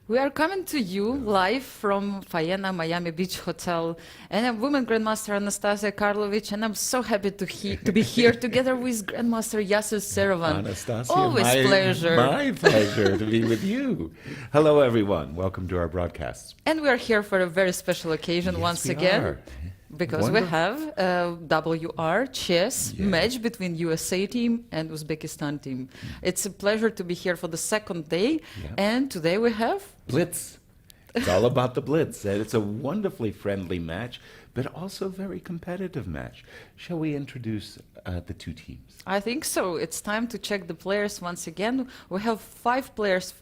We are coming to you live from Faena Miami Beach Hotel, and I'm Women Grandmaster Anastasia Karlovic, and I'm so happy to be here together with Grandmaster Yasser Serovan. Anastasia, Always pleasure. My pleasure to be with you. Hello, everyone. Welcome to our broadcasts. And we are here for a very special occasion once again. Are. Because we have a WR chess match between USA team and Uzbekistan team. It's a pleasure to be here for the second day. And today we have Blitz. It's all about the Blitz. And it's a wonderfully friendly match, but also a very competitive match. Shall we introduce the two teams? I think so. It's time to check the players once again. We have 5 players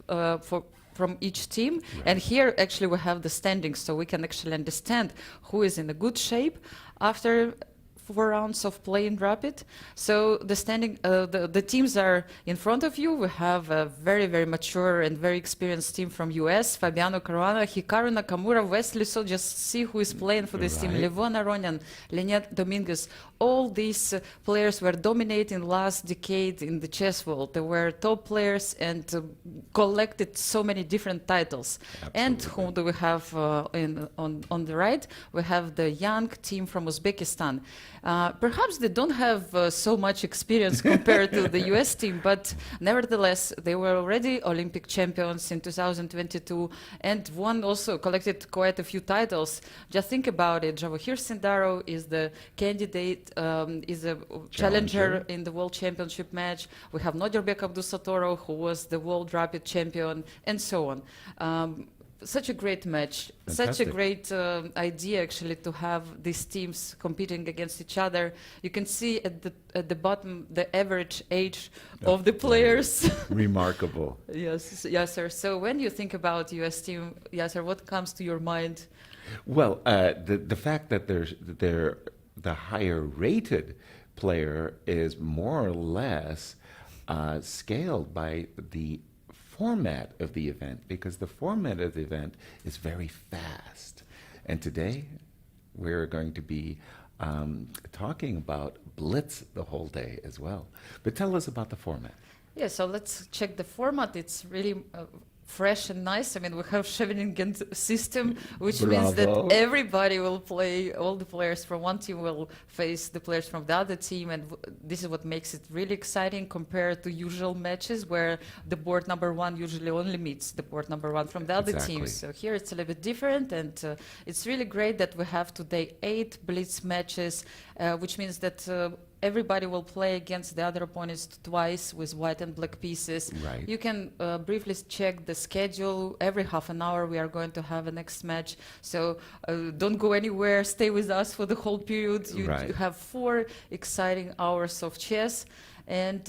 from each team, and here actually we have the standings, so we can actually understand who is in a good shape after 4 rounds of playing rapid. So the standing, the teams are in front of you. We have a very, very mature and very experienced team from US, Fabiano, Caruana, Hikaru, Nakamura, Wesley. So just see who is playing for this team. Levon, Aronian, Leonid Dominguez. All these players were dominating last decade in the chess world. They were top players and collected so many different titles. Absolutely. And who do we have on the right? We have the young team from Uzbekistan. Perhaps they don't have so much experience compared to the US team, but nevertheless, they were already Olympic champions in 2022 and also collected quite a few titles. Just think about it. Javokhir Sindarov is the candidate, is a challenger in the World Championship match. We have Nodirbek Abdusattorov, who was the World Rapid champion, and so on. Such a great match. Fantastic. Such a great idea, actually, to have these teams competing against each other. You can see at the bottom the average age of the players. Remarkable. Yes, sir. So when you think about US team, Yasser, what comes to your mind? Well, the fact that they're the higher rated player is more or less scaled by the format of the event, because the format of the event is very fast. And today we're going to be talking about Blitz the whole day as well. But tell us about the format. Yeah, so let's check the format. It's really fresh and nice. I mean, we have Scheveningen system, which means that everybody will play, all the players from one team will face the players from the other team, and this is what makes it really exciting compared to usual matches where the board number 1 usually only meets the board number 1 from the other team. So here it's a little bit different, and it's really great that we have today 8 Blitz matches, which means that everybody will play against the other opponents twice with white and black pieces. Right. You can briefly check the schedule. Every half an hour we are going to have a next match. So don't go anywhere. Stay with us for the whole period. You have 4 exciting hours of chess. And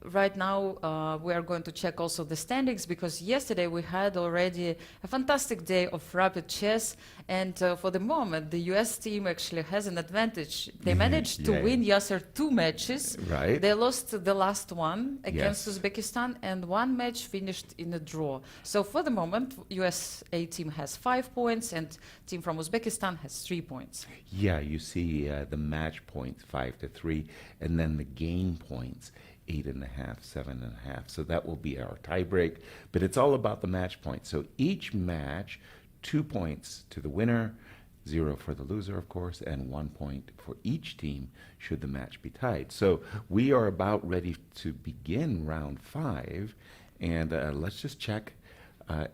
right now we are going to check also the standings, because yesterday we had already a fantastic day of rapid chess, and for the moment the US team actually has an advantage. They managed to win Yasser 2 matches. They lost the last one against Uzbekistan, and 1 match finished in a draw. So for the moment USA team has 5 points and team from Uzbekistan has 3 points. Yeah, you see the match points 5-3, and then the game points 8.5, 7.5. So that will be our tiebreak. But it's all about the match points. So each match, 2 points to the winner, 0 for the loser, of course, and 1 point for each team should the match be tied. So we are about ready to begin round 5, and let's just check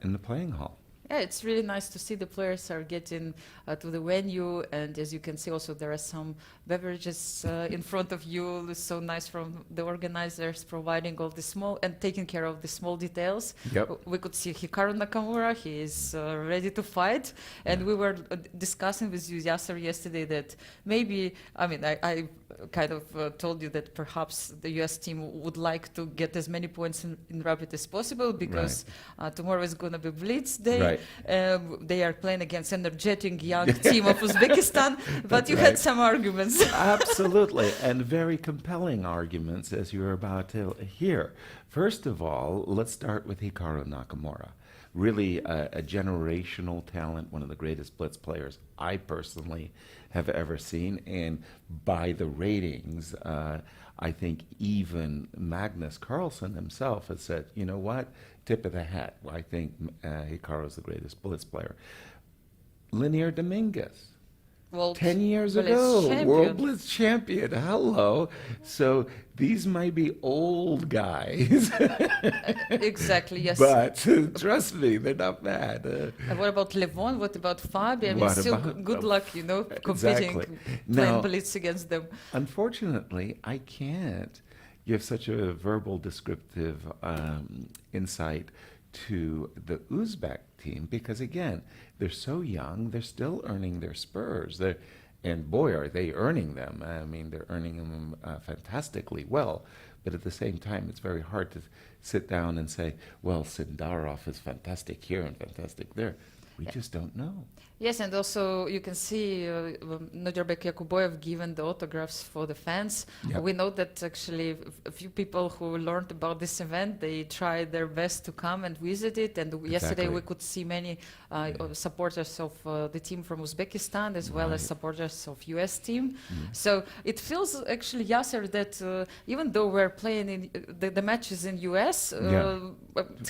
in the playing hall. Yeah, it's really nice to see the players are getting to the venue, and as you can see also there are some beverages in front of you. It's so nice from the organizers providing all the small and taking care of the small details. We could see Hikaru Nakamura, he is ready to fight, and we were discussing with you, Yasser, yesterday that maybe, I mean, I kind of told you that perhaps the US team would like to get as many points in rapid as possible, because tomorrow is going to be Blitz day. They are playing against energetic young team of Uzbekistan, but you had some arguments. Absolutely, and very compelling arguments, as you're about to hear. First of all, let's start with Hikaru Nakamura. really a generational talent, one of the greatest Blitz players I personally have ever seen. And by the ratings, I think even Magnus Carlsen himself has said, you know what, tip of the hat. I think Hikaru is the greatest Blitz player. Linear Dominguez. Well, 10 years Blitz ago, champion. World Blitz champion. Hello. So these might be old guys. Exactly, yes. But trust me, they're not bad. And what about Levon? What about Fabiano? I mean, What still about- good luck, you know, competing, Exactly. playing Now- Blitz against them. Unfortunately, I can't give such a verbal descriptive insight to the Uzbek team because, again, they're so young, they're still earning their spurs. And boy, are they earning them. I mean, they're earning them fantastically well. But at the same time, it's very hard to sit down and say, well, Sindarov is fantastic here and fantastic there. We just don't know. Yes, and also you can see Nodirbek Yakubboev given the autographs for the fans. Yeah. We know that actually a few people who learned about this event, they tried their best to come and visit it. And yesterday we could see many supporters of the team from Uzbekistan as well as Right. supporters of US team. So it feels actually, Yasser, that even though we're playing in the matches in US,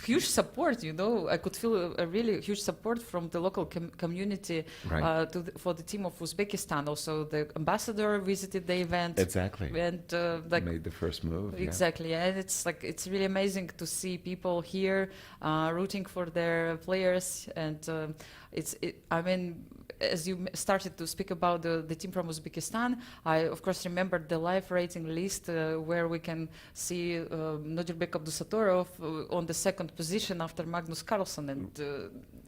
huge support, you know. I could feel a really huge support from the local community Right. for the team of Uzbekistan. Also, the ambassador visited the event. Exactly. And like Made the first move. exactly, and it's really amazing to see people here rooting for their players, and I mean, as you started to speak about the team from Uzbekistan, I of course remembered the live rating list where we can see Nodirbek Abdusattorov on the second position after Magnus Carlsen, and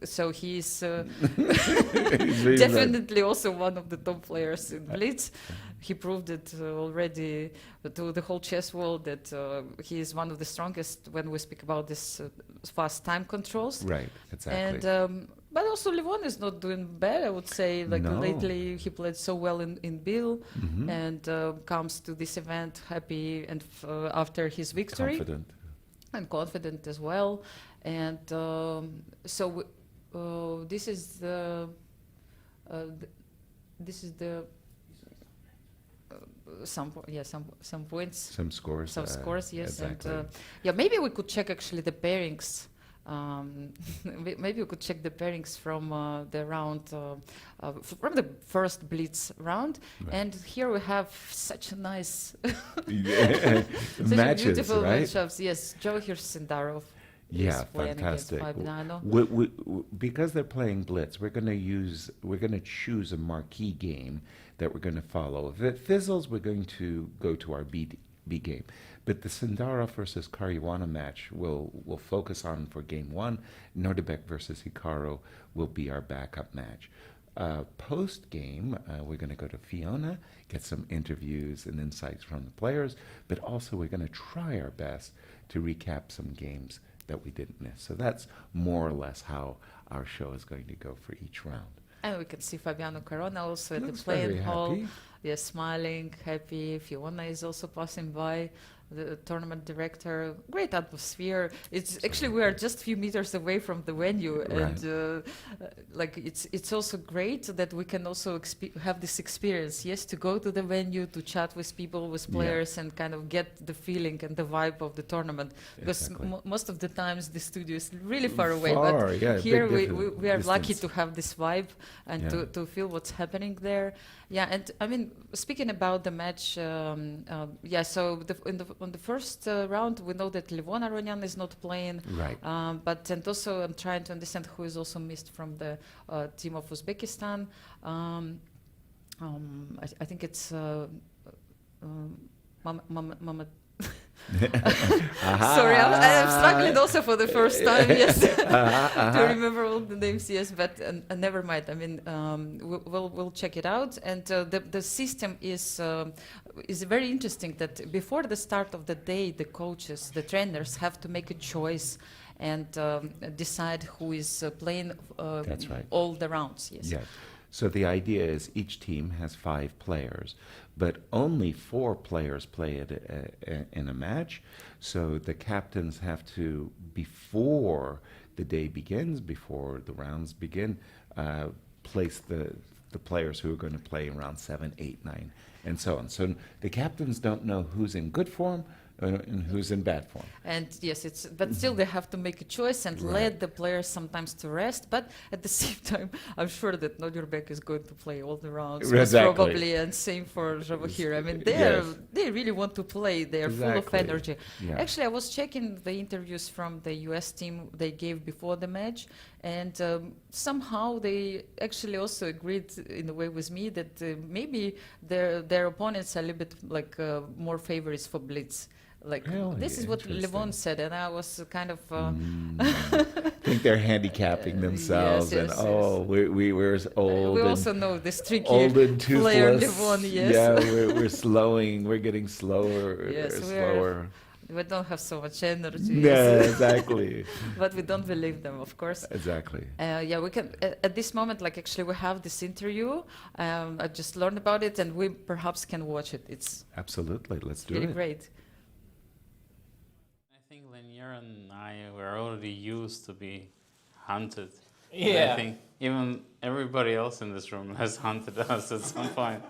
so he's Really definitely also one of the top players in Blitz. He proved it already to the whole chess world that he is one of the strongest when we speak about this fast time controls. Right, exactly. And but also Levon is not doing bad, I would say. Like No. lately, he played so well in Bill, Mhm. and comes to this event happy and after his victory Confident. and confident as well. And so this is the some points, Some scores. some scores, yes. Exactly. And yeah, maybe we could check actually the pairings. Maybe we could check the pairings from the round, from the first Blitz round. Right. And here we have such a nice, Yeah. such a Matches, beautiful right? matchups. Yes, Javokhir Sindarov. Yeah, is playing against fantastic. Fabiano. Because they're playing Blitz, we're going to choose a marquee game that we're going to follow. If it fizzles, we're going to go to our B game. But the Sindarov versus Caruana match we'll focus on for game one. Nodirbek versus Hikaru will be our backup match. Post game, we're going to go to Fiona, get some interviews and insights from the players, but also we're going to try our best to recap some games that we didn't miss. So that's more or less how our show is going to go for each round. And we can see Fabiano Caruana also at the Looks very playing hall. happy. Yes, smiling, happy. Fiona is also passing by, the tournament director. Great atmosphere. It's actually, we are just a few meters away from the venue, and like it's also great that we can also have this experience. Yes, to go to the venue, to chat with people, with players, and kind of get the feeling and the vibe of the tournament. Because Exactly. most of the times the studio is really far away, Far, but yeah, here big we are lucky distance. to have this vibe and Yeah. to feel what's happening there. Yeah, and I mean, speaking about the match, yeah, so on the first round, we know that Levon Aronian is not playing. Right. And also I'm trying to understand who is also missed from the team of Uzbekistan. I think it's Mama. Sorry, I'm struggling also for the first time, yes, to remember all the names, yes, but never mind. I mean, we'll check it out. And the system is very interesting that before the start of the day, the coaches, the trainers have to make a choice and decide who is playing That's right. all the rounds, yes. Yeah. So the idea is each team has 5 players, but only 4 players play in a match. So the captains have to, before the day begins, before the rounds begin, place the players who are going to play in round 7, 8, 9, and so on. So the captains don't know who's in good form and who's in bad form. And yes, but still they have to make a choice and let the players sometimes to rest. But at the same time, I'm sure that Nodirbek is going to play all the rounds, Exactly. probably, and same for Javokhir. I mean, they really want to play. They are full of energy. Yeah. Actually, I was checking the interviews from the US team they gave before the match, and somehow they actually also agreed in a way with me that maybe their opponents are a little bit like more favorites for Blitz. Like Really? this is what Interesting. Levon said, and I was kind of think they're handicapping themselves, yes, and we're old. we and also know this tricky old and player toothless. Levon. Yes, Yeah, we're slowing. We're getting slower. Yes, slower. we don't have so much energy. Yeah, exactly. But we don't believe them, of course. Exactly. Yeah, we can. At this moment, like actually, we have this interview. I just learned about it, and we perhaps can watch it. It's Absolutely. Let's do really it. great. I think Lanier and I were already used to be hunted. Yeah. I think even everybody else in this room has hunted us at some point.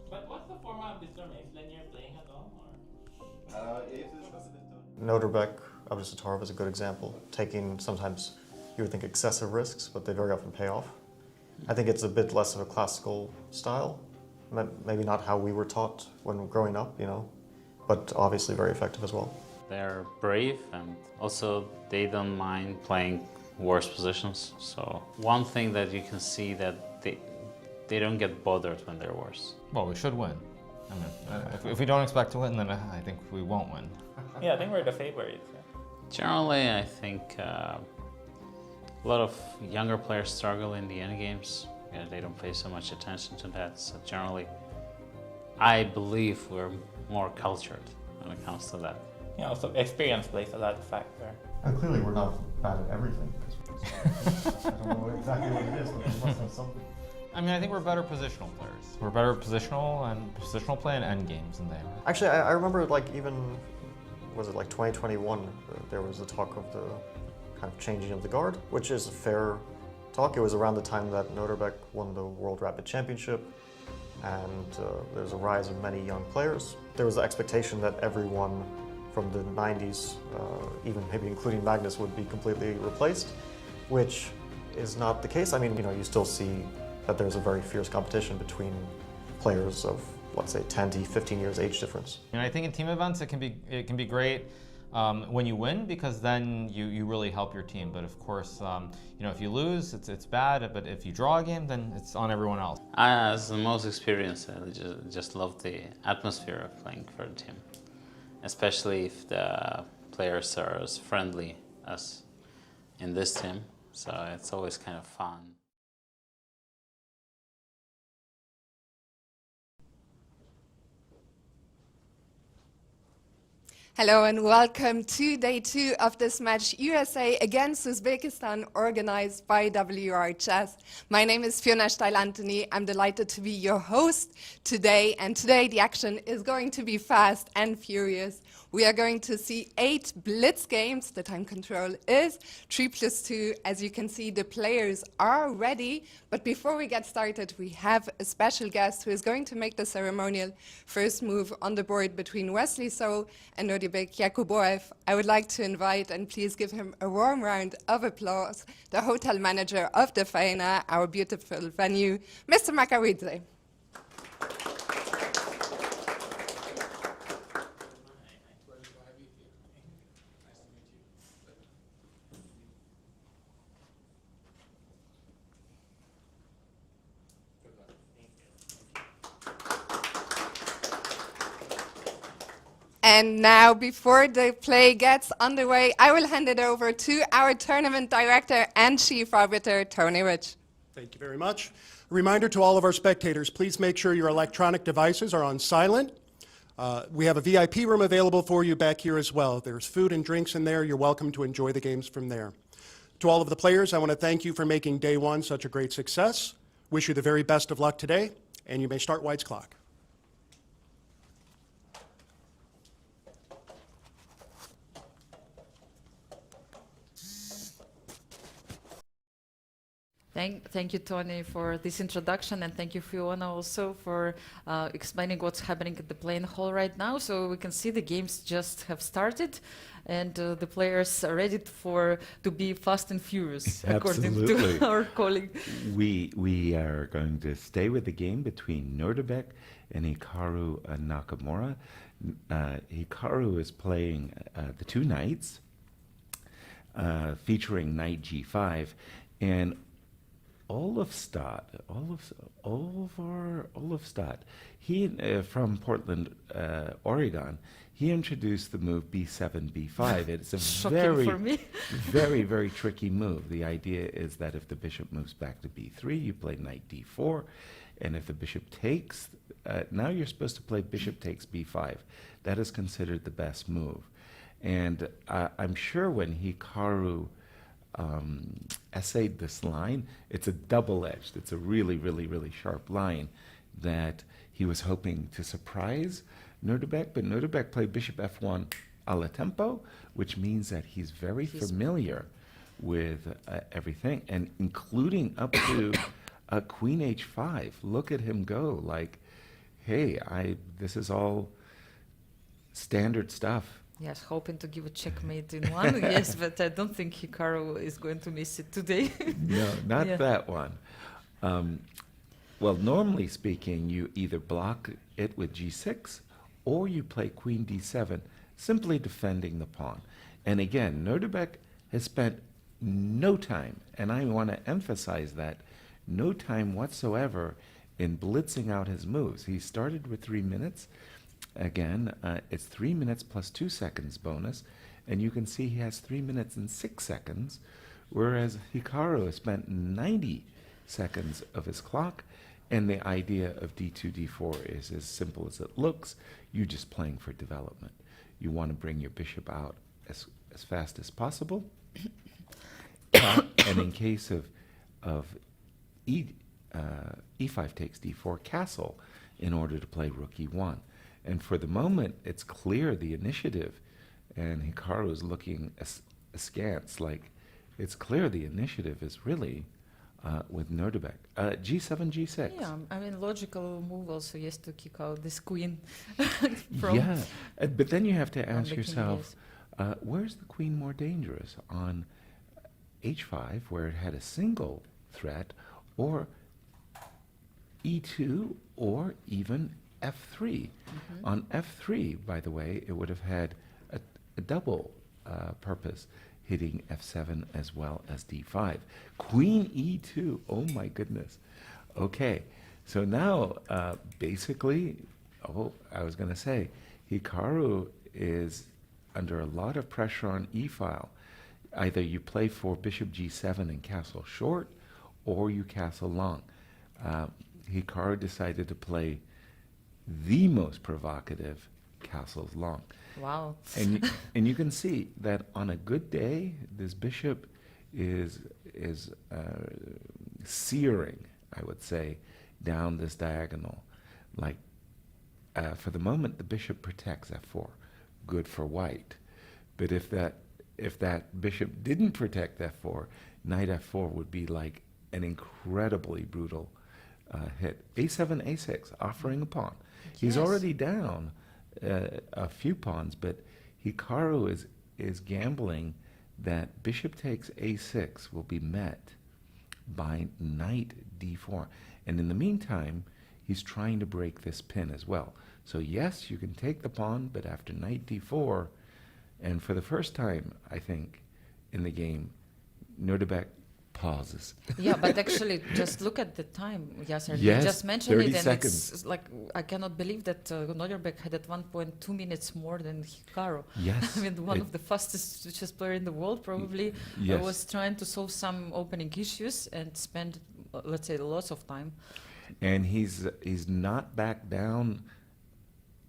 But what's the format of this tournament? Is Lanier playing at all? Or? Nodirbek, Abdusattorov is a good example, taking sometimes you would think excessive risks, but they very often pay off. I think it's a bit less of a classical style, maybe not how we were taught when growing up, you know, but obviously very effective as well. They're brave and also they don't mind playing worse positions. So one thing that you can see that they don't get bothered when they're worse. Well, we should win. I mean, if we don't expect to win, then I think we won't win. Yeah, I think we're the favorites. Generally, I think a lot of younger players struggle in the end games. Yeah, they don't pay so much attention to that. So generally, I believe we're more cultured when it comes to that. You know, so experience plays a lot of factor. And clearly we're not bad at everything. I don't know exactly what it is, but we must have something. I mean, I think we're better positional players. We're better positional play and end games than they are. Actually, I remember like even, was it like 2021, there was a talk of the kind of changing of the guard, which is a fair talk. It was around the time that Nodirbek won the World Rapid Championship, and there's a rise of many young players. There was the expectation that everyone from the 90s, even maybe including Magnus, would be completely replaced, which is not the case. I mean, you know, you still see that there's a very fierce competition between players of, let's say, 10 to 15 years age difference. And I think in team events it can be great when you win, because then you really help your team. But of course, you know, if you lose, it's bad. But if you draw a game, then it's on everyone else. As the most experienced, I just love the atmosphere of playing for a team, especially if the players are as friendly as in this team. So it's always kind of fun. Hello and welcome to day 2 of this match, USA against Uzbekistan, organized by WR Chess. My name is Fiona Steil-Anthony. I'm delighted to be your host today, and today the action is going to be fast and furious. We are going to see 8 Blitz games. The time control is 3+2. As you can see, the players are ready. But before we get started, we have a special guest who is going to make the ceremonial first move on the board between Wesley and Nodirbek, Yakubboev. I would like to invite, and please give him a warm round of applause, the hotel manager of the Faena, our beautiful venue, Mr. Makaridze. And now, before the play gets underway, I will hand it over to our tournament director and chief arbiter, Tony Rich. Thank you very much. A reminder to all of our spectators, please make sure your electronic devices are on silent. We have a VIP room available for you back here as well. There's food and drinks in there. You're welcome to enjoy the games from there. To all of the players, I want to thank you for making day 1 such a great success. Wish you the very best of luck today, and you may start White's clock. Thank you, Tony, for this introduction, and thank you, Fiona, also for explaining what's happening at the playing hall right now. So we can see the games just have started, and the players are ready to be fast and furious, according Absolutely. to our colleague. We are going to stay with the game between Nodirbek and Hikaru Nakamura. Hikaru is playing the two knights, featuring knight g5, and Olofstad, he from Portland, Oregon. He introduced the move b7, b5. It's a Shocking for me. very, very tricky move. The idea is that if the bishop moves back to b3, you play knight d4, and if the bishop takes, now you're supposed to play bishop takes b5. That is considered the best move. And I'm sure when Hikaru essayed this line, it's a double-edged, it's a really, really, really sharp line that he was hoping to surprise Nodirbek, but Nodirbek played bishop f1 a la tempo, which means that he's very familiar with everything, and including up to queen h5. Look at him go, like, hey, this is all standard stuff. Yes, hoping to give a checkmate in one. Yes, but I don't think Hikaru is going to miss it today. No, not Yeah. that one. Well, normally speaking, you either block it with g6 or you play queen d7, simply defending the pawn. And again, Nodirbek has spent no time, and I want to emphasize that, no time whatsoever in blitzing out his moves. He started with 3 minutes. Again, it's 3 minutes plus 2 seconds bonus, and you can see he has 3 minutes and 6 seconds, whereas Hikaru has spent 90 seconds of his clock, and the idea of d2, d4 is as simple as it looks. You're just playing for development. You want to bring your bishop out as fast as possible, and in case of e5 takes d4, castle in order to play rook e1. And for the moment, it's clear the initiative, and Hikaru is looking askance, like it's clear the initiative is really with Nodirbek. G7, G6. Yeah, I mean, logical move also, yes, to kick out this queen from... Yeah, but then you have to ask the king, yourself, where's the queen more dangerous? On h5, where it had a single threat, or e2, or even f3. On f3, by the way, it would have had a double purpose, hitting f7 as well as d5. Queen e2, oh my goodness. Okay, so now basically, I was going to say, Hikaru is under a lot of pressure on e-file. Either you play for bishop g7 and castle short, or you castle long. Hikaru decided to play the most provocative castles long. Wow. And you can see that on a good day, this bishop is searing, I would say, down this diagonal. Like, for the moment, the bishop protects f4, good for white. But if that bishop didn't protect f4, knight f4 would be like an incredibly brutal hit. a7, a6, offering a pawn. He's already down a few pawns, but Hikaru is gambling that bishop takes a6 will be met by knight d4. And in the meantime, he's trying to break this pin as well. So yes, you can take the pawn, but after knight d4, and for the first time, I think, in the game, Nodirbek pauses. Yeah, but actually, just look at the time, Yasser. Yes, You just mentioned 30 it, and seconds. it's like, I cannot believe that Nodirbek had at one point 2 minutes more than Hikaru. Yes. I mean, one of the fastest chess player in the world probably Yes. was trying to solve some opening issues and spend, let's say, lots of time. And he's not back down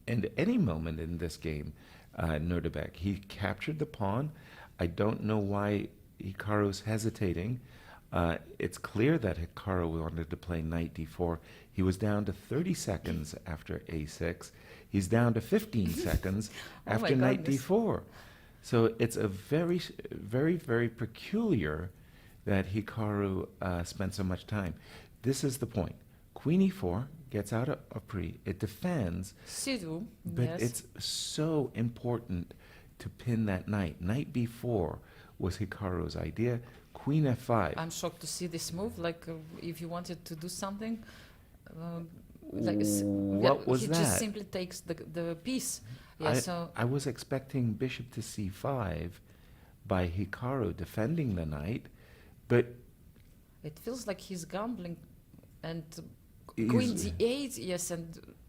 at any moment in this game, Nodirbek. He captured the pawn. I don't know why Hikaru's hesitating. It's clear that Hikaru wanted to play knight d4. He was down to 30 seconds after a6. He's down to 15 seconds Oh after my knight goodness. d4. So it's a very peculiar that Hikaru spent so much time. This is the point. Queen e4 gets out a pre. It defends, C2, but yes. it's so important to pin that knight. Knight b4 was Hikaru's idea. Queen f5. I'm shocked to see this move. Like, if you wanted to do something, like What was he that? just simply takes the piece. Yeah, so I was expecting bishop to c5 by Hikaru defending the knight, but it feels like he's gambling, and He's- Queen d8. Yes, and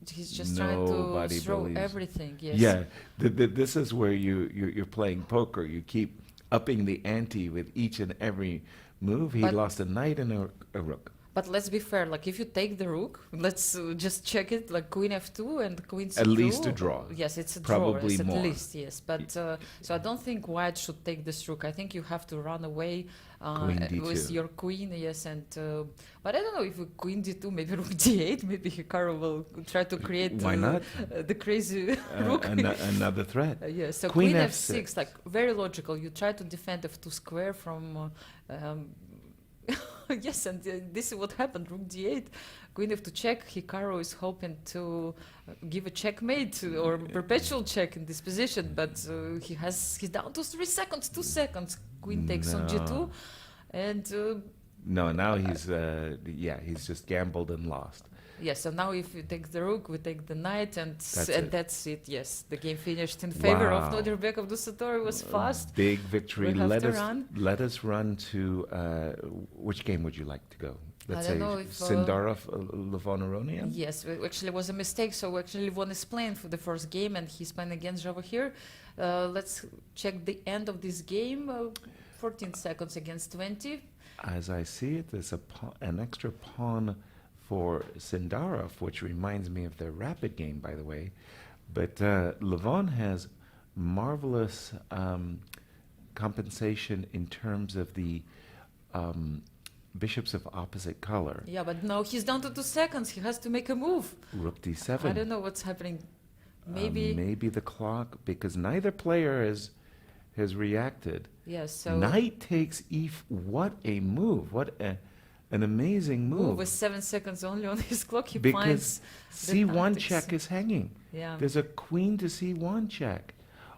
he's just trying to Nobody throw believes- everything. Yes. yeah, this is where you're playing poker. You keep upping the ante with each and every move. He But- lost a knight and a rook. But let's be fair. Like, if you take the rook, let's just check it. Like Queen f2 and Queen c2. At least a draw. Yes, it's a Probably draw. Yes, more. at least, yes. But so I don't think White should take this rook. I think you have to run away Queen d2. with your queen. Yes, and but I don't know if a Queen d2, maybe rook d8. Maybe Hikaru will try to create Why not? The crazy rook. Another threat. Yes, so Queen Queen f6. f6, like very logical. You try to defend f2 square from. Yes, and this is what happened. Rook d8, Queen f2 check. Hikaru is hoping to give a checkmate or perpetual check in this position, but he's down to 3 seconds, 2 seconds. Queen takes on g2, No. and No, now he's just gambled and lost. yeah. So now if you take the rook, we take the knight, and it. that's it. Yes, the game finished in favor of Wow. Nodirbek. Abdusattorov was fast. Big victory. We have to run. Let us run to which game would you like to go? Let's don't say know if, Sindarov, Levon, Aronian. Yes, actually it was a mistake. So actually Levon is playing for the first game, and he's playing against Javokhir. Let's check the end of this game. 14 seconds against 20. As I see it, there's an extra pawn for Sindarov, which reminds me of their rapid game, by the way. But Levon has marvelous compensation in terms of the bishops of opposite color. Yeah, but now he's down to 2 seconds. He has to make a move. Rook d7. I don't know what's happening. Maybe. Maybe the clock, because neither player has reacted. Yes. So Knight takes what a move! What an amazing move! with 7 seconds only on his clock, he Because finds the c1 tactics. check is hanging. Yeah. There's a queen to c1 check.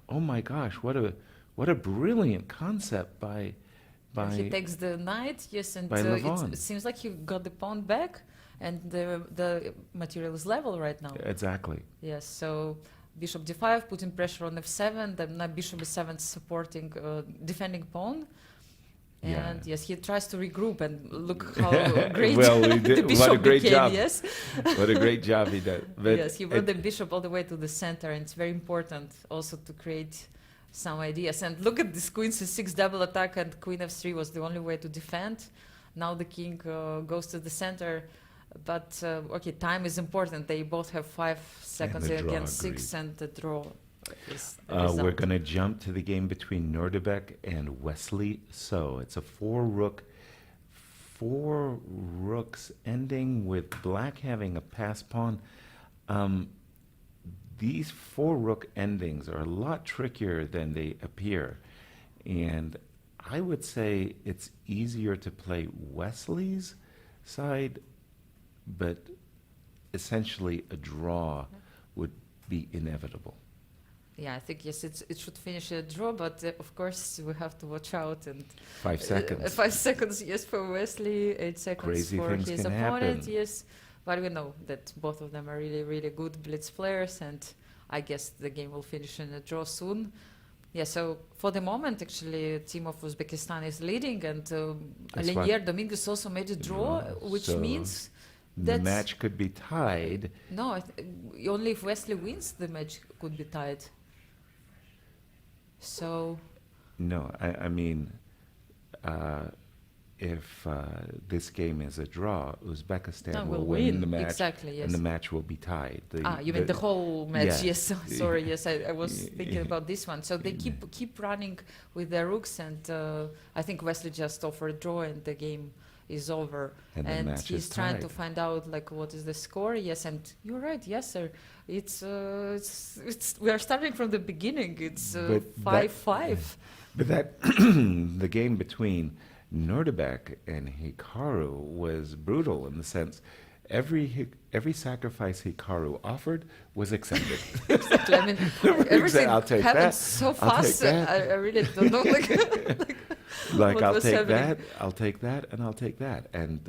Oh my gosh! What a brilliant concept by He takes the knight. Yes, and by Levon. it seems like he got the pawn back, and the material is level right now. Exactly. Yes, so bishop d5, putting pressure on f7, then now bishop e7 supporting defending pawn. Yeah. And yes, he tries to regroup, and look how great Well, he the did- bishop what a great became, job. yes. What a great job he did. But Yes, he brought the bishop all the way to the center, and it's very important also to create some ideas. And look at this queen c6 double attack, and queen f3 was the only way to defend. Now the king goes to the center. But okay, time is important. They both have 5 seconds the draw, against 6, agreed. and the draw is the we're result. going to jump to the game between Nodirbek and Wesley. So it's a 4 rooks ending with black having a pass pawn. These 4 rook endings are a lot trickier than they appear. And I would say it's easier to play Wesley's side, but essentially a draw would be inevitable. Yeah, I think yes, it should finish a draw, but of course we have to watch out. And 5 seconds. 5 seconds, yes, for Wesley. 8 seconds Crazy for things his can opponent. happen. Yes, but we know that both of them are really, really good blitz players, and I guess the game will finish in a draw soon. Yeah, so for the moment, actually, team of Uzbekistan is leading, and That's Lenier Dominguez also made a draw, which So means the that match could be tied. no, only if Wesley wins, the match could be tied. So No, I mean, if this game is a draw, Uzbekistan No, will will win win. the match, Exactly, yes. and the match will be tied. You mean the whole match? yeah. Yes. Sorry. Yes, I was thinking about this one. So they keep running with their rooks, and I think Wesley just offered draw, and the game is over. And the match he's is trying to tied. find out like what is the score. Yes, and you're right. Yes, sir. It's we are starting from the beginning. It's But 5-5. But that the game between Nodirbek and Hikaru was brutal in the sense every sacrifice Hikaru offered was accepted. Exactly. I mean, everything I'll take happened that. so I'll take fast. that. I really don't know. Like what I'll was take happening. that, I'll take that, and I'll take that, and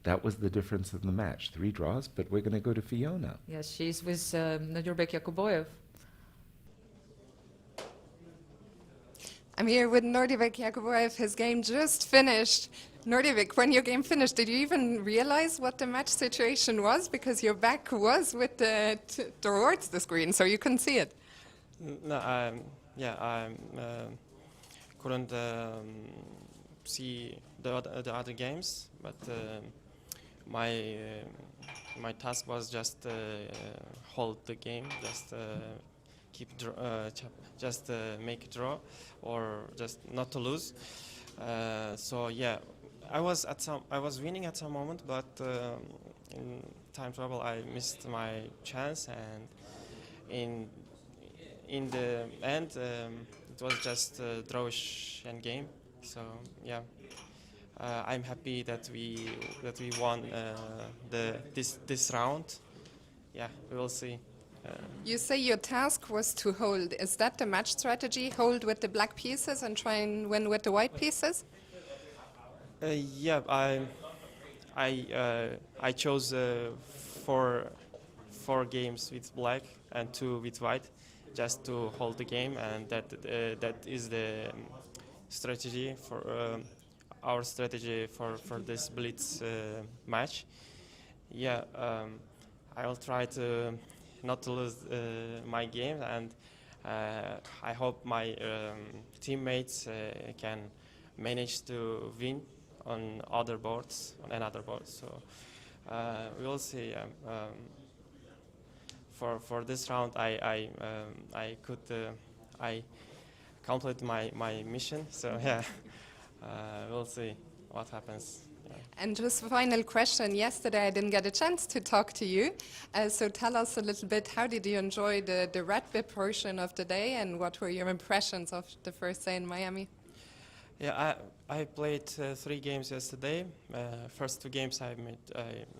that was the difference in the match. 3 draws, but we're going to go to Fiona. Yes, she's with Nodirbek Yakubboev. I'm here with Nodirbek Yakubboev. His game just finished. Nodirbek, when your game finished, did you even realize what the match situation was? Because your back was with towards the screen, so you couldn't see it. No, I couldn't see the other games, but my task was just hold the game, just just make a draw, or just not to lose. So yeah, I was winning at some moment, but in time trouble I missed my chance, and in the end it was just a drawish end game. So yeah, I'm happy that we won this round. Yeah, we will see. You say your task was to hold. Is that the match strategy? Hold with the black pieces and try and win with the white pieces? Yeah, I chose four games with black and 2 with white, just to hold the game, and that is the strategy for our strategy for this Blitz match. Yeah, I'll try to not to lose my game, and I hope my teammates can manage to win on other boards, on another board. So we'll see. For this round, I complete my mission. So yeah, we'll see what happens. Yeah. And just a final question. Yesterday I didn't get a chance to talk to you. So tell us a little bit, how did you enjoy the rugby portion of the day, and what were your impressions of the first day in Miami? Yeah, I played 3 games yesterday. First 2 games I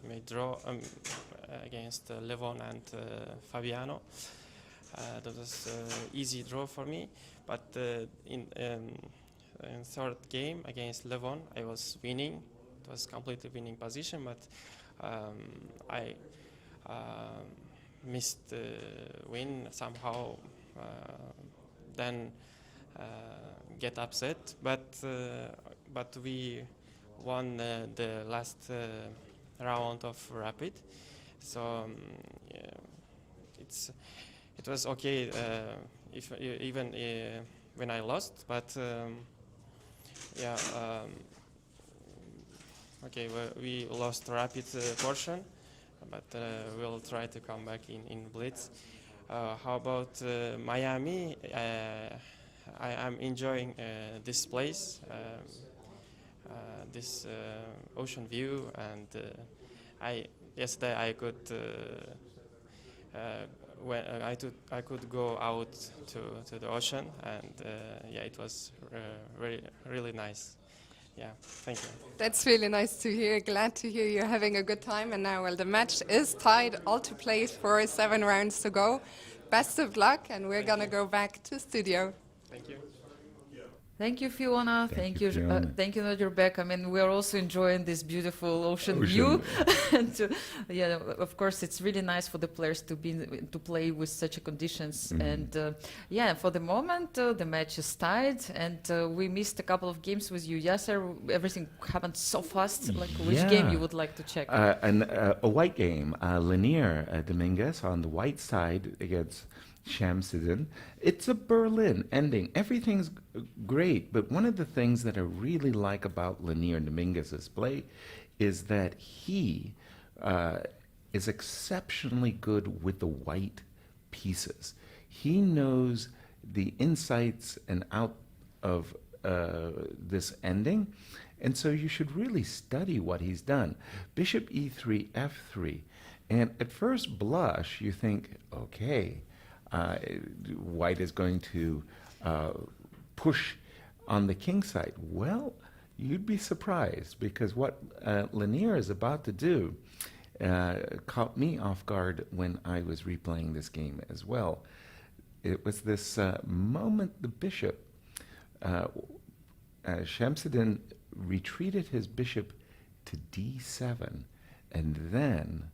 made draw against Levon and Fabiano. That was easy draw for me. But in third game against Levon, I was winning. It was completely winning position, but I missed the win somehow. Then get upset, but we won the last round of rapid, so yeah, it was okay even when I lost, but yeah, okay, we lost rapid portion, but we'll try to come back in Blitz. How about Miami? I'm enjoying this place, this ocean view, and yesterday I could I could go out to the ocean, and yeah, it was really nice. Yeah, thank you. That's really nice to hear. Glad to hear you're having a good time. And now, well, the match is tied, all to play for 7 rounds to go. Best of luck, and we're gonna go back to studio. Thank you. Thank you, Fiona. Thank you, Fiona. Thank you, Nodirbek. I mean, we're also enjoying this beautiful ocean view. And yeah, of course, it's really nice for the players to play with such conditions. And yeah, for the moment, the match is tied, and we missed a couple of games with you, Yasser. Everything happened so fast. Like, which game you would like to check? A white game, Lanier Dominguez on the white side against Shamsiddin. It's a Berlin ending. Everything's great, but one of the things that I really like about Lanier Dominguez's play is that he is exceptionally good with the white pieces. He knows the insights and out of this ending, and so you should really study what he's done. Bishop e3, f3, and at first blush you think, okay, white is going to push on the king side. Well, you'd be surprised, because what Lanier is about to do caught me off guard when I was replaying this game as well. It was this moment the bishop, Shamsiddin retreated his bishop to d7, and then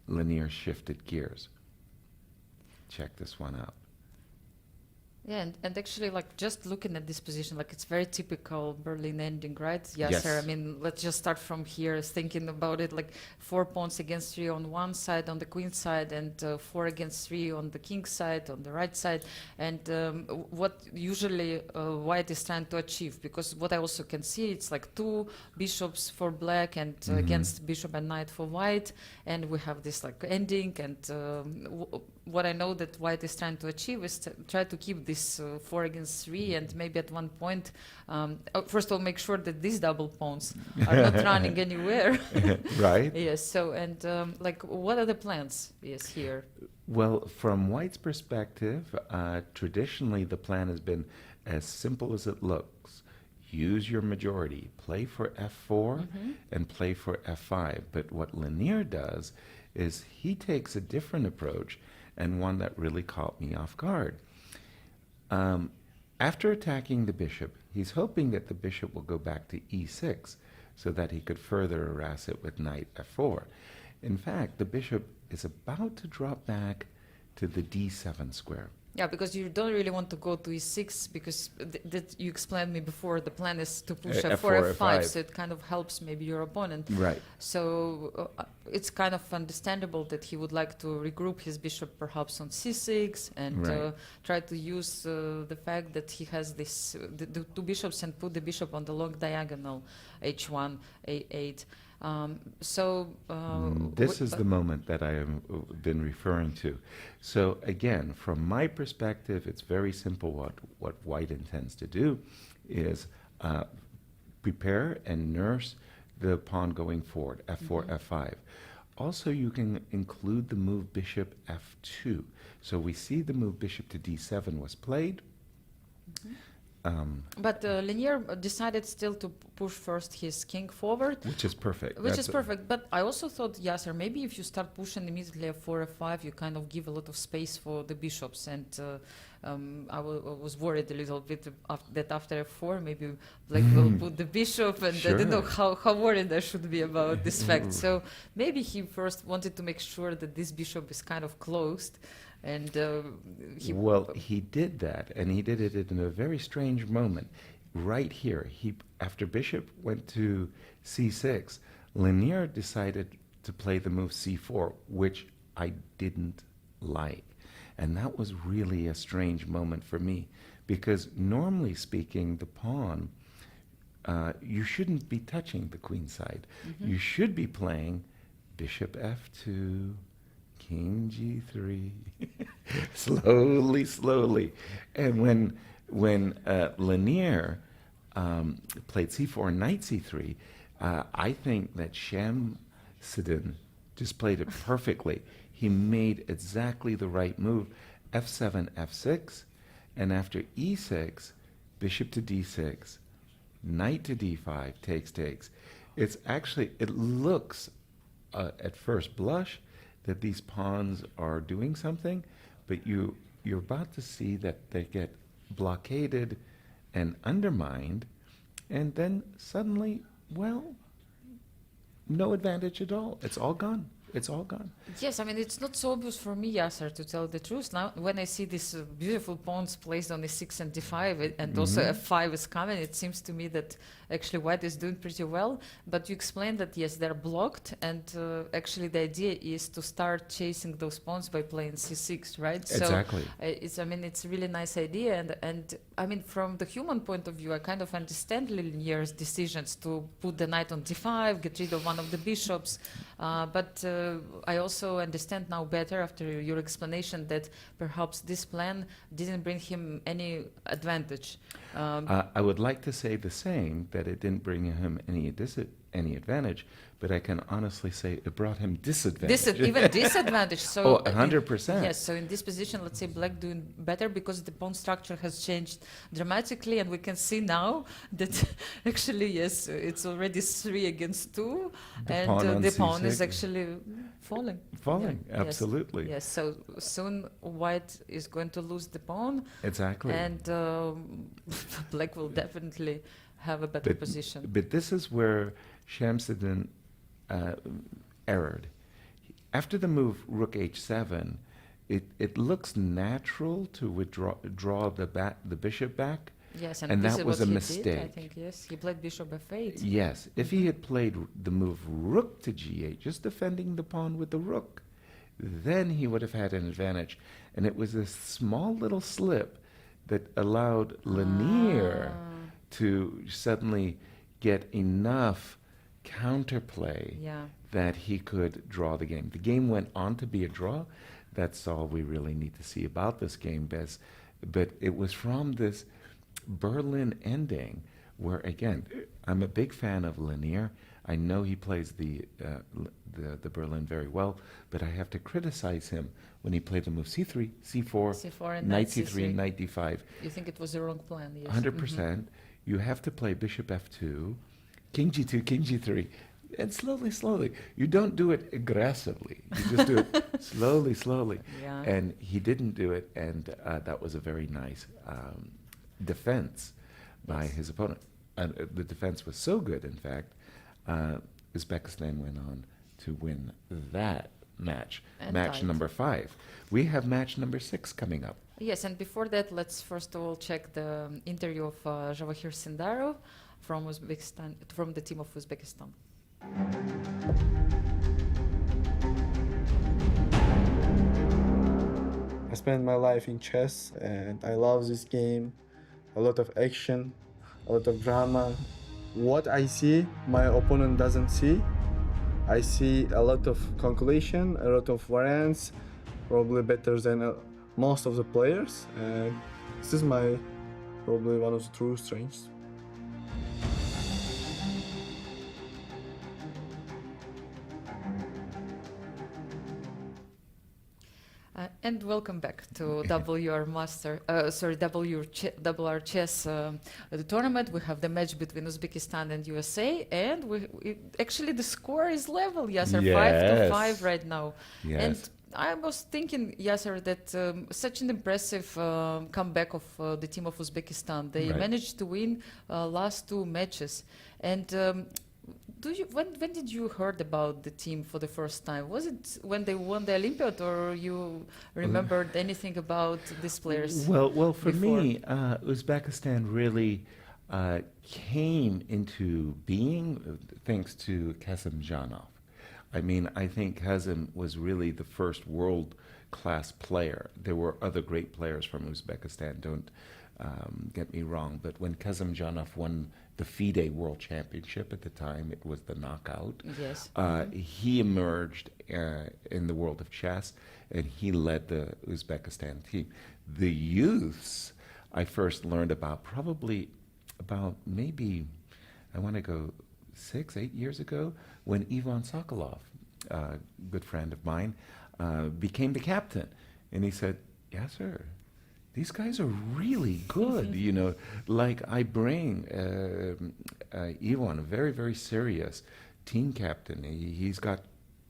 Lanier shifted gears. Check this one out. Yeah, and actually, like, just looking at this position, like, it's very typical Berlin ending, right? Yes. Yasser, I mean, let's just start from here, thinking about it, like 4 pawns against 3 on one side, on the queen side, and 4 against 3 on the king side, on the right side. And what usually white is trying to achieve, because what I also can see, it's like 2 bishops for black and against bishop and knight for white, and we have this like ending, and what I know that white is trying to achieve is to try to keep this 4 against 3, and maybe at one point, first of all, make sure that these double pawns are not running anywhere. Right? Yes, so, and like, what are the plans, yes, here? Well, from white's perspective, traditionally the plan has been as simple as it looks. Use your majority, play for f4 and play for f5. But what Lanier does is he takes a different approach, and one that really caught me off guard. After attacking the bishop, he's hoping that the bishop will go back to e6 so that he could further harass it with knight f4. In fact, the bishop is about to drop back to the d7 square. Yeah, because you don't really want to go to e6, because that you explained me before, the plan is to push f4, f5, so it kind of helps maybe your opponent. Right. So it's kind of understandable that he would like to regroup his bishop perhaps on c6 and Right. try to use the fact that he has this the 2 bishops, and put the bishop on the long diagonal h1, a8. This is the moment that I have been referring to. So again, from my perspective, it's very simple. What white intends to do is prepare and nurse the pawn going forward, f4, f5. Also, you can include the move bishop f2. So we see the move bishop to d7 was played. But Lanier decided still to push first his king forward. Which is perfect. Which is perfect. But I also thought, Yasser, maybe if you start pushing immediately f4, f5, you kind of give a lot of space for the bishops. And I was worried a little bit that after f4, maybe Black will put the bishop, and I don't know how worried I should be about this fact. So maybe he first wanted to make sure that this bishop is kind of closed. And he did that, and he did it in a very strange moment. Right here, after bishop went to c6, Lanier decided to play the move c4, which I didn't like. And that was really a strange moment for me, because normally speaking, the pawn, you shouldn't be touching the queen side. You should be playing bishop f2, king g3, slowly, slowly. And when Lanier played c4 and knight c3, I think that Shamsiddin just played it perfectly. He made exactly the right move, f7, f6, and after e6, bishop to d6, knight to d5, takes. It's actually, it looks at first blush that these pawns are doing something, but you're about to see that they get blockaded and undermined, and then suddenly, well, no advantage at all. It's all gone. it's all gone. Yes, I mean, it's not so obvious for me, Yasser, to tell the truth. Now, when I see these beautiful pawns placed on e6 and d5, and also f5 is coming, it seems to me that actually white is doing pretty well. But you explained that, yes, they're blocked, and actually the idea is to start chasing those pawns by playing c6, right? Exactly. So it's, I mean, it's a really nice idea. And I mean, from the human point of view, I kind of understand Linier's decisions to put the knight on d5, get rid of one of the bishops. But I also understand now better after your explanation that perhaps this plan didn't bring him any advantage. I would like to say the same, that it didn't bring him any advantage, but I can honestly say it brought him disadvantage. Even disadvantage. So 100%. Yes. So in this position, let's say black doing better because the pawn structure has changed dramatically, and we can see now that actually yes, it's already 3 against 2, and the pawn is actually falling. Falling, Yeah. absolutely. Yes. So soon white is going to lose the pawn, Exactly. and black will definitely have a better position. But this is where Shamsiddin erred. After the move rook h7, it looks natural to draw the bishop back. Yes, and this that is was what a he mistake. did, I think, yes. He played bishop f8. Yes. If he had played the move rook to g8, just defending the pawn with the rook, then he would have had an advantage. And it was this small little slip that allowed Lanier to suddenly get enough counterplay that he could draw the game. The game went on to be a draw. That's all we really need to see about this game, Bez. But it was from this Berlin ending where, again, I'm a big fan of Lanier. I know he plays the Berlin very well, but I have to criticize him when he played the move c3, c4, and knight c3, knight d5. You think it was the wrong plan, yes. 100%. You have to play bishop f2, king g2, king g3, and slowly. You don't do it aggressively. You just do it slowly. Yeah. And he didn't do it, and that was a very nice defense by his opponent. And the defense was so good, in fact, Uzbekistan went on to win that match, And match tied. number 5. We have match number 6 coming up. Yes, and before that, let's first of all check the interview of Javokhir Sindarov from Uzbekistan, from the team of Uzbekistan. I spent my life in chess and I love this game. A lot of action, a lot of drama. What I see, my opponent doesn't see. I see a lot of calculation, a lot of variance, probably better than most of the players. And this is probably one of the true strengths. And welcome back to WR Chess the tournament. We have the match between Uzbekistan and USA, and actually the score is level, Yasser, 5-5 right now. Yes. And I was thinking, Yasser, that such an impressive comeback of the team of Uzbekistan. They managed to win last 2 matches. And when did you heard about the team for the first time? Was it when they won the Olympiad, or you remembered anything about these players? Well, for before? me, Uzbekistan really came into being thanks to Kazimjanov. I mean, I think Kazim was really the first world-class player. There were other great players from Uzbekistan, don't get me wrong, but when Kazimjanov won the FIDE World Championship at the time, it was the knockout. Yes. He emerged in the world of chess, and he led the Uzbekistan team. The youths I first learned about probably about maybe, I want to go 6-8 years ago, when Ivan Sokolov, a good friend of mine, became the captain. And he said, yes, sir. These guys are really good, you know. Like I bring Ivan, a very, very serious team captain. He's got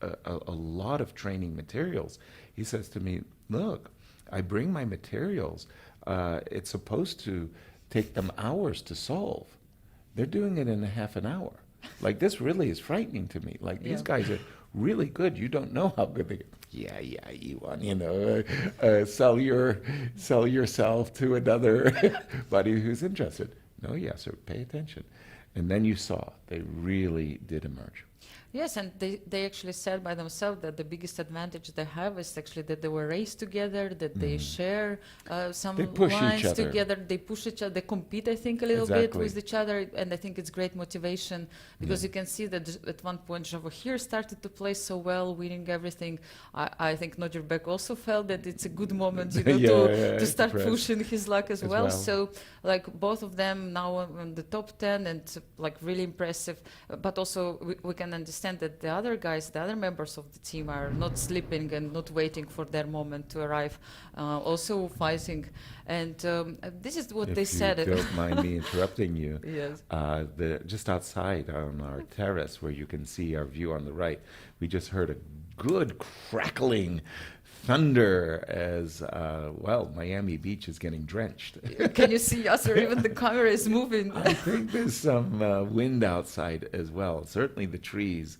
a lot of training materials. He says to me, look, I bring my materials. It's supposed to take them hours to solve. They're doing it in a half an hour. Like, this really is frightening to me. Like, these guys are really good. You don't know how good they. Yeah, you won. Sell yourself to another buddy who's interested. No, yes, sir. Pay attention, and then you saw they really did emerge. Yes, and they actually said by themselves that the biggest advantage they have is actually that they were raised together, that they share some They push each lines other. together, they push each other, they compete, I think, a little bit Exactly. with each other, and I think it's great motivation because you can see that at one point Javokhir started to play so well, winning everything. I think Nodirbek also felt that it's a good moment, to start press. pushing his luck as well. well. So, like, both of them now on the top 10 and like really impressive, but also we can understand that the other guys, the other members of the team are not sleeping and not waiting for their moment to arrive, also fighting. And this is what they said. If you don't mind me interrupting you, Yes. just outside on our terrace where you can see our view on the right, we just heard a good crackling thunder as, Miami Beach is getting drenched. Can you see us, or even the camera is moving? I think there's some wind outside as well. Certainly the trees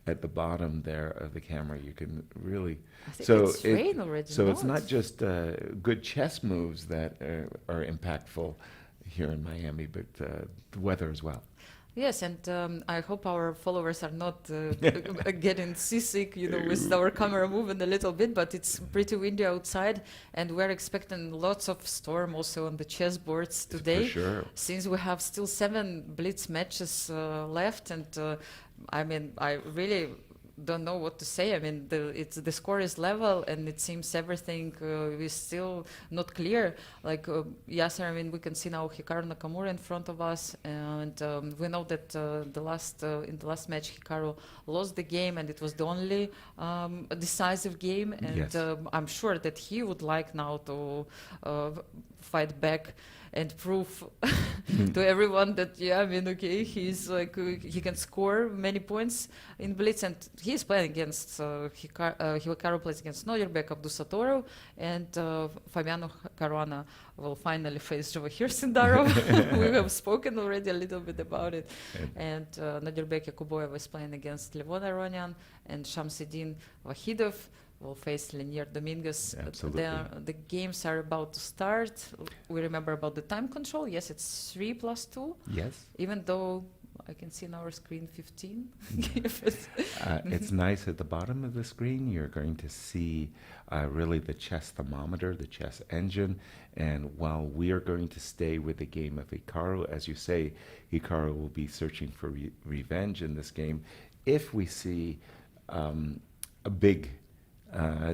at the bottom there of the camera, you can really. I think it's rain already. So no? it's not just good chess moves that are impactful here in Miami, but the weather as well. Yes, and I hope our followers are not getting seasick, with our camera moving a little bit, but it's pretty windy outside, and we're expecting lots of storm also on the chessboards today. For sure. Since we have still 7 Blitz matches left, and I really don't know what to say. I mean, the score is level, and it seems everything is still not clear. Like Yasser, I mean, we can see now Hikaru Nakamura in front of us, and we know that in the last match Hikaru lost the game, and it was the only decisive game. And Yes. I'm sure that he would like now to fight back and prove to everyone that he's like he can score many points in Blitz, and he's playing against Hikaru plays against Nodirbek, Abdusattorov, and Fabiano Caruana will finally face Javokhir Sindarov. We have spoken already a little bit about it, and Nodirbek Yakubboev is playing against Levon Aronian, and Shamsiddin Vokhidov will face Lenier Dominguez. Absolutely. The games are about to start. We remember about the time control. Yes, it's 3+2. Yes. Even though I can see on our screen 15. It's nice at the bottom of the screen. You're going to see really the chess thermometer, the chess engine. And while we are going to stay with the game of Hikaru, as you say, Hikaru will be searching for revenge in this game. If we see a big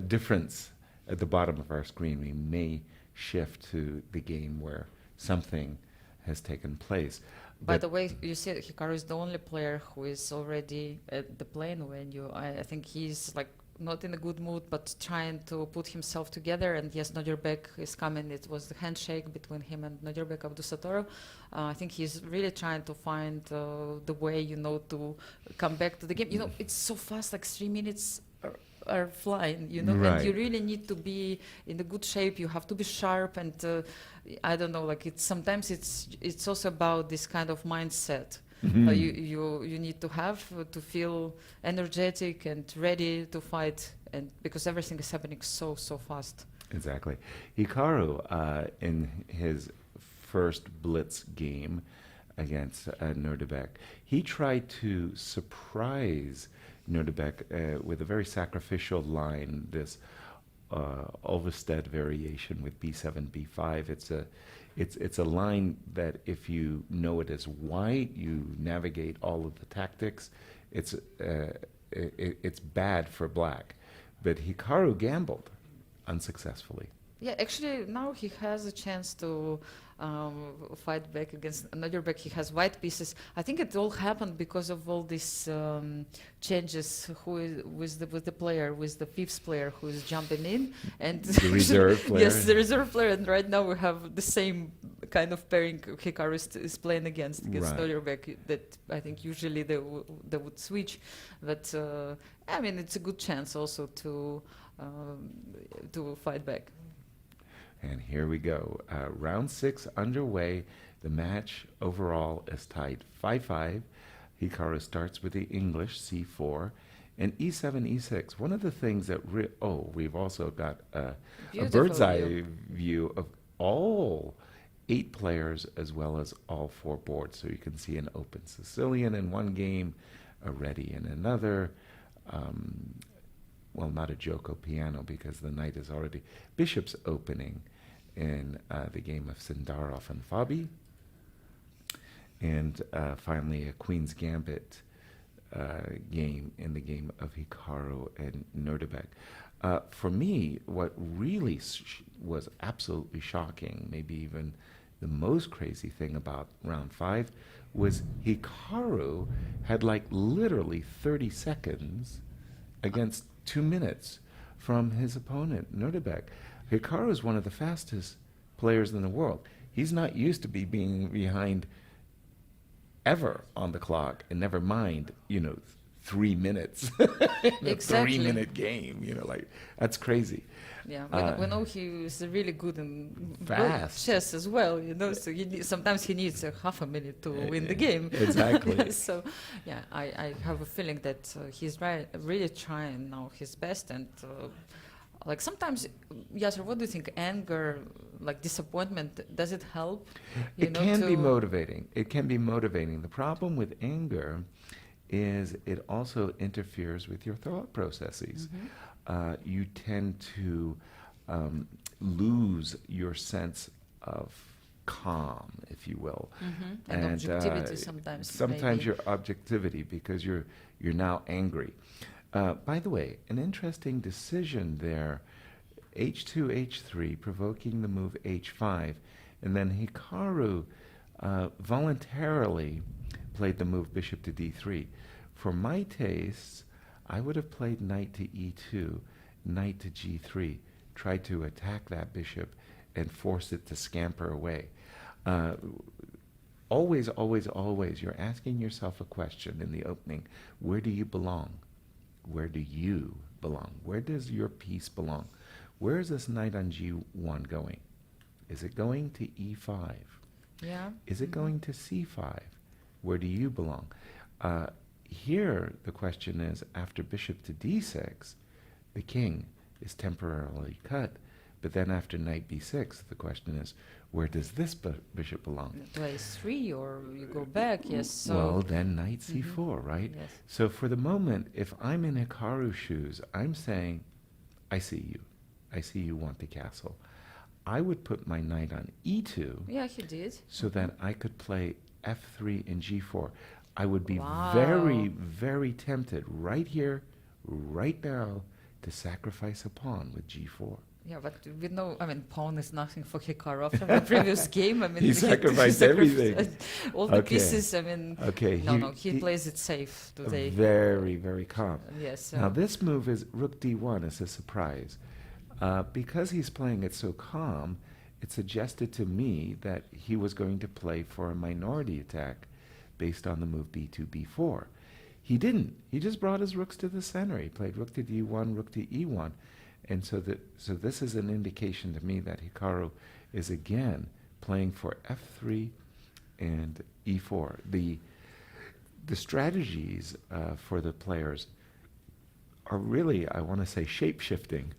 difference at the bottom of our screen, we may shift to the game where something has taken place. By the way, you see, Hikaru is the only player who is already at the playing venue. I think he's like not in a good mood, but trying to put himself together. And yes, Nodirbek is coming. It was the handshake between him and Nodirbek Abdusattorov. I think he's really trying to find the way, to come back to the game. It's so fast, like 3 minutes are flying, Right. and you really need to be in a good shape. You have to be sharp, and I don't know, like sometimes it's also about this kind of mindset. You need to have to feel energetic and ready to fight, and because everything is happening so fast. Exactly. Hikaru, in his first Blitz game against Nodirbek, he tried to surprise Nodirbek with a very sacrificial line, this Ovested variation with b7, b5. It's a line that if you know it as white, you navigate all of the tactics. It's bad for black, but Hikaru gambled unsuccessfully. Yeah, actually now he has a chance to fight back against Nodirbek. He has white pieces. I think it all happened because of all these changes with the player, with the fifth player who is jumping in, and The reserve player. Yes, the reserve player. And right now we have the same kind of pairing Hikaru is playing against Right. Nodirbek. That I think usually they would switch, but I mean it's a good chance also to fight back. And here we go. Round 6 underway. The match overall is tied 5-5. Hikaru starts with the English c4, And e7, e6. One of the things that we've also got a Beautiful bird's eye view. view of all 8 players as well as all 4 boards. So you can see an open Sicilian in one game, a ready in another. Well, not a Joko piano because the knight is already bishop's opening in the game of Sindarov and Fabi. And finally, a Queen's Gambit game in the game of Hikaru and Nodirbek. For me, what really was absolutely shocking, maybe even the most crazy thing about round 5, was Hikaru had like literally 30 seconds against 2 minutes from his opponent, Nodirbek. Hikaru is one of the fastest players in the world. He's not used to being behind ever on the clock, and never mind, 3 minutes in a Exactly. 3-minute game. Like, that's crazy. Yeah, we know he is really good in Fast. chess as well. So sometimes he needs half a minute to win the game. Exactly. So, yeah, I have a feeling that he's really trying now his best, and like sometimes, Yasser, what do you think? Anger, like disappointment, does it help? It can be motivating. It can be motivating. The problem with anger is it also interferes with your thought processes. You tend to lose your sense of calm, if you will, And objectivity sometimes. Sometimes maybe. your objectivity, because you're now angry. By the way, an interesting decision there: h2, h3, provoking the move h5, and then Hikaru voluntarily played the move bishop to d3. For my tastes, I would have played knight to e2, knight to g3, tried to attack that bishop and force it to scamper away. Always, always, always, you're asking yourself a question in the opening: where do you belong? Where do you belong? Where does your piece belong? Where is this knight on g1 going? Is it going to e5? Yeah. Is it going to c5? Where do you belong? Here, the question is, after bishop to d6, the king is temporarily cut. But then after knight b6, the question is, where does this bishop belong? To a3, or you go back, yes. So Well, then knight c4, right? Yes. So for the moment, if I'm in Hikaru's shoes, I'm saying, I see you. I see you want the castle. I would put my knight on e2 yeah, he did. so that I could play f3 and g4. I would be Wow. very, very tempted right here, right now, to sacrifice a pawn with g4. Yeah, but we know, pawn is nothing for Hikaru from the previous game. He sacrificed everything. All the Okay. pieces, Okay, he plays it safe today. Very, very calm. Yes. Now this move is rook d1 is a surprise. Because he's playing it so calm, it suggested to me that he was going to play for a minority attack based on the move b2, b4. He didn't. He just brought his rooks to the center. He played rook to d1, rook to e1. And so this is an indication to me that Hikaru is again playing for f3 and e4. The strategies for the players are really, I want to say, shape-shifting.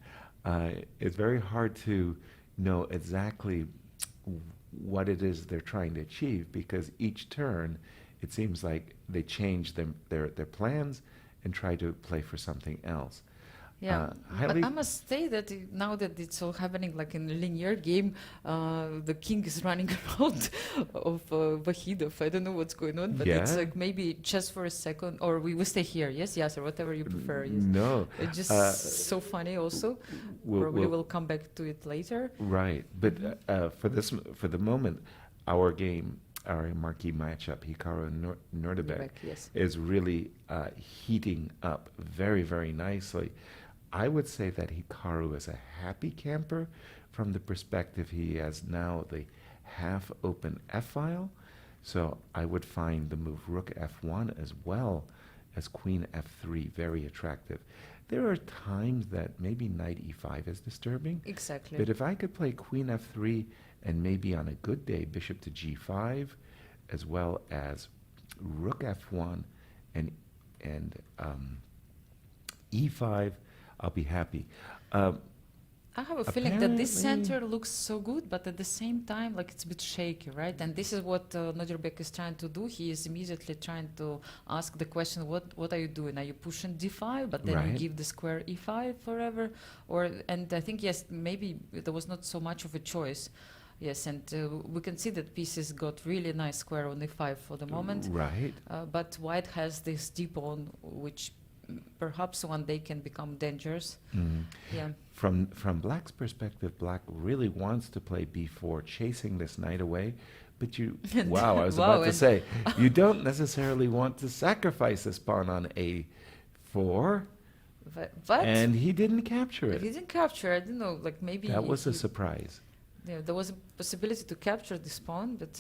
It's very hard to know exactly what it is they're trying to achieve, because each turn it seems like they change their plans and try to play for something else. Yeah, but I must say that now that it's all happening like in a linear game, the king is running around of Vokhidov. I don't know what's going on, but it's Yeah. like maybe just for a second, or we will stay here. Yes, yes, or whatever you prefer. Yes. No. It's just so funny. Also, we'll- probably we'll- we'll come back to it later. Right, but for the moment, our game, our marquee matchup, Hikaru and Nodirbek, Nodirbek, yes. is really heating up very, very nicely. I would say that Hikaru is a happy camper from the perspective he has now the half-open f-file. So I would find the move rook f1 as well as queen f3 very attractive. There are times that maybe knight e5 is disturbing. Exactly. But if I could play queen f3 and maybe on a good day bishop to g5, as well as rook f1 and e5, I'll be happy. I have a feeling that this Apparently- center looks so good, but at the same time, like it's a bit shaky, right? And this is what Nodirbek is trying to do. He is immediately trying to ask the question, what are you doing? Are you pushing d5, but then you Right. give the square e5 forever? Or and I think, yes, maybe there was not so much of a choice. Yes, and we can see that pieces got really nice square on e5 for the moment. Right. But white has this d pawn, which perhaps one day can become dangerous. Mhm. Yeah. From Black's perspective, Black really wants to play b4, chasing this knight away. But you, wow, I was Wow, about to and- say, you don't necessarily want to sacrifice this pawn on a4, But and he didn't capture he it. didn't capture. I don't know, like maybe That was a he- surprise. yeah, there was a possibility to capture this pawn, but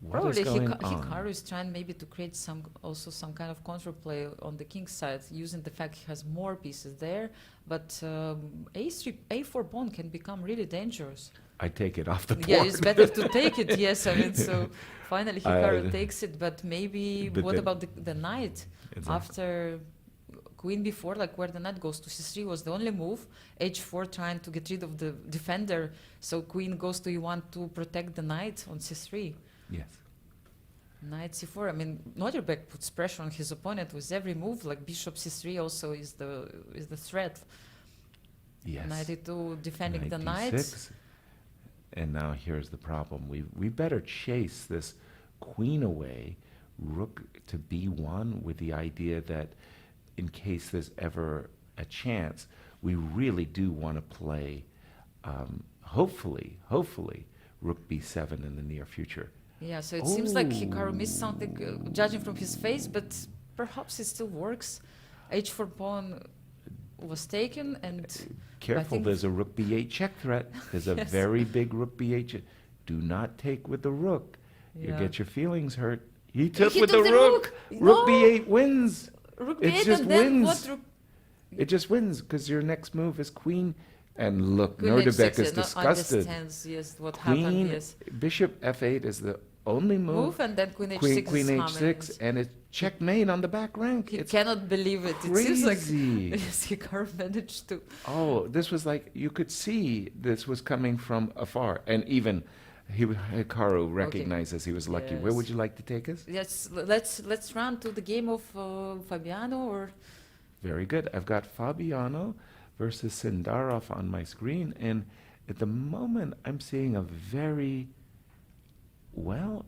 What is probably going Hikaru on? is trying maybe to create some kind of counterplay on the king's side, using the fact he has more pieces there. But a3, a4 pawn can become really dangerous. I take it off the board. Yeah, it's better to take it. Yes, I mean, so finally Hikaru I- takes it, but maybe But what then- about the knight Exactly. after queen b4, like where the knight goes to c3 was the only move. h4 trying to get rid of the defender, so queen goes to e1 to protect the knight on c3. Yes. Knight c4. I mean, Nodirbek puts pressure on his opponent with every move. Like bishop c3 also is the threat. Yes. Knight e2 defending the Knight knight. d6. And now here's the problem. We better chase this queen away, rook to b1, with the idea that in case there's ever a chance, we really do want to play, hopefully, rook b7 in the near future. Yeah, so it seems like Hikaru missed something, judging from his face, but perhaps it still works. h4 pawn was taken, and Careful, think- there's a rook b8 check threat. There's a Yes. very big rook b8 check. Do not take with the rook. You Yeah. get your feelings hurt. He took He with took the the rook. rook. Rook No. b8 wins. rook It b8, just and then wins. what? Rook It just wins because your next move is queen. And look, queen Nodirbek h6, is yeah, no, disgusted. understands, yes, what happened. Queen, Yes, bishop f8 is the only move. move, and then queen h6 Queen is h6, and it's checkmate on the back rank. He It's cannot believe it. It seems like crazy. yes, Hikaru managed to. Oh, this was like, you could see this was coming from afar. And even Hikaru recognizes he was lucky. Where Yes. would you like to take us? Yes, let's run to the game of Fabiano or Very good. I've got Fabiano versus Sindarov on my screen. And at the moment, I'm seeing a very, well,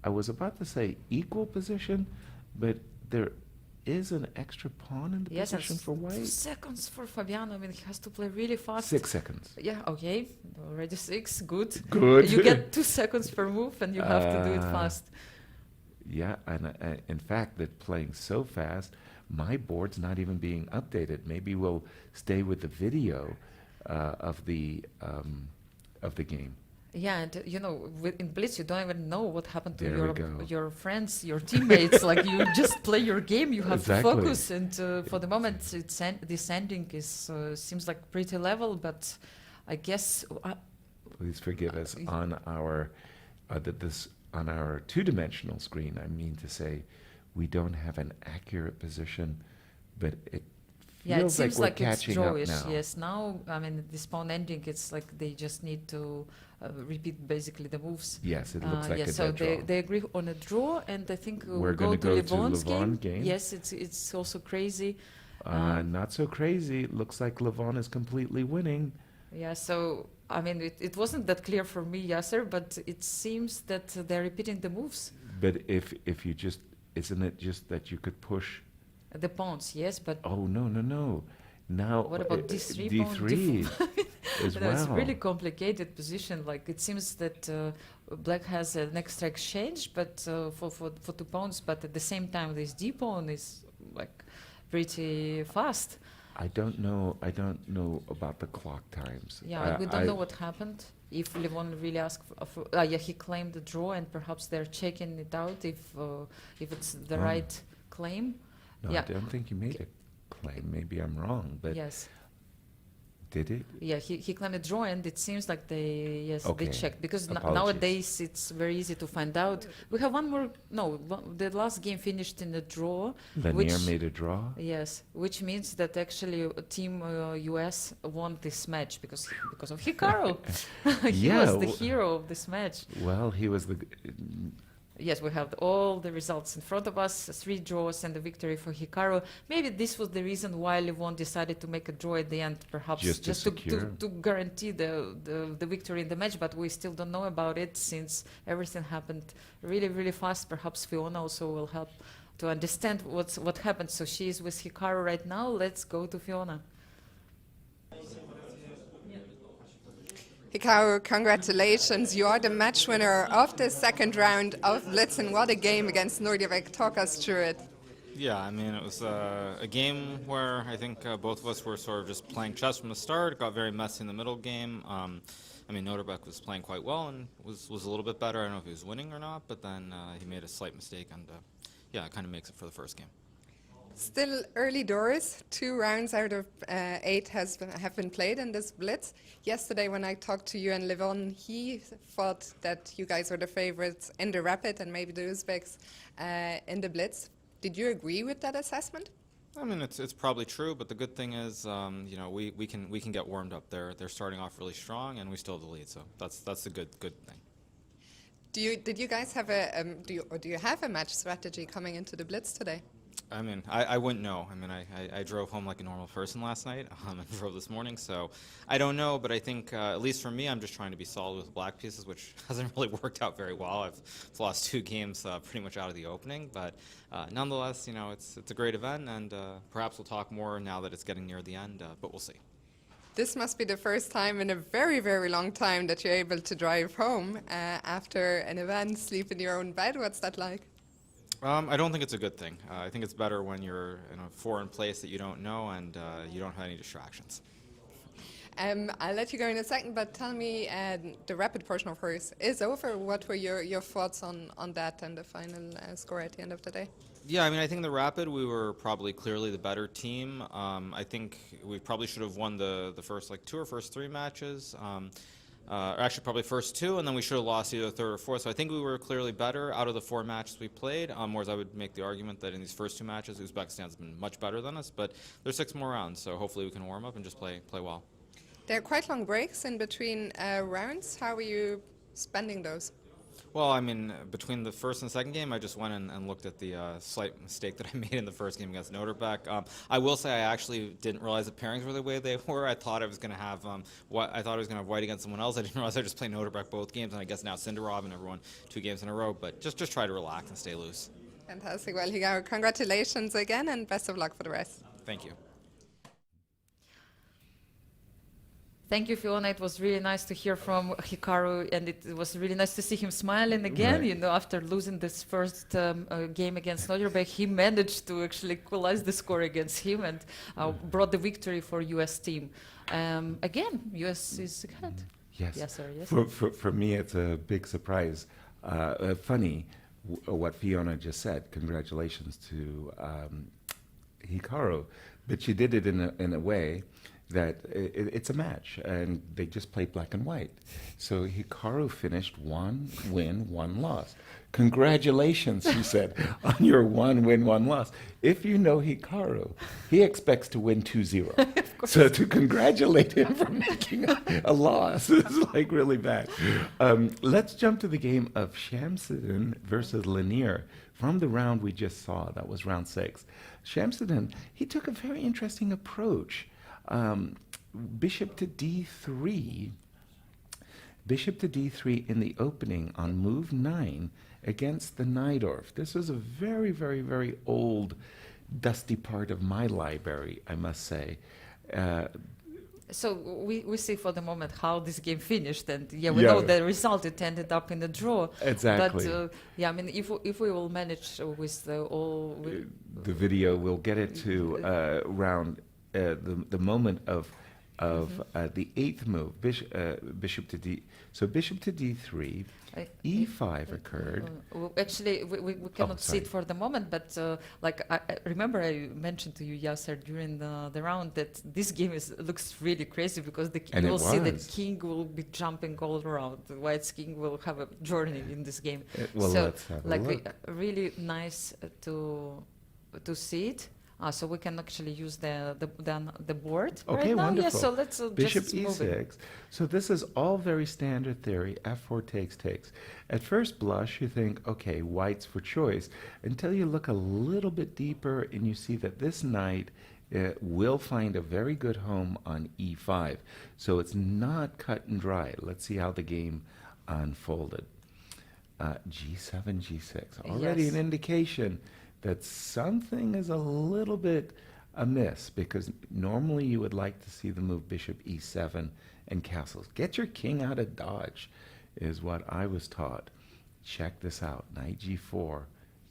I was about to say equal position, but there is an extra pawn in the yes, and position for 2 white. seconds for Fabiano. I mean, he has to play really fast. 6 seconds. Yeah, okay, already 6. Good. Good. You get 2 seconds per move, and you have to do it Uh, fast. Yeah, and in fact, they're playing so fast, my board's not even being updated. Maybe we'll stay with the video of the game. Yeah, and you know, in Blitz, you don't even know what happened to There we go. your friends, your teammates. Like you just play your game, you have Exactly. to focus. And for the moment, this ending is seems like pretty level, but I guess Please forgive us on our on our two-dimensional screen. I mean to say, we don't have an accurate position, but it yeah, it feels like seems we're like it's catching up drawish. now. Yes, now I mean this pawn ending, it's like they just need to repeat basically the moves. Yes, it looks like yes, a so dead draw. they agree on a draw, and I think We're go gonna to go to Levon's Levon game. Yes, it's also crazy. Not so crazy. It looks like Levon is completely winning. Yeah, so I mean, it wasn't that clear for me, Yasser, but it seems that they're repeating the moves. But if you just, isn't it just that you could push? The pawns, yes, but Oh, no. Now what about D3 pawn? D3 as no, well. it's a really complicated position. Like it seems that Black has an extra exchange, but for 2 pawns, but at the same time, this D pawn is like pretty fast. I don't know about the clock times. Yeah, we don't know what happened. If Levon really asked yeah, he claimed the draw, and perhaps they're checking it out if it's the Oh. right claim. No, yeah. I don't think you made a claim. Maybe I'm wrong, but Yes. Did it? Yeah, he claimed a draw, and it seems like they Okay. checked because Apologies. nowadays it's very easy to find out. We have one more. No, the last game finished in a draw. Lanier made a draw? Yes, which means that actually Team US won this match because of Hikaru. He Yeah, was the w- hero of this match. Well, he was the. Yes, we have all the results in front of us, 3 draws and a victory for Hikaru. Maybe this was the reason why Levon decided to make a draw at the end, perhaps Just to secure. to guarantee the victory in the match, but we still don't know about it since everything happened really, really fast. Perhaps Fiona also will help to understand what happened. So she is with Hikaru right now. Let's go to Fiona. Hikaru, congratulations. You are the match winner of the second round of Blitz, and what a game against Nodirbek. Talk us through it. Yeah, I mean, it was a game where I think both of us were sort of just playing chess from the start. It got very messy in the middle game. I mean, Nodirbek was playing quite well and was a little bit better. I don't know if he was winning or not, but then he made a slight mistake, and yeah, it kind of makes it for the first game. Still early doors. 2 rounds out of 8 have been played in this Blitz. Yesterday, when I talked to you and Levon, he thought that you guys were the favorites in the Rapid and maybe the Uzbeks in the Blitz. Did you agree with that assessment? I mean, it's probably true, but the good thing is, you know, we can get warmed up. They're starting off really strong, and we still have the lead, so that's a good thing. Did you guys have do you have a match strategy coming into the Blitz today? I mean, I wouldn't know. I mean, I drove home like a normal person last night and drove this morning, so I don't know, but I think, at least for me, I'm just trying to be solid with black pieces, which hasn't really worked out very well. I've lost 2 games pretty much out of the opening, but nonetheless, you know, it's a great event, and perhaps we'll talk more now that it's getting near the end, but we'll see. This must be the first time in a very, very long time that you're able to drive home after an event, sleep in your own bed. What's that like? I don't think it's a good thing. I think it's better when you're in a foreign place that you don't know and you don't have any distractions. I'll let you go in a second, but tell me, the rapid portion of hers is over. What were your thoughts on that and the final score at the end of the day? Yeah, I mean, I think the Rapid, we were probably clearly the better team. I think we probably should have won the first 2 or first 3 matches. Or actually probably first 2, and then we should have lost either 3rd or 4th. So I think we were clearly better out of the 4 matches we played, whereas I would make the argument that in these first 2 matches, Uzbekistan's been much better than us, but there's 6 more rounds, so hopefully we can warm up and just play well. There are quite long breaks in between rounds. How are you spending those? Well, I mean, between the first and second game, I just went and looked at the slight mistake that I made in the first game against Nodirbek. I will say I actually didn't realize the pairings were the way they were. I thought I was going to have white against someone else. I didn't realize I just played Nodirbek both games, and I guess now Sindarov and everyone 2 games in a row. But just try to relax and stay loose. Fantastic. Well, Hikaru, congratulations again, and best of luck for the rest. Thank you. Thank you, Fiona. It was really nice to hear from Hikaru, and it was really nice to see him smiling again. Right. You know, after losing this first game against Nodirbek, he managed to actually equalize the score against him and brought the victory for US team. Again, US is ahead. Yes. Yes, sir. Yes. For me, it's a big surprise. Funny what Fiona just said. Congratulations to Hikaru, but she did it in a way that it's a match, and they just play black and white. So Hikaru finished 1 win, 1 loss. Congratulations, she said, on your 1 win, 1 loss. If you know Hikaru, he expects to win 2-0. So to congratulate him for making a loss is like really bad. Let's jump to the game of Shamsiddin versus Lanier from the round we just saw. That was round 6. Shamsiddin, he took a very interesting approach. Bishop to d3 in the opening on move 9 against the Najdorf. This is a very, very, very old, dusty part of my library, I must say. So we see for the moment how this game finished, and we know the result. It ended up in a draw. Exactly. But I mean, if we will manage with the video, we'll get it to round the moment of of the eighth move, bishop to d. So bishop to d3, I- e5 occurred. Actually, we cannot see it sorry. for the moment, but I remember I mentioned to you, Yasser, during the round that this game looks really crazy because And you it will see that was. king will be jumping all around. The White's king will have a journey in this game. Well, so, let's have a like, look. really nice to see it. So we can actually use the board Okay, right now. wonderful. Yes, so let's Bishop just move it. e6. So this is all very standard theory. f4 takes. At first blush, you think, okay, white's for choice, until you look a little bit deeper and you see that this knight will find a very good home on e5. So it's not cut and dry. Let's see how the game unfolded. G7, G6. Already Yes. an indication that something is a little bit amiss, because normally you would like to see the move bishop e7 and castles. Get your king out of dodge, is what I was taught. Check this out. Knight g4,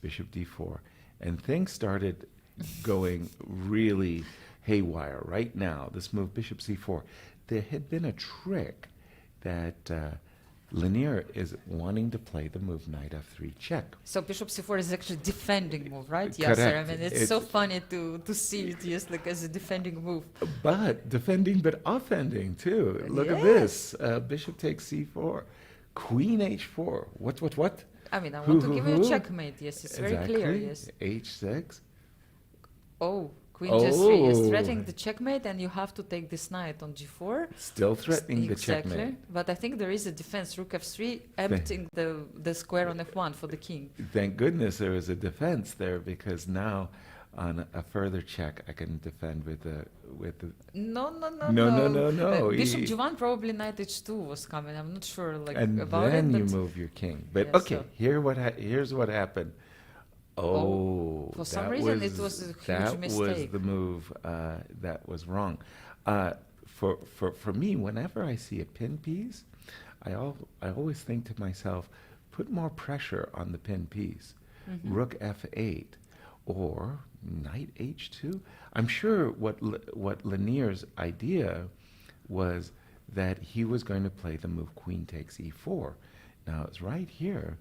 bishop d4. And things started going really haywire right now. This move, bishop c4. There had been a trick that Lanier is wanting to play the move knight f3 check. So bishop c4 is actually defending move, right? Correct. Yes, sir. I mean, it's so It's- funny to see it, yes, like as a defending move. But defending, but offending too. Look at Yes. this. Bishop takes c4. Queen h4. What? I mean, I Who, want to who, give you who? a checkmate. Yes, it's very clear. Yes. h6. Oh, queen g3 is Oh. threatening the checkmate, and you have to take this knight on g4. Still threatening the Exactly. checkmate. But I think there is a defense. Rook f3, emptying the square on f1 for the king. Thank goodness there is a defense there, because now on a further check I can defend with the No. No, Bishop he- g1, probably knight h2 was coming. I'm not sure like and about then it. you But move your king. But Yeah, okay, so- here's what happened. Oh, for some that reason it was a huge that was mistake. the move that was wrong. For me, whenever I see a pin piece, I always think to myself, put more pressure on the pin piece. Mm-hmm. Rook f8 or knight h2. I'm sure what Lanier's idea was that he was going to play the move queen takes e4. Now it's right here.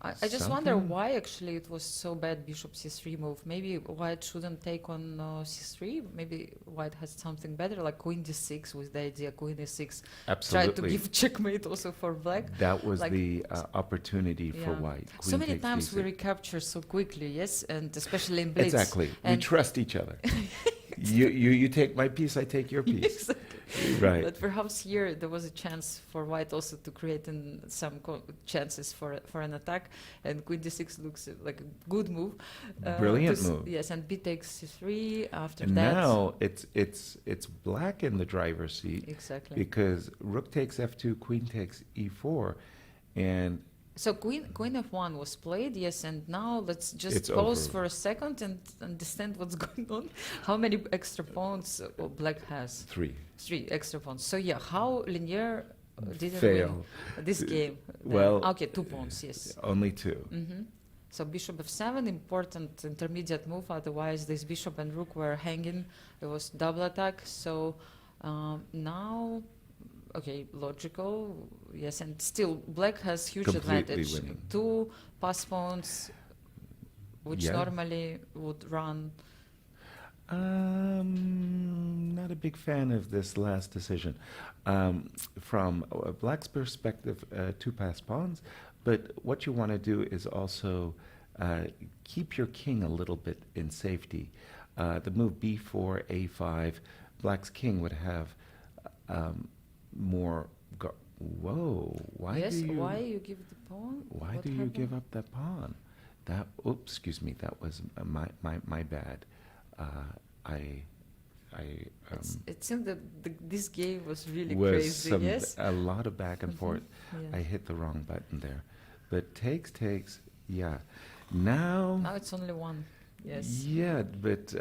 I just wonder Something- why actually it was so bad bishop c3 move. Maybe white shouldn't take on c3. Maybe white has something better, like queen d6 with the idea queen e6. Try to Absolutely. give checkmate also for black. That was like- the opportunity for Yeah. white. So Queen many takes times we d6. recapture so quickly, yes, and especially in Blitz. Exactly. We And trust each other. You take my piece, I take your piece. Right. But perhaps here there was a chance for white also to create some chances for an attack, and queen d6 looks like a good move. Brilliant to s- move. Yes, and b takes c3 after And that. now it's black in the driver's seat, Exactly. because rook takes f2, queen takes e4, and So queen f1 was played, yes, and now let's just It's pause over. for a second and understand what's going on. How many extra pawns black has? 3. 3 extra pawns. So yeah, how Lanier didn't Fail. win this game? then? Well, Okay, 2 pawns, yes. Only 2. So bishop f7, important intermediate move, otherwise this bishop and rook were hanging. It was double attack, so now, okay, logical, yes, and still black has huge Completely advantage. winning. 2 pass pawns, which Yeah. normally would run. Not a big fan of this last decision. From black's perspective, 2 pass pawns, but what you want to do is also keep your king a little bit in safety. The move b4, a5, black's king would have more. Whoa! Why Yes, do you? why you give the pawn? Why What do you happened? give up that pawn? That, oops, excuse me, that was my bad. It seemed that this game was really Was crazy, some, yes? a lot of back and forth. Yeah. I hit the wrong button there. But takes, yeah. Now, Now it's only 1, yes. yeah, but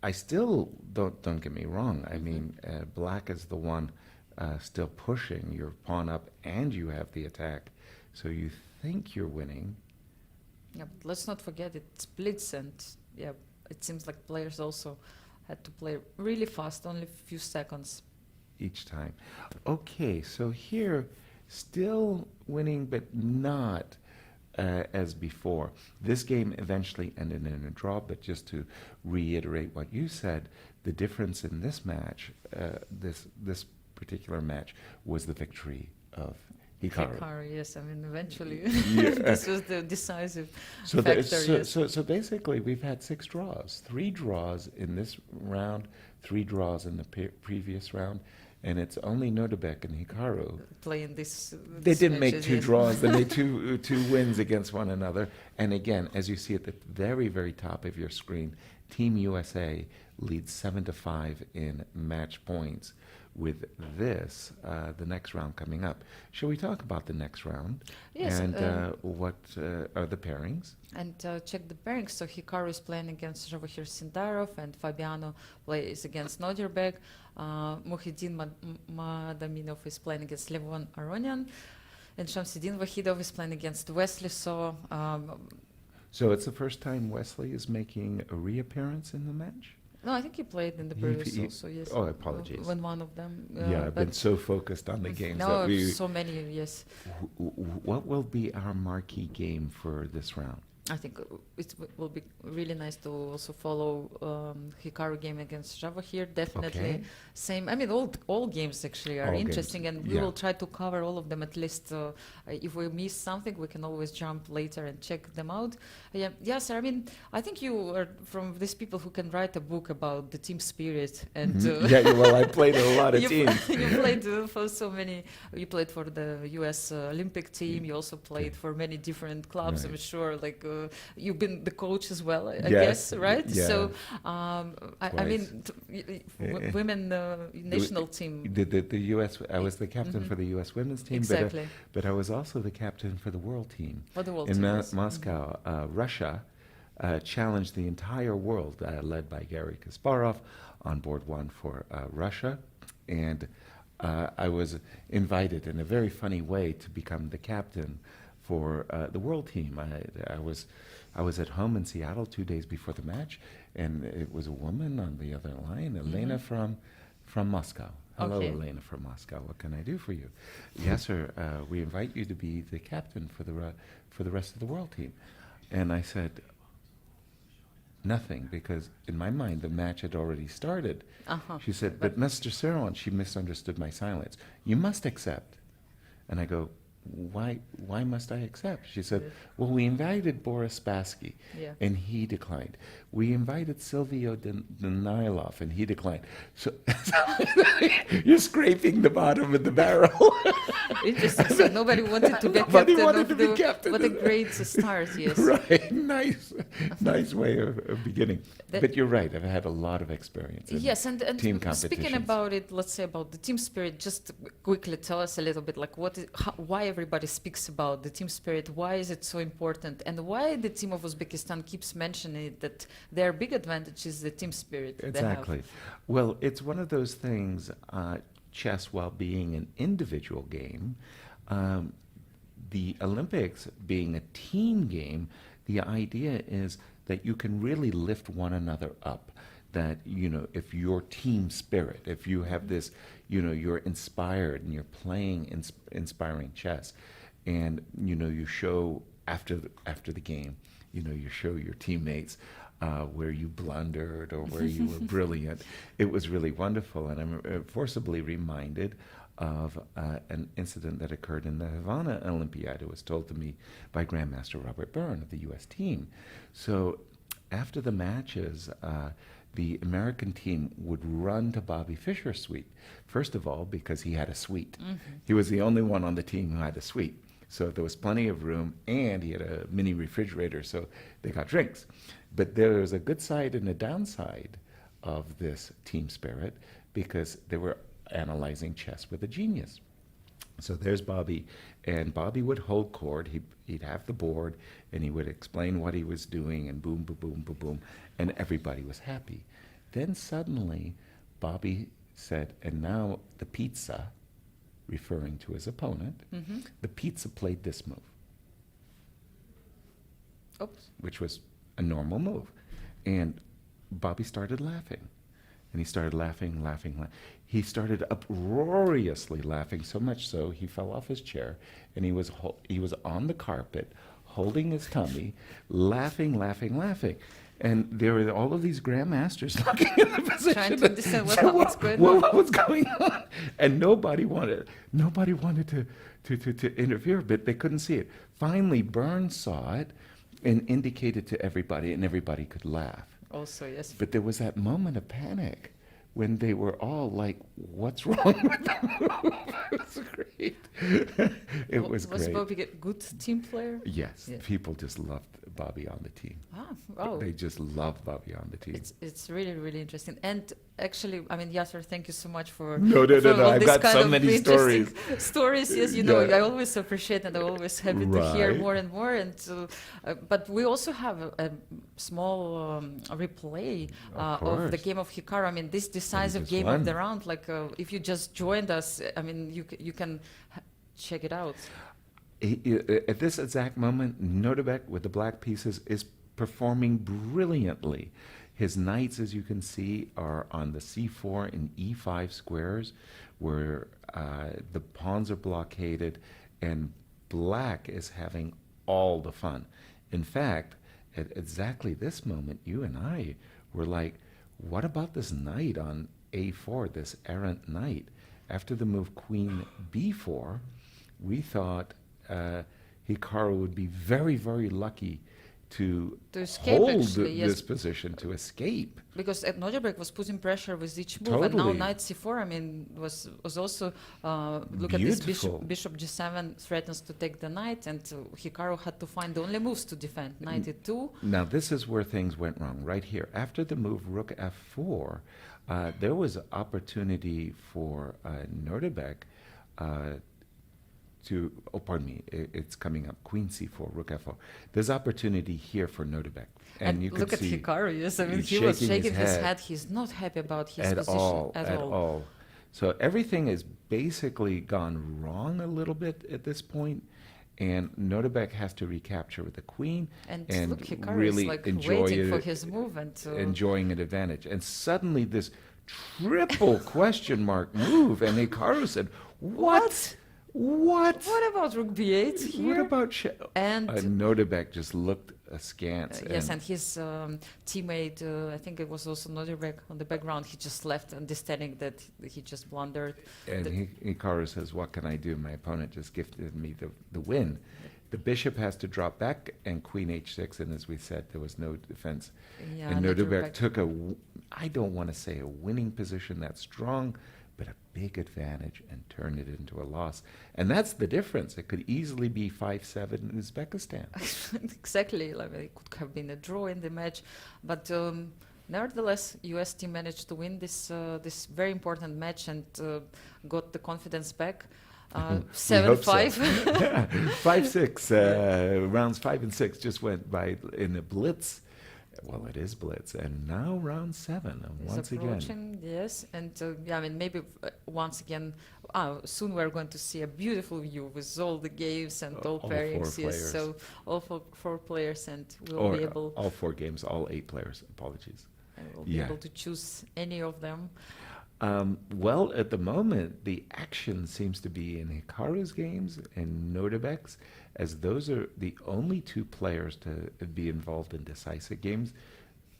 I still, don't get me wrong, I mean, black is the one still pushing your pawn up, and you have the attack. So you think you're winning. Yeah, but let's not forget it's Blitz, and yeah, it seems like players also had to play really fast, only a few seconds. Each time. Okay, so here, still winning, but not as before. This game eventually ended in a draw, but just to reiterate what you said, the difference in this match, this particular match, was the victory of Hikaru. Hikaru, yes, I mean, eventually, Yeah. this was the decisive So, factor, yes. so basically, we've had 6 draws. 3 draws in this round, 3 draws in the previous round, and it's only Nodirbek and Hikaru. Playing this. They didn't make matches, 2 yes. draws. They made two wins against one another. And again, as you see at the very, very top of your screen, Team USA leads 7-5 in match points. With this, the next round coming up. Shall we talk about the next round? Yes, And what are the pairings? And check the pairings. So Hikaru is playing against Javokhir Sindarov, and Fabiano plays against Nodirbek. Muhyiddin Madaminov is playing against Levon Aronian, and Shamsiddin Vokhidov is playing against Wesley. So So it's the first time Wesley is making a reappearance in the match? no, I think he played in the He- previous he- also. Yes. oh, apologies. When one of them. Yeah, I've been but so focused on the games no, that we... so many. Yes. What will be our marquee game for this round? I think it will be really nice to also follow Hikaru game against Javokhir. Definitely, Okay. same. I mean, all games actually are All games, interesting, and we yeah. will try to cover all of them at least. If we miss something, we can always jump later and check them out. Yeah, sir. I mean, I think you are from these people who can write a book about the team spirit and. Yeah, well, I played in a lot of you teams. you played for so many. You played for the U.S. Olympic team. You also played for many different clubs. Right. I'm sure, like you've been the coach as well. I Yes, guess, right? yeah. So, I mean, women national team. The U.S. I was the captain for the U.S. women's team, Exactly. but I was also the captain for the world team. For the world in team, yes. Moscow, Russia challenged the entire world, led by Garry Kasparov, on board one for Russia, and I was invited in a very funny way to become the captain for the world team. I was at home in Seattle 2 days before the match, and it was a woman on the other line, Elena from Moscow. Hello, Okay. Elena from Moscow. What can I do for you? Yes, sir. We invite you to be the captain for the rest of the world team. And I said nothing, because in my mind the match had already started. Uh-huh. She said, "But Mr. Saron," she misunderstood my silence. "You must accept." And I go, why must I accept? She said, well, we invited Boris Spassky, Yeah. and he declined. We invited Silvio Danilov, and he declined. So you're scraping the bottom of the barrel. Interesting. So nobody wanted to be Nobody captain wanted of to be the. captain What a of the- great start! Yes. Right, nice way of beginning. That- But you're right, I've had a lot of experience in Yes, and team speaking competitions. about it, let's say about the team spirit, just quickly tell us a little bit, like why everybody speaks about the team spirit, why is it so important, and why the team of Uzbekistan keeps mentioning it, that their big advantage is the team spirit they have. Exactly. Well, it's one of those things, chess, while being an individual game, the Olympics being a team game, the idea is that you can really lift one another up. That, you know, if your team spirit, if you have this, you know, you're inspired and you're playing inspiring chess, and, you know, you show after the game, you know, you show your teammates where you blundered or where you were brilliant. It was really wonderful, and I'm forcibly reminded of an incident that occurred in the Havana Olympiad. It was told to me by Grandmaster Robert Byrne of the U.S. team. So after the matches, the American team would run to Bobby Fischer's suite. First of all, because he had a suite. He was the only one on the team who had a suite. So there was plenty of room, and he had a mini refrigerator, so they got drinks. But there was a good side and a downside of this team spirit, because they were analyzing chess with a genius. So there's Bobby, and Bobby would hold court. He'd have the board, and he would explain what he was doing, and boom, boom, boom, boom, boom, and everybody was happy. Then suddenly, Bobby said, and now the pizza, referring to his opponent, the pizza played this move, Oops. which was a normal move. And Bobby started laughing. and he started laughing, He started uproariously laughing, so much so he fell off his chair, and he was on the carpet, holding his tummy, laughing. And there were all of these grandmasters looking at the position, Trying to understand what's going on. what was going on, and nobody wanted to interfere, but they couldn't see it. Finally, Burns saw it and indicated to everybody, and everybody could laugh. Also, yes. But there was that moment of panic when they were all like, "What's wrong with them?" It was great. It was Was great. Bobby a good team player? Yes, Yeah. people just loved Bobby on the team. Oh. They just love Bobby on the team. It's really, really interesting. And actually, I mean, Yasser, thank you so much for No. for all I've these got kind so of many interesting stories. Stories, yes, you know, Yeah. I always appreciate and I'm always happy to hear Right. more and more. And but we also have a small replay of the course. game of Hikaru. I mean, this decisive just game won. of the round. Like, if you just joined us, I mean, you can check it out. At this exact moment, Nodirbek with the black pieces is performing brilliantly. His knights, as you can see, are on the c4 and e5 squares, where the pawns are blockaded, and black is having all the fun. In fact, at exactly this moment, you and I were like, what about this knight on a4, this errant knight? After the move queen b4, we thought Hikaru would be very, very lucky to escape, hold actually, yes. this position, to escape. Because Nodirbek was putting pressure with each move, and now Totally. knight c4, I mean, was also look at this Beautiful. bishop g7 threatens to take the knight, and Hikaru had to find the only moves to defend knight e2. Now, this is where things went wrong, right here. After the move rook f4, there was opportunity for Nodirbek pardon me, it's coming up, queen c4, rook f4. There's opportunity here for Nodirbek. And you look could at see Hikaru, yes, I mean, he's he was shaking shaking his his head. head. He's not happy about his at position all. So everything has basically gone wrong a little bit at this point, and Nodirbek has to recapture with the queen And look, Hikaru really is like enjoy waiting it, for his move, and enjoying an advantage. And suddenly this triple question mark move, and Hikaru said, "What? What? what about rook b8 here? What about And Nodirbek just looked askance. yes, and his teammate, I think it was also Nodirbek on the background, he just left understanding that he just blundered. And Hikaru says, "What can I do? My opponent just gifted me the win." The bishop has to drop back, and queen h6, and as we said, there was no defense. Yeah, And Nodirbek Nodirbek. took I don't want to say a winning position that's strong, but a big advantage, and turned it into a loss. And that's the difference. It could easily be 5-7 in Uzbekistan. Exactly, like it could have been a draw in the match, but nevertheless, U.S. team managed to win this very important match and got the confidence back. 7-5. 5-6. Rounds 5 and 6 just went by in a blitz. Well, it is blitz, and now round 7. And Is once again, approaching, yes, and yeah, I mean, maybe once again, soon we're going to see a beautiful view with all the games and all All pairings. four Yes, players. so all four players, and we'll or be able. all 4 games, all 8 players. Apologies. And we'll be Yeah. able to choose any of them. Well, at the moment, the action seems to be in Hikaru's games and Nodirbek's, as those are the only 2 players to be involved in decisive games.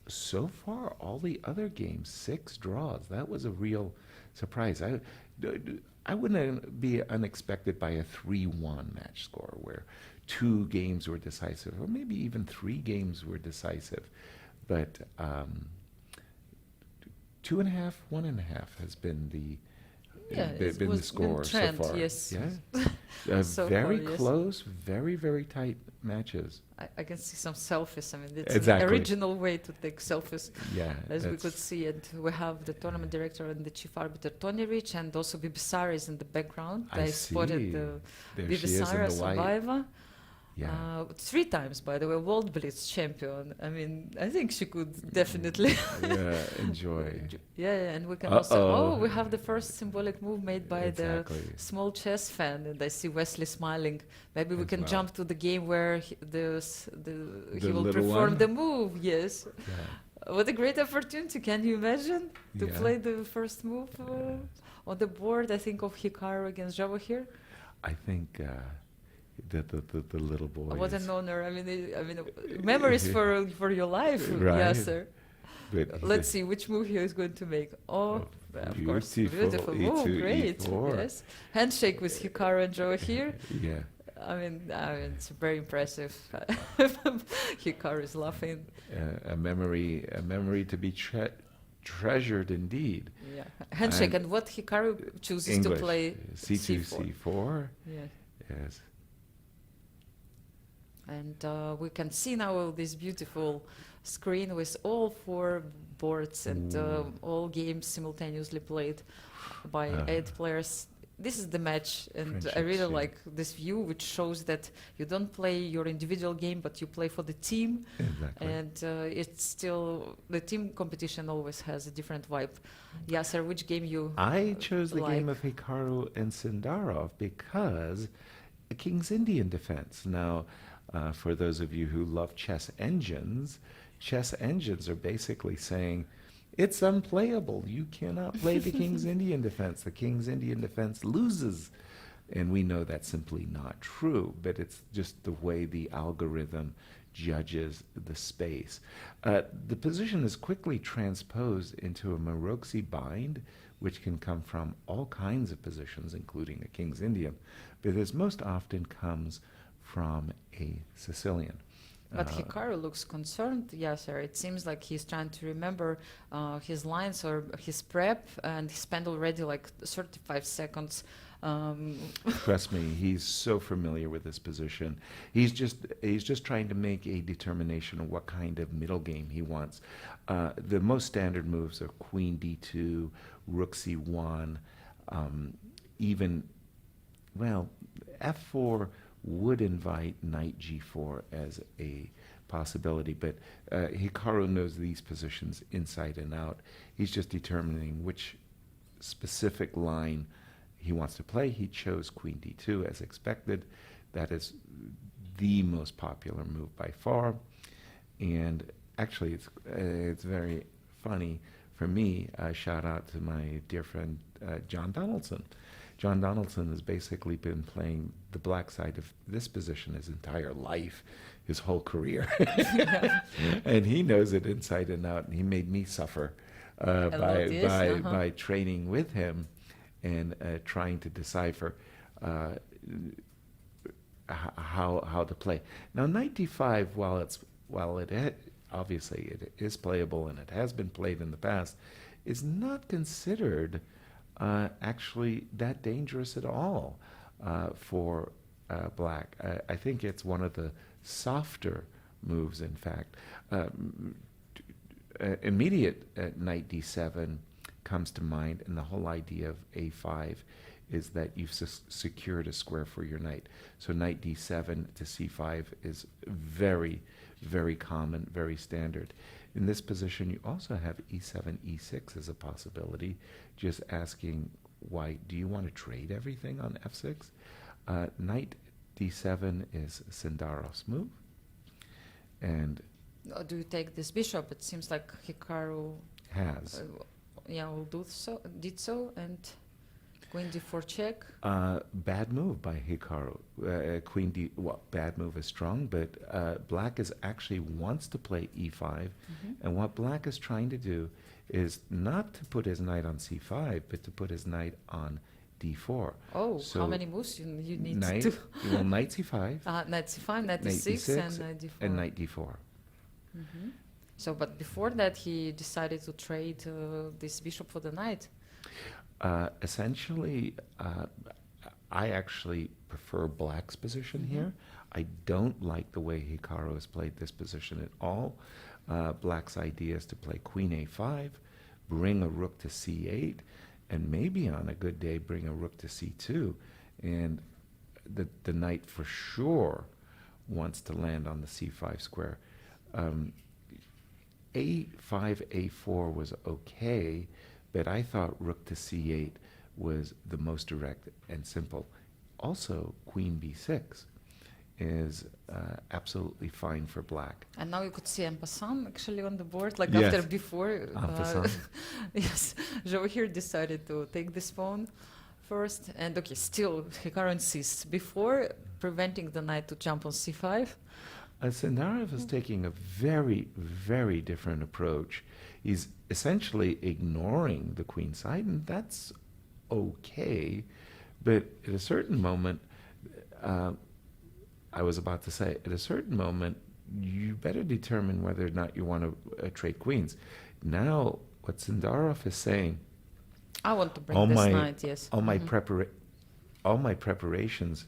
So far, all the other games, 6 draws. That was a real surprise. I wouldn't be unexpected by a 3-1 match score where 2 games were decisive, or maybe even 3 games were decisive. But 2.5, 1.5 has been it was the score trend, so far. yes. Yeah, So very far, yes. close, very, very tight matches. I can see some selfies. I mean, it's Exactly. an original way to take selfies, Yeah, as we that's- could see. And we have the tournament director and the chief arbiter, Tony Rich, and also Bibisara is in the background. I spotted see. the There she is in Bibisara the white. survivor. Yeah. 3 times, by the way, world Blitz champion. I mean, I think she could definitely. Yeah, enjoy. Yeah, and we can also. Oh, we have the first symbolic move made by Exactly. the small chess fan, and I see Wesley smiling. Maybe we As can well. jump to the game where he will little perform one? the move. Yes. Yeah. What a great opportunity! Can you imagine to Yeah. play the first move on the board? I think of Hikaru against Javokhir. I think the little boy. What is- an honor! I mean, memories for your life. Right. Yes, sir. but Let's see which move he is going to make. Oh, of course, beautiful. beautiful move, E2, great. E4. Yes, handshake with Hikaru and Javokhir. Yeah. I mean, it's very impressive. Hikaru is laughing. A memory to be treasured indeed. Yeah, handshake. And And what Hikaru chooses English. to play C2, C4. C4. Yeah. Yes. And we can see now this beautiful screen with all four boards and all games simultaneously played by 8 players. This is the match, and I Friendships, really yeah. like this view, which shows that you don't play your individual game, but you play for the team. Exactly. And it's still, the team competition always has a different vibe. Yasser, which game you I chose the game like? of Hikaru and Sindarov because a King's Indian defense. Now, for those of you who love chess engines are basically saying, it's unplayable. You cannot play the King's Indian defense. The King's Indian defense loses. And we know that's simply not true, but it's just the way the algorithm judges the space. The position is quickly transposed into a Maroczy bind, which can come from all kinds of positions, including a King's Indian, but this most often comes from a Sicilian. But Hikaru looks concerned, Yasser. It seems like he's trying to remember his lines or his prep, and he spent already like 35 seconds. Trust me, he's so familiar with this position. He's just trying to make a determination of what kind of middle game he wants. The most standard moves are Queen D2, Rook C1, even, well, F4 would invite Knight G4 as a possibility, but Hikaru knows these positions inside and out. He's just determining which specific line he wants to play. He chose Queen D2 as expected. That is the most popular move by far. And actually, it's very funny for me. Shout out to my dear friend John Donaldson. John Donaldson has basically been playing the black side of this position his entire life, his whole career. And he knows it inside and out, and he made me suffer by training with him and trying to decipher how to play. Now, Knight D5, obviously it is playable and it has been played in the past, is not considered actually that dangerous at all for black. I think it's one of the softer moves, in fact. Immediate Knight D7 comes to mind, and the whole idea of A5 is that you've secured a square for your knight. So Knight D7 to C5 is very, very common, very standard. In this position, you also have E7, E6 as a possibility, just asking, why, do you want to trade everything on F6? Knight D7 is Sindarov's move. And do you take this bishop? It seems like Hikaru has. Did so, and Queen D4 check. Bad move by Hikaru. Queen D, well, bad move is strong, but black actually wants to play E5, and what black is trying to do is not to put his knight on C5, but to put his knight on D4. Oh, so how many moves you need knight, to do? well, knight C5, Knight C5, Knight knight D6, D6, and Knight D4. and knight D4. So, but before that, he decided to trade this bishop for the knight. Essentially, I actually prefer black's position here. I don't like the way Hikaru has played this position at all. Black's idea is to play Queen A5, bring a rook to C8, and maybe on a good day bring a rook to C2. And the knight for sure wants to land on the C5 square. A5, A4 was okay, but I thought rook to C8 was the most direct and simple. Also, Queen B6 is absolutely fine for black. And now you could see en passant actually on the board, like Yes. after before. En passant. Yes, Javokhir decided to take this pawn first, and okay, still Hikaru insists before preventing the knight to jump on c5. Sindarov is taking a very, very different approach. He's essentially ignoring the queen side, and that's okay. But at a certain moment, I was about to say, at a certain moment, you better determine whether or not you want to trade queens. Now, what Sindarov is saying, I want to bring all this my, knight, yes. all my preparations,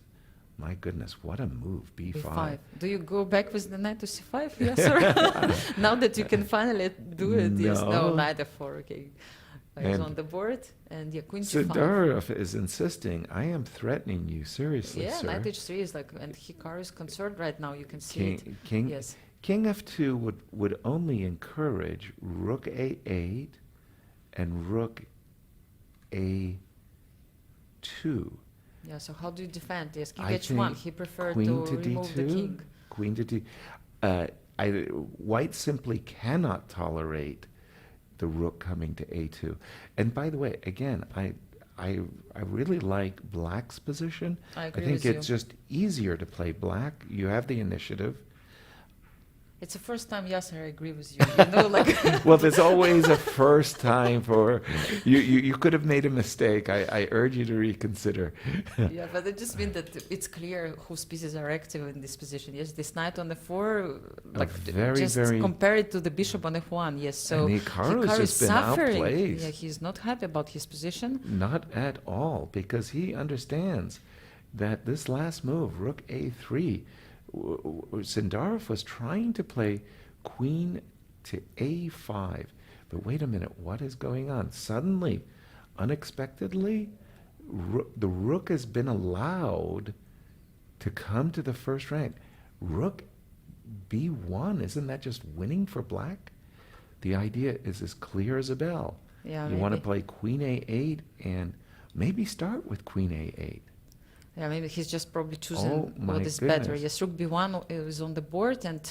my goodness, what a move, b5. b5. Do you go back with the knight to c5? Yes, or now that you can finally do it, yes. No, No. knight f4, okay. He's And on the board, and yeah, queen g5. Sindarov is insisting, I am threatening you, seriously, Yeah, sir. knight h3 is like, and Hikaru is concerned right now, you can see it. King, Yes. King f2 would only encourage rook a8 and rook a2. Yeah, so how do you defend? Yes, king I h1, think he preferred queen to to remove the d2, king. queen to d. White simply cannot tolerate the rook coming to a2. And by the way, again, I really like black's position. I agree think with it's you. just easier to play black. You have the initiative. It's the first time, yes, I agree with you. You know, like Well, there's always a first time for you could have made a mistake. I urge you to reconsider. yeah, but it just means that it's clear whose pieces are active in this position. Yes, this knight on f4, like very, just very- compare it to the bishop on f1. Yes, so And Hikaru's Hikaru just is been suffering. outplaced. Yeah, he's not happy about his position. Not at all, because he understands that this last move, rook a3, Sindarov was trying to play queen to a5. But wait a minute, what is going on? Suddenly, unexpectedly, the rook has been allowed to come to the first rank. Rook b1, isn't that just winning for black? The idea is as clear as a bell. Yeah, You want to maybe. play queen a8 and maybe start with queen a8. Yeah, maybe he's just probably choosing Oh, my what is better. goodness. Yes, rook b1 is on the board, and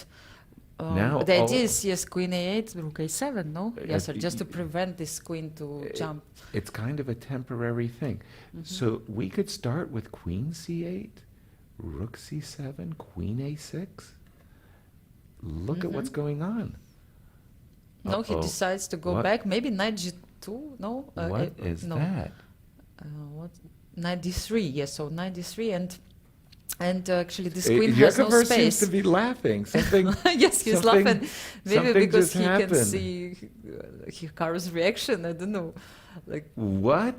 Now, the idea oh- is, yes, queen a8, rook a7, no? Yes, sir, just to prevent this queen to jump. It's kind of a temporary thing. So we could start with queen c8, rook c7, queen a6. Look at what's going on. No, he Uh-oh. decides to go What- back. Maybe knight g2, no? What is no. that? What? Knight d3, yes, so knight d3, and actually this queen has no Yakubboev space. seems to be laughing. Something. Yes, he's something- laughing. Maybe something because just he happened. can see Hikaru's reaction. I don't know. Like What?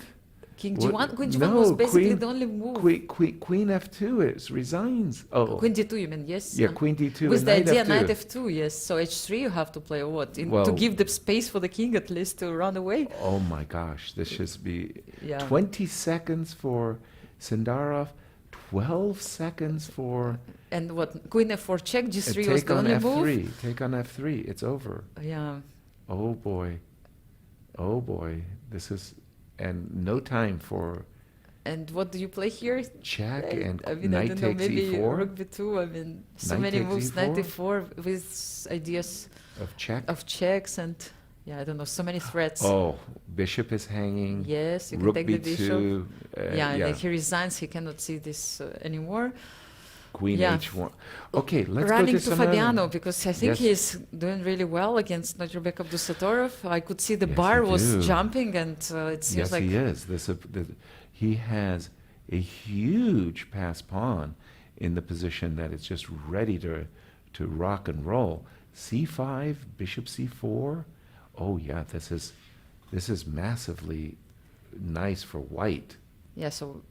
king What? g1, queen g1 No, was basically queen- the only move. Queen f2 is resigns. Oh, Queen d2, you mean? Yes. yeah, queen d2 With and the knight idea f2. knight f2, yes. So h3 you have to play or what? To Well- give the space for the king at least to run away. Oh my gosh, this should be Yeah. 20 seconds for Sindarov, 12 seconds for And what? Queen f4 check, g3 was take the on only f3. move. Take on f3. It's over. Yeah. Oh boy. Oh boy. This is and no time for And what do you play here? check and I mean, I knight don't know, takes maybe e4 rook b2. I mean, so Knight many takes moves, knight e4. d4 with ideas of check. of checks and yeah, I don't know, so many threats. Oh, bishop is hanging. Yes, you can Rook take the b2. bishop. Yeah, and yeah. then he resigns. He cannot see this anymore. Queen yeah. h1. Okay, let's Running go to to some Fabiano other. because I think Yes. he's doing really well against Nodirbek Abdusattorov. I could see the Yes, bar you was do. jumping, and it seems Yes, like he is. He has a huge pass pawn in the position that it's just ready to rock and roll. c5, bishop c4. Oh yeah, this is massively nice for white. yeah. So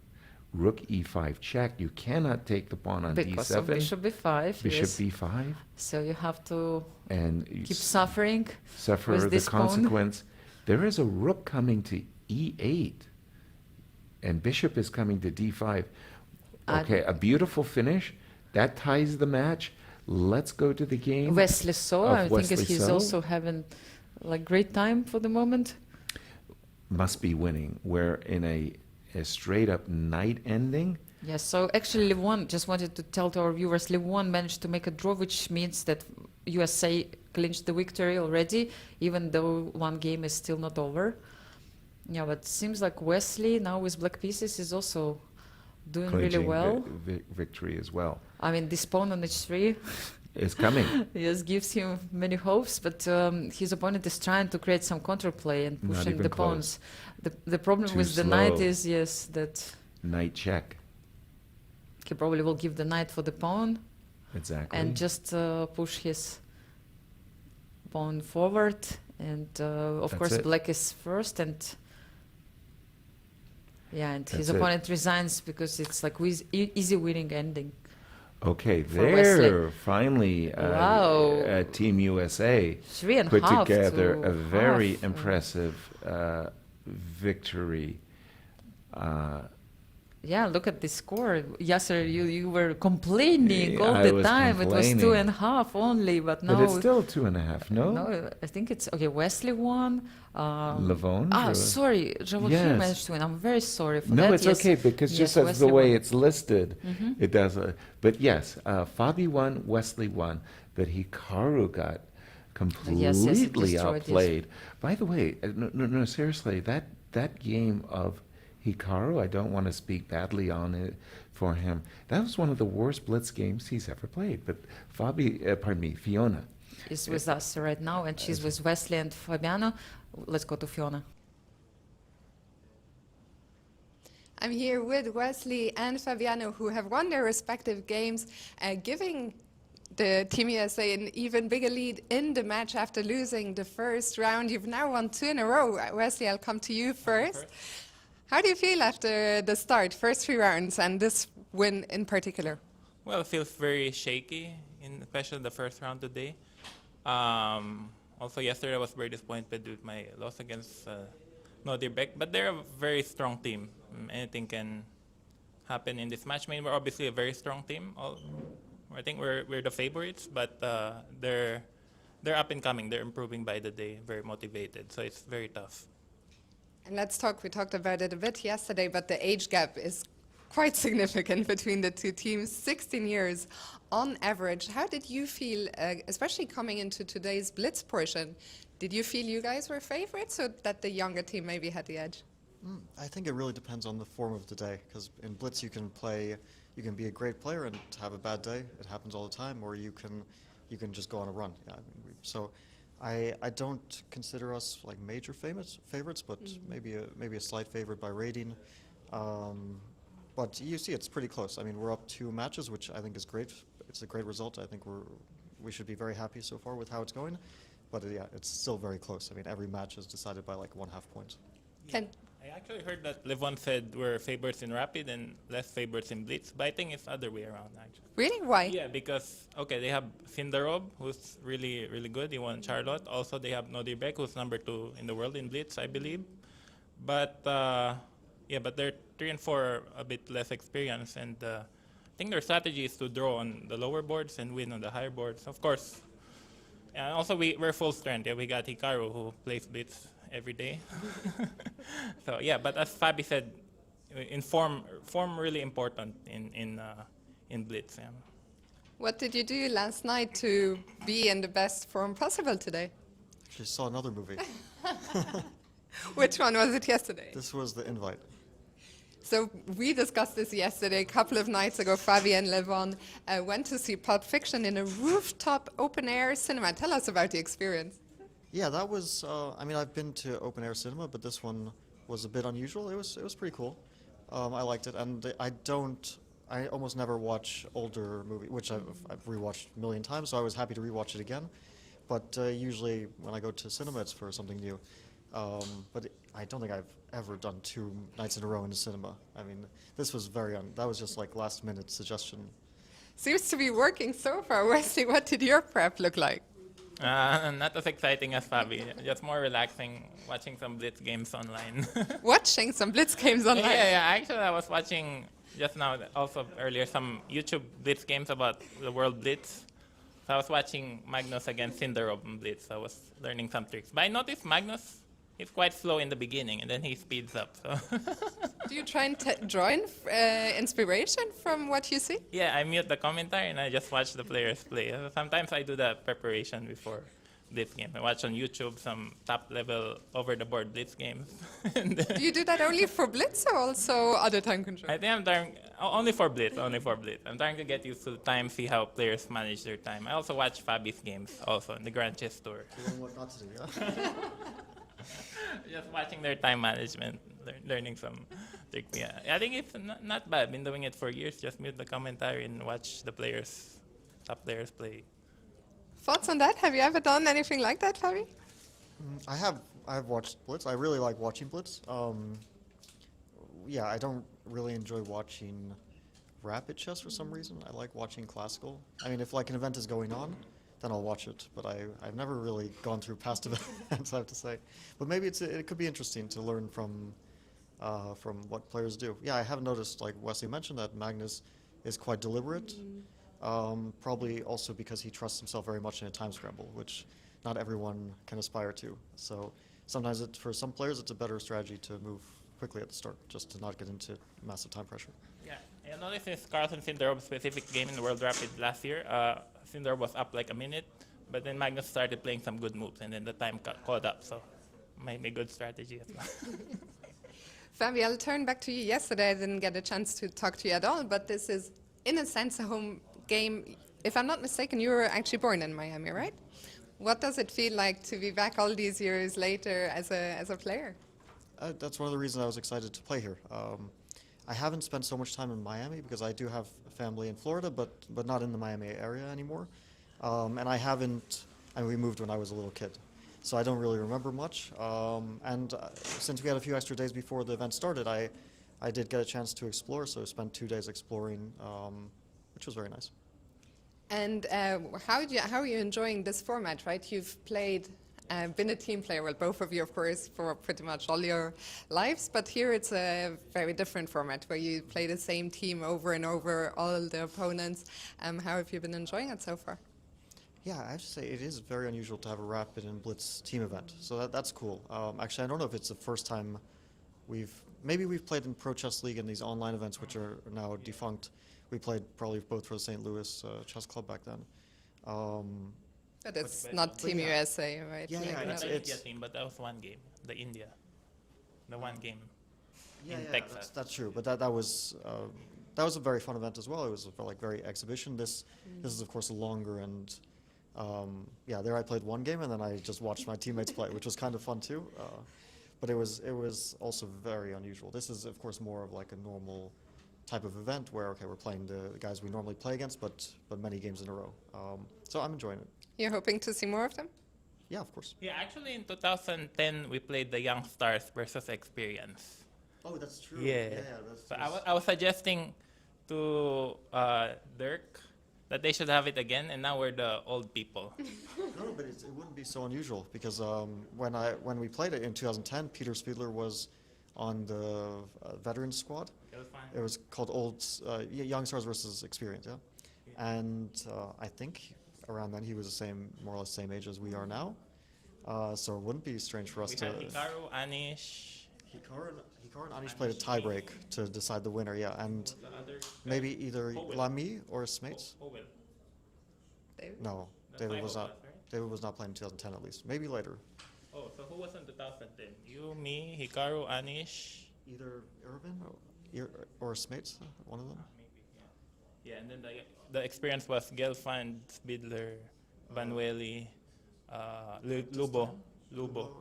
Rook e5 check. You cannot take the pawn on because d7. of bishop b5, Bishop yes. b5, So you have to and you keep suffering. suffer with the this pawn. consequence. There is a rook coming to e8, and bishop is coming to d5. Okay, a beautiful finish. That ties the match. Let's go to the game. Wesley So, of I think Wesley he's So. also having like great time for the moment. Must be winning. We're in a straight up night ending. Yes, so actually Levon, just wanted to tell to our viewers, Levon managed to make a draw, which means that USA clinched the victory already, even though one game is still not over. Yeah, but seems like Wesley now with Black Pieces is also doing really Clinching well. victory as well. I mean, this pawn on h3 Is coming. yes, gives him many hopes, but his opponent is trying to create some counterplay and Not pushing even the close. pawns. The problem Too with the knight slow. is, yes, that Knight check. he probably will give the knight for the pawn Exactly. and just push his pawn forward. And of That's course, it. black is first, and yeah, and his That's it. opponent resigns because it's like with easy winning ending. Okay, for Wesley. there finally Wow. Team USA 3.5 put together to a very half. impressive victory. Yeah, look at the score. Yasser, you were complaining all I the was time. It was complaining. 2.5 only, but now But it's still 2.5, no? no, I think it's okay. Wesley won. Levon? Sorry, Javokhir Yes. managed to win. I'm very sorry for No, that. it's Yes. okay because just Yes, as the Wesley way won. it's listed, Mhm. it does. But yes, Fabi won, Wesley won, but Hikaru got Yes, yes, it completely destroyed his- outplayed. By the way, no, seriously, that game of Hikaru, I don't want to speak badly on it for him. That was one of the worst Blitz games he's ever played. But Fiona. Is with us right now, and she's with Wesley and Fabiano. Let's go to Fiona. I'm here with Wesley and Fabiano, who have won their respective games, giving the Team USA an even bigger lead in the match after losing the first round. You've now won 2 in a row. Wesley, I'll come to you first. How do you feel after the start, first 3 rounds, and this win in particular? Well, it feels very shaky, especially the first round today. Also, yesterday I was very disappointed with my loss against Nodirbek, but they're a very strong team. Anything can happen in this match. I mean, we're obviously a very strong team. I think we're the favorites, but they're up and coming. They're improving by the day, very motivated. So it's very tough. And let's talk, we talked about it a bit yesterday, but the age gap is quite significant between the two teams, 16 years on average. How did you feel, especially coming into today's Blitz portion? Did you feel you guys were favorites, or that the younger team maybe had the edge? I think it really depends on the form of the day, because in Blitz you can be a great player and have a bad day. It happens all the time, or you can just go on a run. Yeah, so I don't consider us like major favorites, but maybe a slight favorite by rating. But you see, it's pretty close. I mean, we're up 2 matches, which I think is great. It's a great result. I think we should be very happy so far with how it's going. But yeah, it's still very close. I mean, every match is decided by like 1/2 point. I actually heard that Levon said we're favorites in Rapid and less favorites in Blitz, but I think it's the other way around, actually. Really? Why? Yeah, because, okay, they have Sindarov, who's really, really good. He won Charlotte. Also, they have Nodirbek, who's number 2 in the world in Blitz, I believe. But, yeah, but they're 3 and 4 a bit less experienced. And I think their strategy is to draw on the lower boards and win on the higher boards. Of course, and also we're full strength. Yeah, we got Hikaru, who plays Blitz every day. So yeah, but as Fabi said, in form really important in Blitz. Yeah. What did you do last night to be in the best form possible today? Actually saw another movie. Which one was it yesterday? This was The Invite. So we discussed this yesterday. A couple of nights ago, Fabi and Levon went to see Pulp Fiction in a rooftop open-air cinema. Tell us about the experience. Yeah, that was. I mean, I've been to open air cinema, but this one was a bit unusual. It was pretty cool. I liked it, and I almost never watch older movies, which I've rewatched a million times. So I was happy to rewatch it again. But usually when I go to cinema, it's for something new. But I don't think I've ever done 2 nights in a row in the cinema. I mean, this was that was just like last minute suggestion. Seems to be working so far. Wesley, what did your prep look like? Not as exciting as Fabi, just more relaxing, watching some Blitz games online. Watching some Blitz games online. Yeah, actually I was watching just now, also earlier, some YouTube Blitz games about the World Blitz. So I was watching Magnus against Sindarov in Blitz. I was learning some tricks. But I noticed Magnus he's quite slow in the beginning, and then he speeds up. So Do you try and draw inspiration from what you see? yeah, I mute the commentary and I just watch the players play. Sometimes I do the preparation before Blitz game. I watch on YouTube some top-level over-the-board Blitz games. And then Do you do that only for Blitz or also other time control? I think I'm trying only for Blitz. I'm trying to get used to the time, see how players manage their time. I also watch Fabi's games also in the Grand Chess Tour. What not to do, yeah? Just watching their time management, learning some trick. Yeah, I think it's not bad. Been doing it for years. Just mute the commentary and watch the players, top players play. Thoughts on that? Have you ever done anything like that, Fabi? I have watched Blitz. I really like watching Blitz. Yeah, I don't really enjoy watching rapid chess for some reason. I like watching classical. I mean, if like an event is going on, then I'll watch it. But I've never really gone through past events, I have to say. But maybe it could be interesting to learn from what players do. Yeah, I have noticed, like Wesley mentioned, that Magnus is quite deliberate. Probably also because he trusts himself very much in a time scramble, which not everyone can aspire to. So sometimes for some players, it's a better strategy to move quickly at the start, just to not get into massive time pressure. Yeah, I noticed this Carlsen Sindarov specific game in the World Rapid last year. Sindarov was up like a minute, but then Magnus started playing some good moves, and then the time caught up. So might be a good strategy as well. Fabi, I'll turn back to you. Yesterday, I didn't get a chance to talk to you at all, but this is, in a sense, a home game. If I'm not mistaken, you were actually born in Miami, right? What does it feel like to be back all these years later as a player? That's one of the reasons I was excited to play here. I haven't spent so much time in Miami because I do have a family in Florida, but not in the Miami area anymore. And I haven't, and we moved when I was a little kid, so I don't really remember much. Since we had a few extra days before the event started, I did get a chance to explore, so I spent 2 days exploring, which was very nice. And how are you enjoying this format, right? You've played, been a team player, well, both of you, of course, for pretty much all your lives, but here it's a very different format where you play the same team over and over, all the opponents. How have you been enjoying it so far? Yeah, I have to say, it is very unusual to have a Rapid and Blitz team event, so that's cool. Actually, I don't know if it's the first time maybe we've played in Pro Chess League and these online events, which are now defunct. We played probably both for the St. Louis Chess Club back then. But it's not Team yeah. USA, right? Yeah, Like, yeah, no. Not the India team, but that was one game, the India, the one game in Texas. That's true. But that was a very fun event as well. It was like very exhibition. This is of course longer, and yeah, there I played one game and then I just watched my teammates play, which was kind of fun too. But it was also very unusual. This is of course more of like a normal type of event where okay, we're playing the guys we normally play against, but many games in a row. So I'm enjoying it. You're hoping to see more of them? Yeah, of course. Yeah, actually in 2010 we played the Young Stars versus Experience. Oh, that's true. Yeah. So I was suggesting to Dirk that they should have it again, and now we're the old people. No, but it wouldn't be so unusual because when we played it in 2010, Peter Spiedler was on the veteran squad. It was fine. It was called Young Stars versus Experience, yeah. And I think around then he was more or less same age as we are now. So it wouldn't be strange for us We to. had Hikaru, Anish. Hikaru and Anish played a tiebreak to decide the winner, yeah, and The other maybe either Howell. Lamy or Smates. Howell. David? No, That's David five was of not. us, right? David was not playing in 2010 at least. Maybe later. Oh, so who was in 2010? You, me, Hikaru, Anish. Either Irvin or Smates, one of them. Maybe, yeah. Yeah, and then the experience was Gelfand, Spidler, Van Wely, Lubo.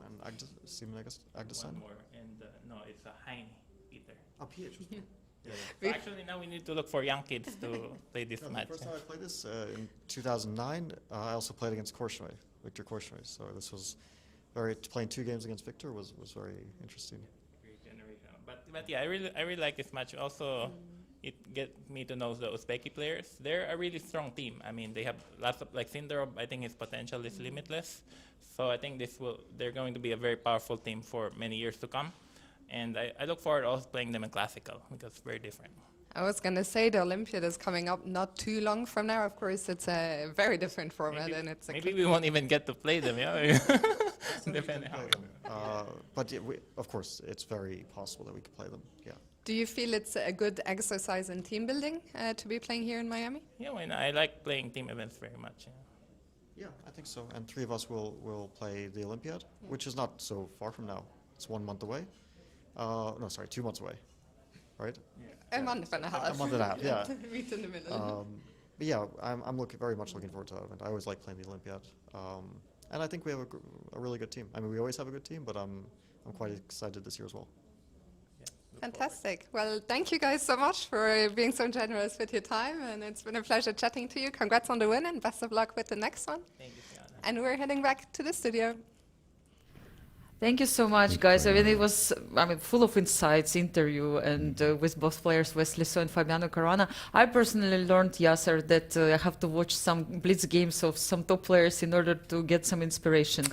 And Agdastan. One more. And no, it's a Heine, Peter. Oh, PH. Yeah. So actually now we need to look for young kids to play this The match. first time I played this in 2009, I also played against Korchnoi, Victor Korchnoi. So this was playing 2 games against Victor was very interesting. Great generation. But yeah, I really like this match. Also, it gets me to know the Uzbeki players. They're a really strong team. I mean, they have lots of, like Sindarov, I think his potential is limitless. So I think they're going to be a very powerful team for many years to come. And I look forward to also playing them in Classical because it's very different. I was going to say the Olympiad is coming up not too long from now. Of course, it's a very different format, and it's Maybe we won't even get to play them, yeah? Depending how. But yeah, of course, it's very possible that we could play them. Yeah. Do you feel it's a good exercise in team building to be playing here in Miami? Yeah, when I like playing team events very much. Yeah. Yeah, I think so. And three of us will play the Olympiad, which is not so far from now. It's 1 month away. No, sorry, 2 months away. Right? A month and a half. A month and a half, yeah. Meet in the middle. But yeah, I'm very much looking forward to that event. I always like playing the Olympiad. And I think we have a really good team. I mean, we always have a good team, but I'm quite excited this year as well. Fantastic. Well, thank you guys so much for being so generous with your time, and it's been a pleasure chatting to you. Congrats on the win, and best of luck with the next one. Thank you, Fiona. And we're heading back to the studio. Thank you so much, guys. I mean, it was, full of insights, interview, and with both players, Wesley and Fabiano Caruana. I personally learned, Yasser, that I have to watch some Blitz games of some top players in order to get some inspiration.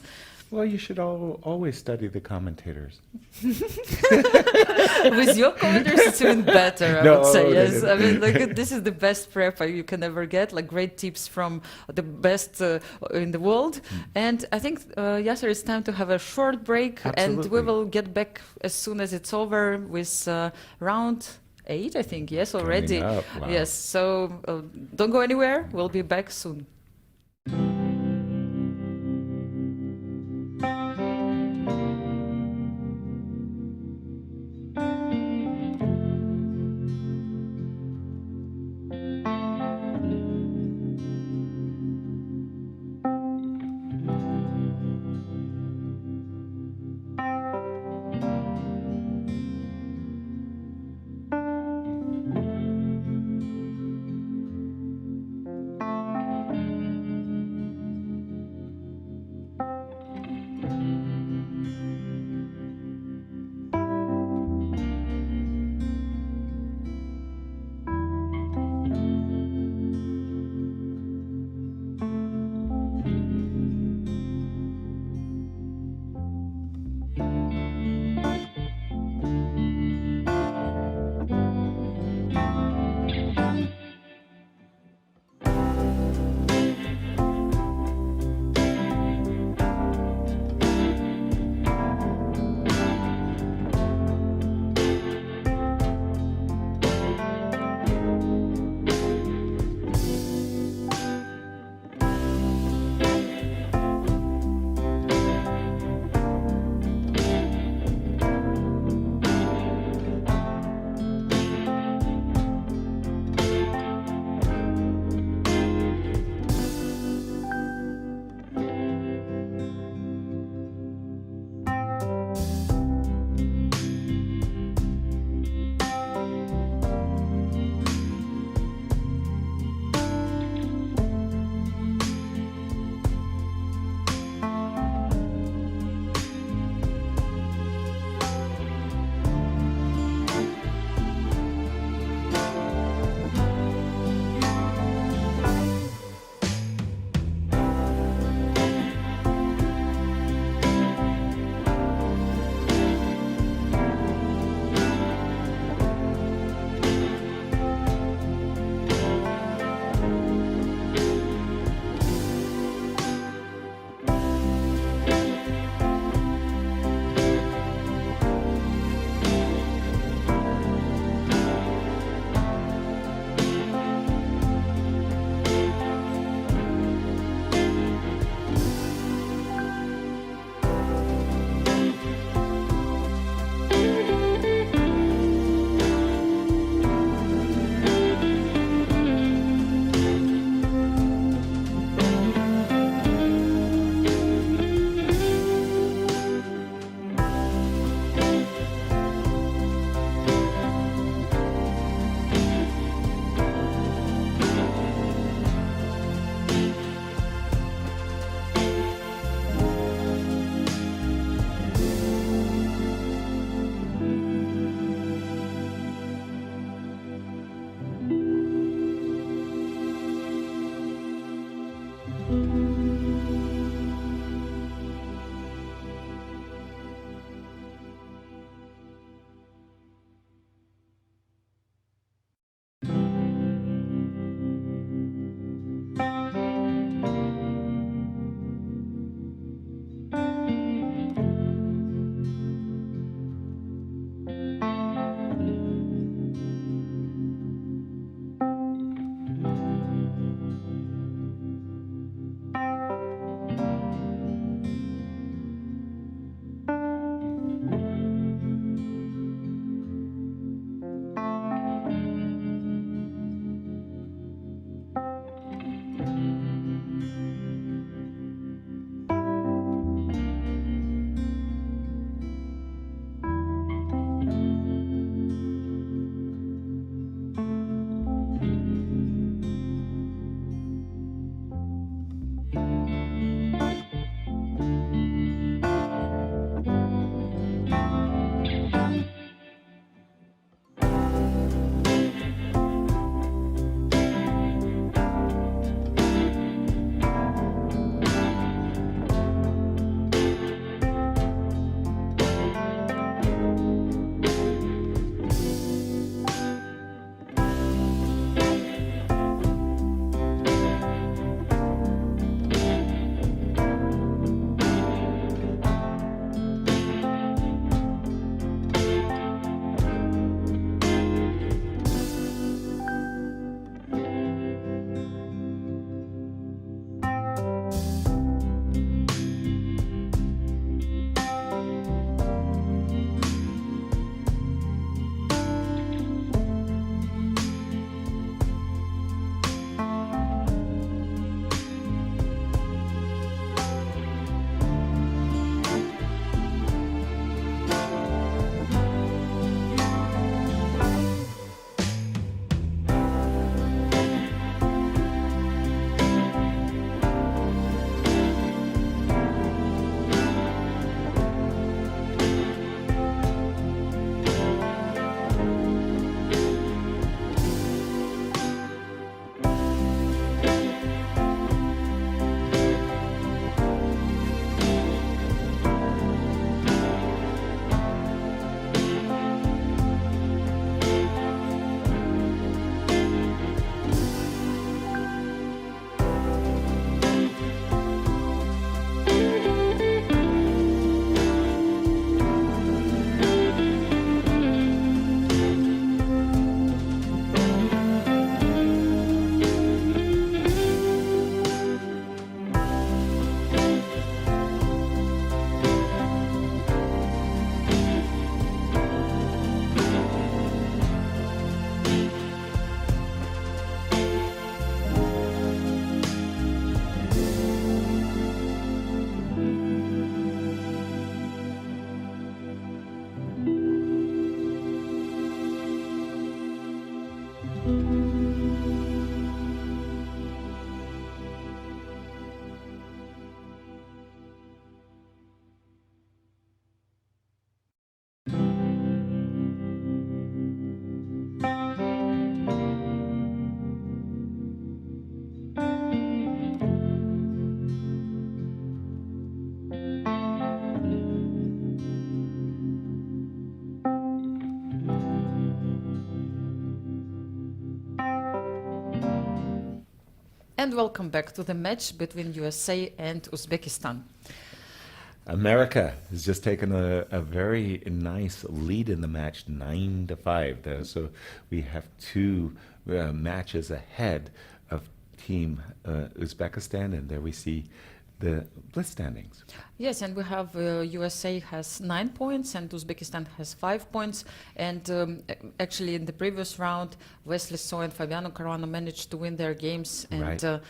Well, you should always study the commentators. With your commentators, it's even better, I No, would say. no, Yes, no. I mean, like, this is the best prep you can ever get. Like, great tips from the best in the world. And I think, Yasser, it's time to have a short break, and we Absolutely. will get back as soon as it's over with round 8, I think. Yes, already. Coming up, wow. Yes. So don't go anywhere. We'll be back soon. And welcome back to the match between USA and Uzbekistan. America has just taken a very nice lead in the match, 9-5. There. So we have two matches ahead of Team Uzbekistan, and there we see the Blitz standings. Yes, and we have USA has 9 points and Uzbekistan has 5 points. And actually, in the previous round, Wesley and Fabiano Caruana managed to win their games, and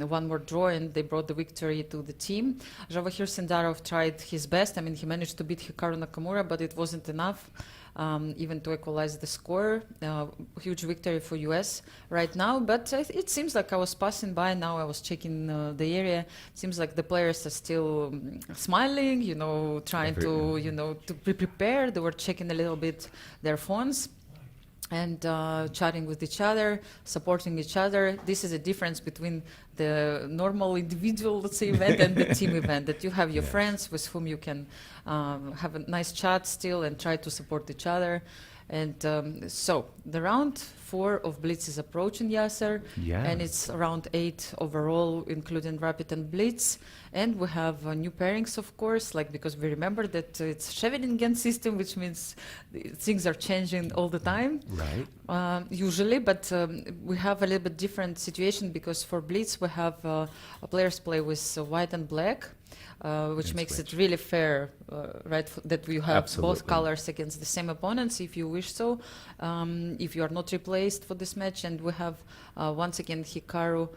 one more draw, and they brought the victory to the team. Javokhir Sindarov tried his best. I mean, he managed to beat Hikaru Nakamura, but it wasn't enough. Even to equalize the score. Huge victory for US right now, but it seems like I was passing by now, I was checking the area. Seems like the players are still smiling, you know, trying to, you know, to be prepared. They were checking a little bit their phones and chatting with each other, supporting each other. This is a difference between the normal individual, let's say, event and the team event, that you have your friends with whom you can have a nice chat still and try to support each other. And so the round 4 of Blitz is approaching, Yasser, and it's round 8 overall, including Rapid and Blitz. And we have new pairings, of course, like, because we remember that it's Scheveningen system, which means things are changing all the time. Right. Usually, but we have a little bit different situation, because for Blitz we have players play with white and black. Which makes it really fair, right, that we have both colors against the same opponents, if you wish so, if you are not replaced for this match. And we have, once again, Hikaru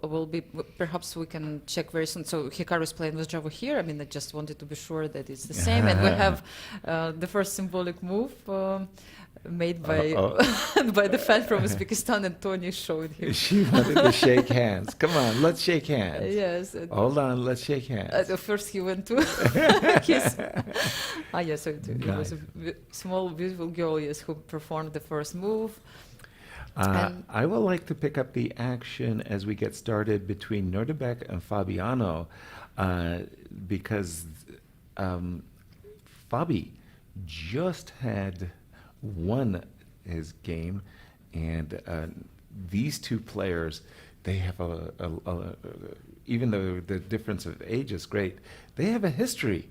will be, perhaps we can check very soon. So Hikaru is playing with Javokhir. I mean, I just wanted to be sure that it's the same. And we have the first symbolic move made by by the fan from Uzbekistan, and Tony showed him. She wanted to shake hands. Come on, let's shake hands. Yes. Hold on, let's shake hands. First he went to kiss. Yes, so it was a small, beautiful girl, yes, who performed the first move. I would like to pick up the action as we get started between Nodirbek and Fabiano, because Fabi just had won his game, and these two players, they have even though the difference of age is great, they have a history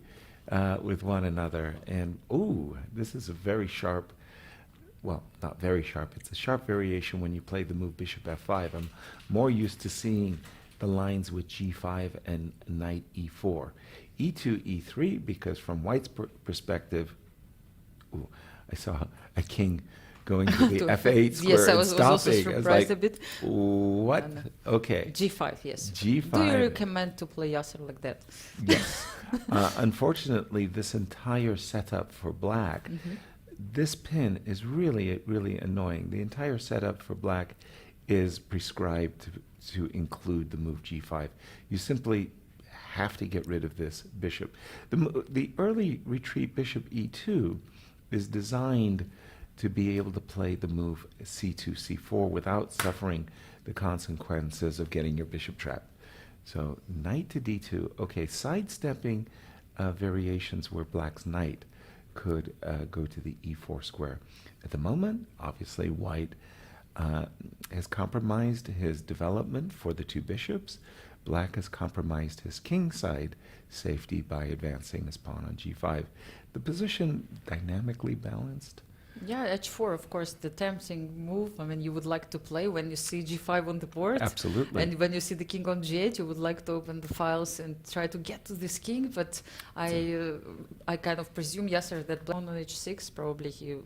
with one another. And this is a very sharp, well, not very sharp, it's a sharp variation when you play the move bishop f5. I'm more used to seeing the lines with g5 and knight e4. e2, e3, because from white's perspective, I saw a king going to the f8 square. Yes, I was also stopping. surprised a bit. What? Okay. G5, yes. G5. Do you recommend to play Yasser like that? Yes. Unfortunately, this entire setup for black, this pin is really, really annoying. The entire setup for black is prescribed to include the move g5. You simply have to get rid of this bishop. The early retreat bishop e2 is designed to be able to play the move c2, c4 without suffering the consequences of getting your bishop trapped. So knight to d2, okay, sidestepping variations where black's knight could go to the e4 square. At the moment, obviously, white has compromised his development for the two bishops. Black has compromised his king side safety by advancing his pawn on g5. The position dynamically balanced. Yeah, h4, of course, the tempting move. I mean, you would like to play when you see g5 on the board. Absolutely. And when you see the king on g8, you would like to open the files and try to get to this king. But I kind of presume, Yasser, that black on h6, probably he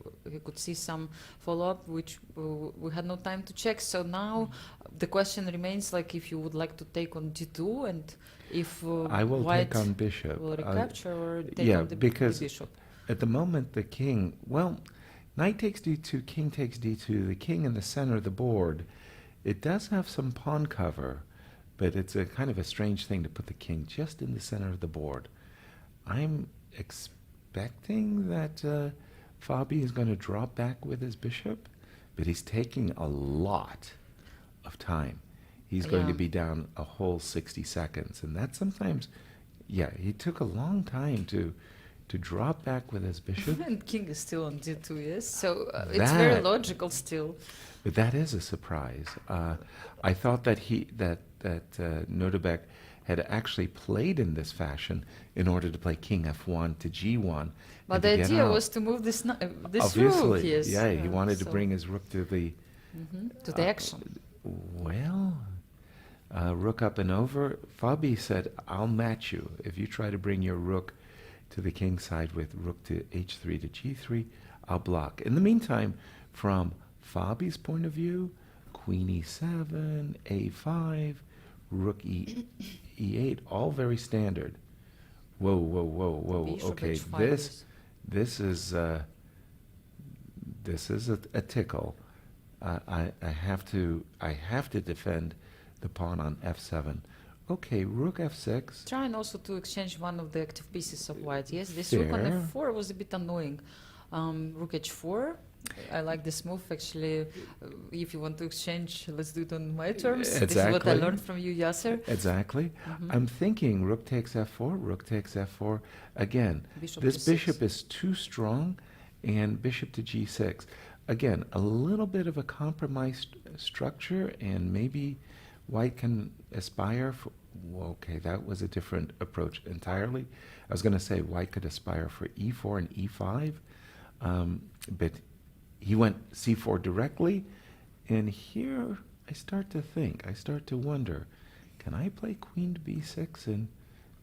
could see some follow-up, which we had no time to check. So now the question remains, like, if you would like to take on g2, and if I will white take on bishop. will recapture or take on the bishop. At the moment the king, well, knight takes d2, king takes d2, the king in the center of the board, it does have some pawn cover, but it's a kind of a strange thing to put the king just in the center of the board. I'm expecting that Fabi is going to drop back with his bishop, but he's taking a lot of time. He's going to be down a whole 60 seconds, and that sometimes, he took a long time to to drop back with his bishop. And king is still on d2, yes. So it's very That- logical still. But that is a surprise. I thought that Nodirbek had actually played in this fashion in order to play king f1 to g1. But and the to get idea out. was to move this this Obviously, rook, yes. yeah, he wanted to so- bring his rook to the to the action. well. Rook up and over. Fabi said, "I'll match you if you try to bring your rook to the king side with rook to h3 to g3. I'll block." In the meantime, from Fabi's point of view, queen e7, a5, rook e8, all very standard. Whoa, whoa, whoa, whoa. Bishop Okay, h5 this is a tickle. I have to defend the pawn on f7. Okay, rook f6. Trying also to exchange one of the active pieces of white. Yes, this rook on Fair. f4 was a bit annoying. Rook h4. I like this move actually. If you want to exchange, let's do it on my terms. This is what I Exactly. learned from you, Yasser. Exactly. I'm thinking rook takes f4, rook takes f4. Again, Bishop this to 6. bishop is too strong, and bishop to g6. Again, a little bit of a compromised structure, and maybe white can aspire for. Well, okay, that was a different approach entirely. I was going to say white could aspire for e4 and e5, but he went c4 directly, and here I start to wonder, can I play queen to b6 and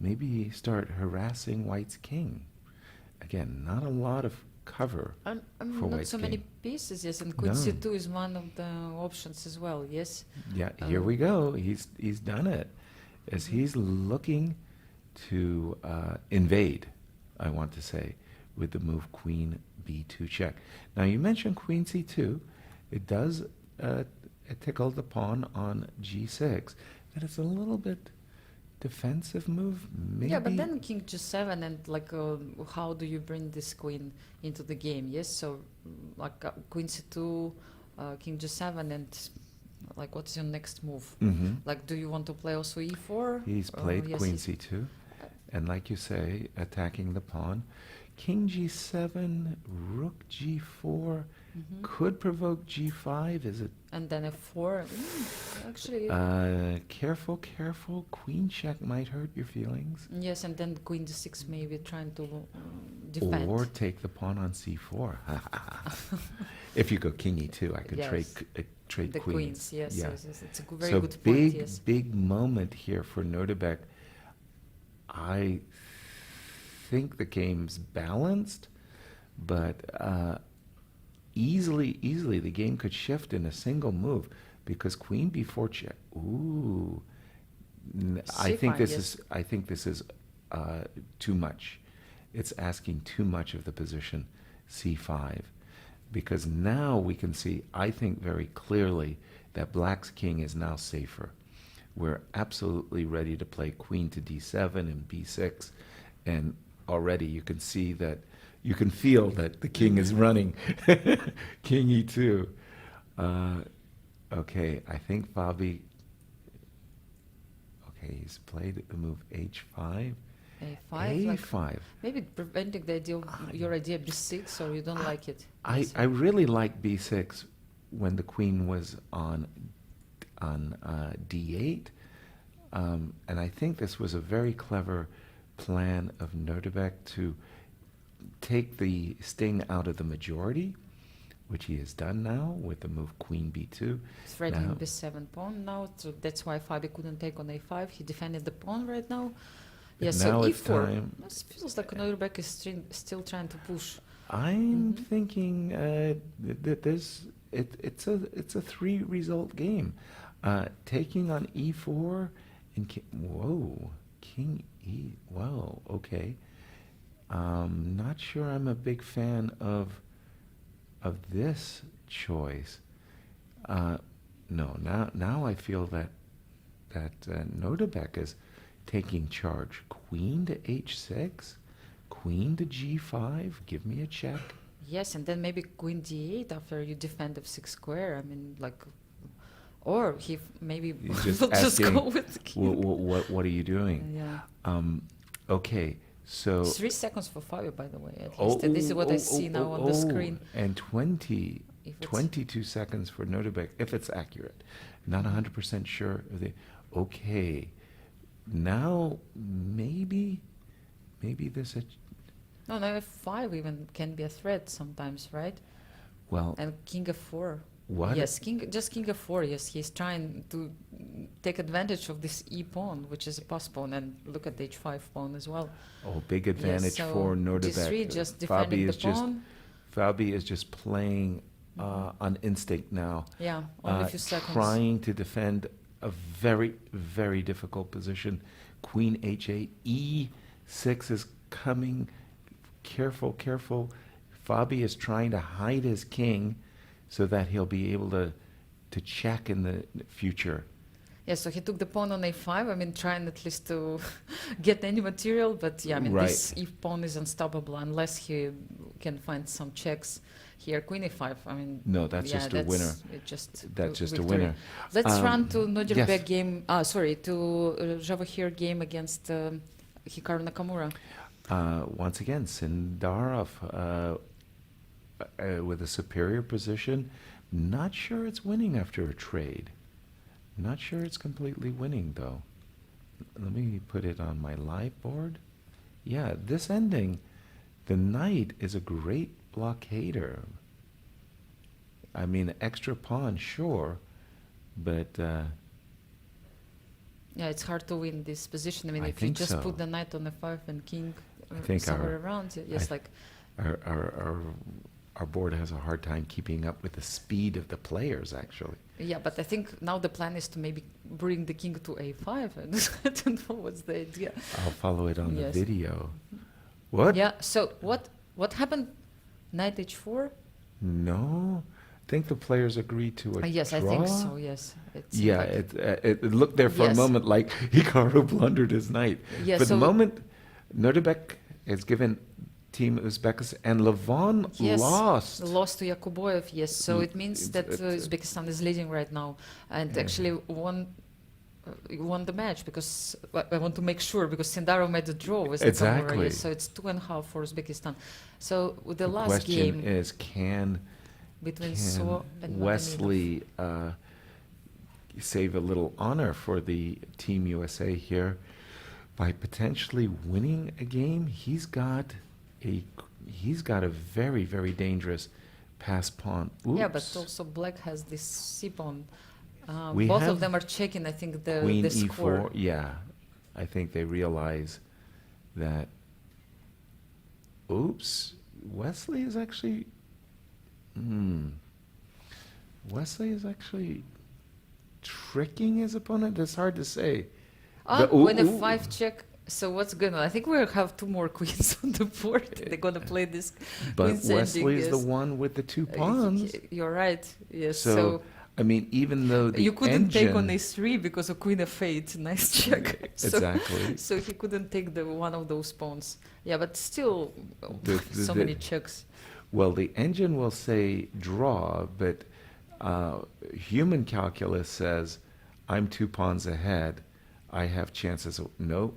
maybe start harassing white's king? Again, not a lot of cover for Not white's so king. many pieces, yes, and queen No. c2 is one of the options as well, yes. Yeah, here we go. He's done it. As he's looking to invade, I want to say, with the move queen b2 check. Now you mentioned queen c2. It does tickle the pawn on g6, but it's a little bit defensive move. Maybe. Yeah, but then king g7 and like how do you bring this queen into the game? Yes, so like queen c2, king g7, and like what's your next move? Mhm. Like, do you want to play also e4? He's Or played yes, queen he's- c2, and like you say, attacking the pawn. King g7, rook g4 could provoke g5. Is it? And then f4. Actually, Careful, careful. Queen check might hurt your feelings. yes, and then queen d6 maybe trying to defend. Or take the pawn on c4. If you go king e2, I could Yes. trade the queens. queens, yes, Yeah. yes, yes, it's a very So good big, point, yes. big moment here for Nodirbek. I think the game's balanced, but easily the game could shift in a single move because queen b4 check. Ooh, I think C5, this yes. is. I think this is too much. It's asking too much of the position c5, because now we can see, I think very clearly, that black's king is now safer. We're absolutely ready to play queen to d7 and b6, and already you can see that, you can feel that the king is running. King e2. Okay, I think Fabi, okay, he's played the move h5. a5, like a5. maybe preventing the idea of your idea b6, or you don't like it. I really like b6 when the queen was on d8, and I think this was a very clever plan of Nodirbek to take the sting out of the majority, which he has done now with the move queen b2. Threatening Now- b7 pawn now, so that's why Fabi couldn't take on a5. He defended the pawn right now. But Yes, now so it's e4. time. It feels like Nodirbek is still trying to push. I'm thinking that it's a 3-result game. Taking on e4 and whoa, king e. Wow, okay. Not sure I'm a big fan of this choice. No, now I feel that Nodirbek is taking charge. Queen to h6, queen to g5. Give me a check. Yes, and then maybe queen d8 after you defend f6 square. I mean, like, or he maybe He's just will just asking, go with the king. What are you doing? Yeah. Okay, So 3 seconds for Fabio, by the way, at least. And this is what I see now on the screen. And 20, If it's- 22 seconds for Nodirbek, if it's accurate. Not 100% sure. Okay, now maybe there's a, No, no, F5 even can be a threat sometimes, right? well, And King F4. what? Yes, King F4. Yes, he's trying to take advantage of this E pawn, which is a pass pawn, and look at the H5 pawn as well. Oh, big advantage so for Nodirbek. D3 just defending the pawn. Fabi is just playing on instinct now. Yeah, only a few seconds. Trying to defend a very, very difficult position. Queen H8, E6 is coming. Careful, careful. Fabi is trying to hide his king so that he'll be able to check in the future. Yeah, so he took the pawn on A5. I mean, trying at least to get any material, but yeah, I mean, this E pawn is unstoppable unless he can find some checks here. Queen A5. I mean, No, that's yeah, just a winner. That's just a victory. winner. Let's run to Nodirbek yes. game. Sorry, to Javokhir game against Hikaru Nakamura. Once again, Sindarov with a superior position. Not sure it's winning after a trade. Not sure it's completely winning, though. Let me put it on my live board. Yeah, this ending, the knight is a great blockader. I mean, extra pawn, sure, but Yeah, it's hard to win this position. I mean, I if you think just so. put the knight on F5 and king I think somewhere our- around, yes, I- like our board has a hard time keeping up with the speed of the players, actually. yeah. But I think now the plan is to maybe bring the king to A5, and I don't know what's the idea. I'll follow it on Yes. the video. What? Yeah. So what happened? Knight H4. No, I think the players agreed to a Yes, draw. I think so. Yes. It seemed Yeah, like- it looked there for a Yes. moment like Hikaru blundered his knight. Yeah, For the so- moment, Nodirbek has given Team Uzbekistan, and Levon Yes, lost. lost to Yakubboev. Yes, so it means that But, Uzbekistan is leading right now, and actually won the match because I want to make sure because Sindarov made a draw with Nakamura. Exactly. Yes, so it's 2.5 for Uzbekistan. So with the The last question game is, can between So and Wesley save a little honor for the Team USA here by potentially winning a game? He's got a very, very dangerous pass pawn. Oops. Yeah, but also Black has this C pawn. We Both have of them are checking, I think, the Queen score. E4. Yeah, I think they realize that. Oops, Wesley is actually. Wesley is actually tricking his opponent. It's hard to say. When a 5 check. So what's going on? I think we have 2 more queens on the board. They're gonna play this. But queen sending, Wesley is the yes. one with the 2 pawns. You're right. Yes. So, I mean, even though the you couldn't take on engine- A3 because of Queen F8. Nice check. Exactly. So he couldn't take the one of those pawns. Yeah, but still, The- so the- many checks. Well, the engine will say draw, but human calculus says I'm 2 pawns ahead. I have chances of no,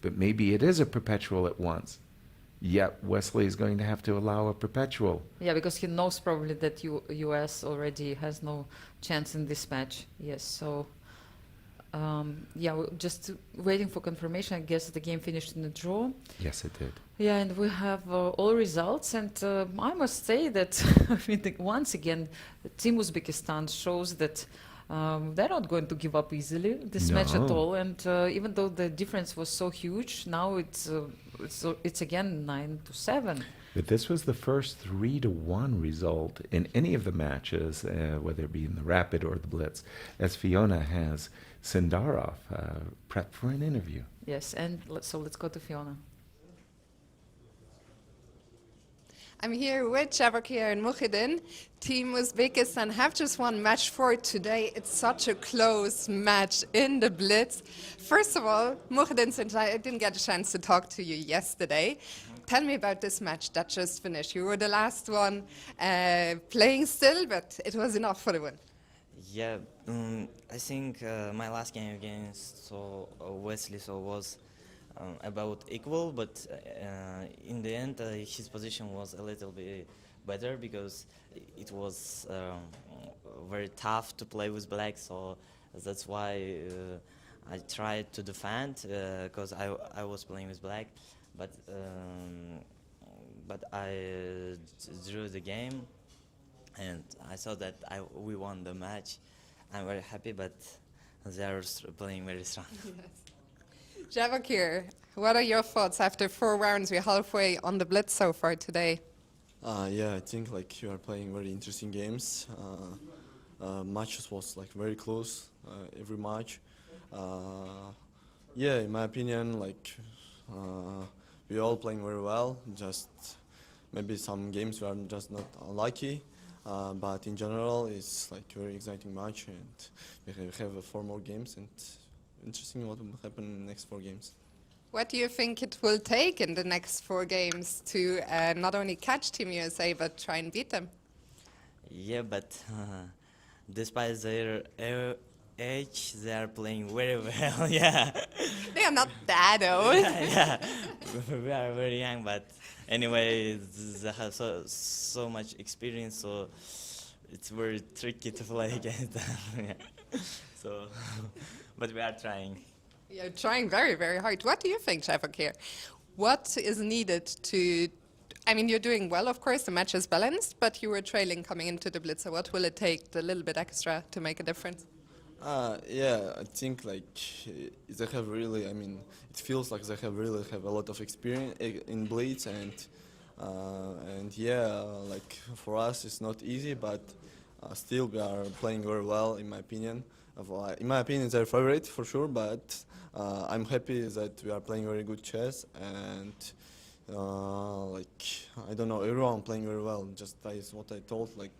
but maybe it is a perpetual at once. Yet Wesley is going to have to allow a perpetual. Yeah, because he knows probably that US already has no chance in this match. Yes, so yeah, we're just waiting for confirmation. I guess the game finished in a draw. Yes, it did. Yeah, and we have all results, and I must say that I mean, once again, Team Uzbekistan shows that they're not going to give up easily this match at No. all. And even though the difference was so huge, now it's again 9-7. But this was the first 3-1 result in any of the matches, whether it be in the Rapid or the Blitz, as Fiona has Sindarov prepped for an interview. Yes, and so let's go to Fiona. I'm here with Javokhir and Vokhidov. Team Uzbekistan have just won match 4 today. It's such a close match in the Blitz. First of all, Vokhidov, since I didn't get a chance to talk to you yesterday, tell me about this match that just finished. You were the last one playing still, but it was enough for the win. Yeah, I think my last game against Wesley was about equal, but in the end his position was a little bit better because it was very tough to play with black, so that's why I tried to defend because I was playing with black, but I drew the game and I saw that we won the match. I'm very happy, but they are playing very strong. Javokhir, what are your thoughts after 4 rounds? We're halfway on the Blitz so far today. Yeah, I think like you are playing very interesting games. Matches was like very close every match. Yeah, in my opinion, like we all playing very well. Just maybe some games we are just not unlucky. But in general, it's like very exciting match, and we have 4 more games, and interesting what will happen in the next 4 games. What do you think it will take in the next 4 games to not only catch Team USA but try and beat them? Yeah, but despite their age, they are playing very well. Yeah. They are not that old. Yeah, we are very young, but anyway, they have so much experience, so it's very tricky to play against them. Yeah. So, but we are trying. You're trying very, very hard. What do you think, Javokhir? What is needed to... I mean, you're doing well, of course, the match is balanced, but you were trailing coming into the Blitz, so what will it take, the little bit extra, to make a difference? Yeah, I think like they have really, I mean, it feels like they have really have a lot of experience in Blitz, and yeah, like for us it's not easy, but still we are playing very well, in my opinion. In my opinion, they're favorite for sure, but I'm happy that we are playing very good chess, and like I don't know, everyone playing very well. Just that is what I told. Like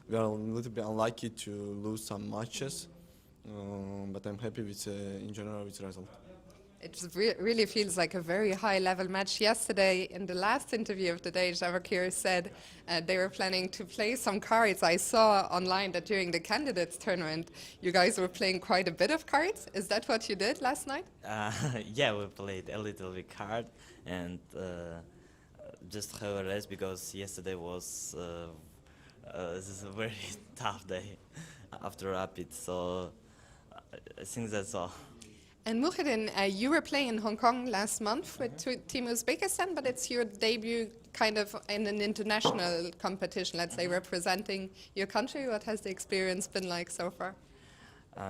we are a little bit unlucky to lose some matches, but I'm happy with in general with the result. It really feels like a very high-level match. Yesterday, in the last interview of the day, Javokhir said they were planning to play some cards. I saw online that during the candidates tournament, you guys were playing quite a bit of cards. Is that what you did last night? Yeah, we played a little bit card and just have a rest because yesterday was this is a very tough day after Rapid. So I think that's all. And Shamsiddin, you were playing in Hong Kong last month with Team Uzbekistan, but it's your debut kind of in an international competition, let's say, representing your country. What has the experience been like so far?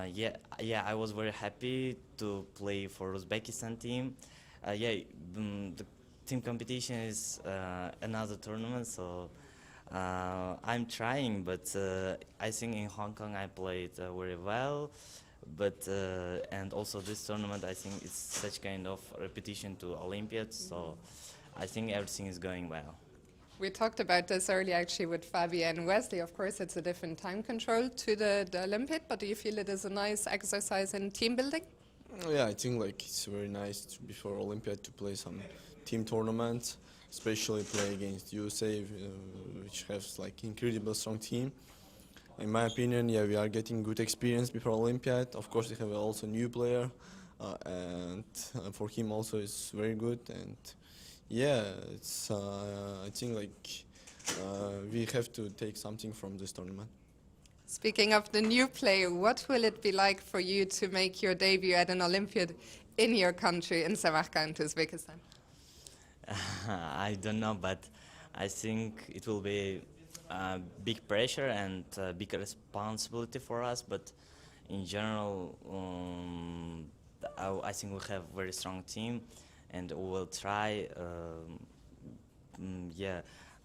Yeah, I was very happy to play for Uzbekistan team. The team competition is another tournament, so I'm trying, but I think in Hong Kong I played very well. But and also this tournament, I think it's such kind of repetition to Olympiads, so I think everything is going well. We talked about this earlier actually with Fabiano and Wesley. Of course, it's a different time control to the Olympiad, but do you feel it is a nice exercise in team building? Yeah, I think like it's very nice before Olympiad to play some team tournaments, especially play against USA, which has like incredible strong team. In my opinion, yeah, we are getting good experience before Olympiad. Of course, we have also new player, and for him also it's very good. And yeah, it's I think like we have to take something from this tournament. Speaking of the new player, what will it be like for you to make your debut at an Olympiad in your country, in Samarkand, Uzbekistan? I don't know, but I think it will be big pressure and big responsibility for us, but in general I think we have a very strong team and we will try.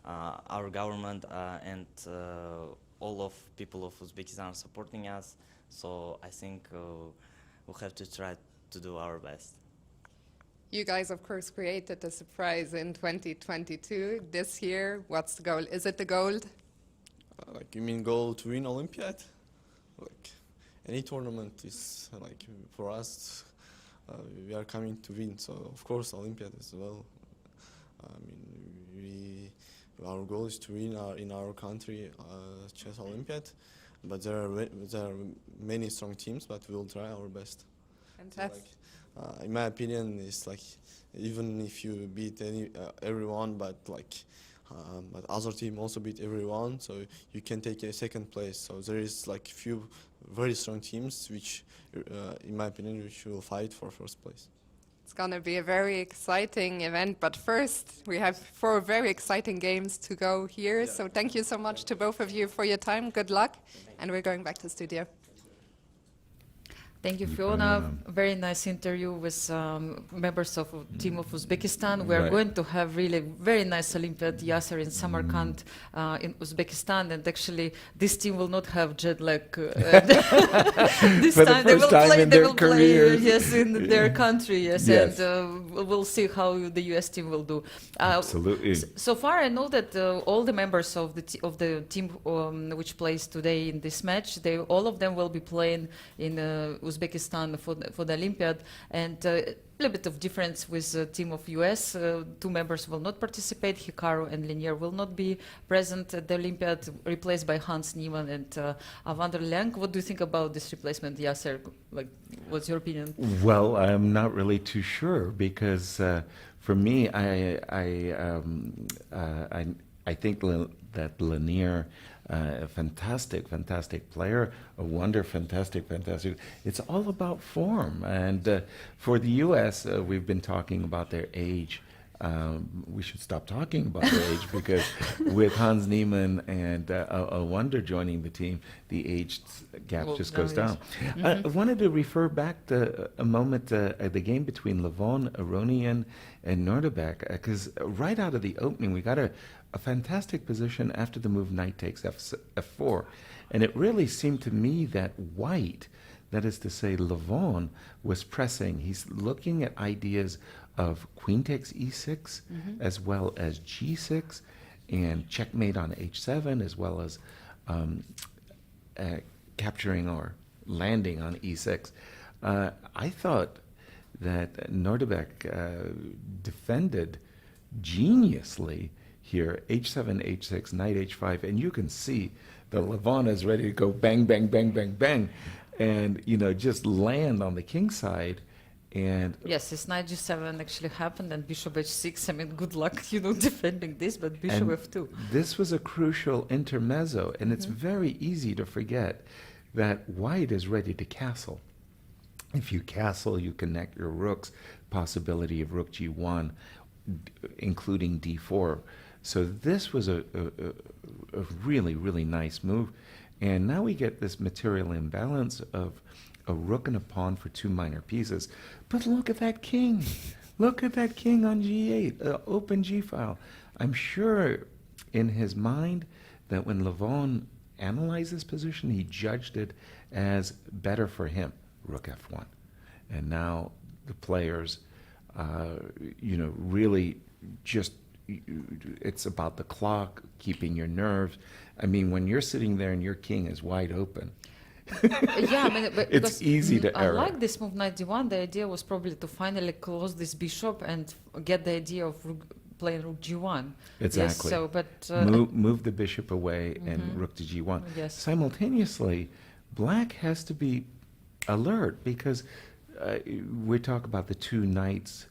Our government and all of people of Uzbekistan are supporting us, so I think we'll have to try to do our best. You guys, of course, created the surprise in 2022. This year, what's the goal? Is it the gold? Like, you mean goal to win Olympiad? Like, any tournament is like for us. We are coming to win, so of course Olympiad as well. I mean, our goal is to win in our country chess Olympiad, but there are many strong teams, but we will try our best. Fantastic. In my opinion, it's like even if you beat everyone, but but other team also beat everyone, so you can take a second place. So there is like few very strong teams which, in my opinion, which will fight for first place. It's going to be a very exciting event, but first we have 4 very exciting games to go here. So thank you so much to both of you for your time. Good luck, and we're going back to studio. Thank you, Fiona. Very nice interview with members of Team of Uzbekistan. We are Right. going to have really very nice Olympiad Yasser in Samarkand in Uzbekistan, and actually this team will not have jet lag. This For the time they will first time play. in They their will play, careers. yes, in their country, yes, Yes. and we'll see how the US team will do. Absolutely. So far, I know that all the members of the team which plays today in this match, all of them will be playing in Uzbekistan for the Olympiad, and a little bit of difference with the team of US. 2 members will not participate. Hikaru and Linier will not be present at the Olympiad, replaced by Hans Niemann and Avander Lang. What do you think about this replacement, Yasser? Like, what's your opinion? Well, I'm not really too sure because for me, I think that Lanier, a fantastic player, a wonder, fantastic. It's all about form. And for the U.S., we've been talking about their age. We should stop talking about their age because with Hans Niemann and a wonder joining the team, the age gap just goes down. I wanted to refer back to a moment the game between Levon, Aronian, and Nodirbek, because right out of the opening, we got a fantastic position after the move knight takes f4. And it really seemed to me that white, that is to say Levon, was pressing. He's looking at ideas of queen takes e6 as well as g6 and checkmate on h7 as well as capturing or landing on e6. I thought that Nodirbek defended geniusly here, h7, h6, knight h5, and you can see that Levon is ready to go bang, bang, bang, bang, bang, and just land on the king side. And yes, this knight g7 actually happened, and bishop h6. I mean, good luck, defending this, but bishop f2. This was a crucial intermezzo, and it's very easy to forget that white is ready to castle. If you castle, you connect your rooks, possibility of rook g1, including d4. So this was a really, really nice move. And now we get this material imbalance of a rook and a pawn for 2 minor pieces. But look at that king. Look at that king on g8, open g-file. I'm sure in his mind that when Levon analyzed this position, he judged it as better for him, rook f1. And now the players, really just, it's about the clock, keeping your nerves. I mean, when you're sitting there and your king is wide open, Yeah, I mean, it's easy to I error. like this move knight d1. The idea was probably to finally close this bishop and get the idea of playing rook g1. Exactly. Yes, so, but move the bishop away and rook to g1. Yes. Simultaneously, black has to be alert because we talk about the 2 knights,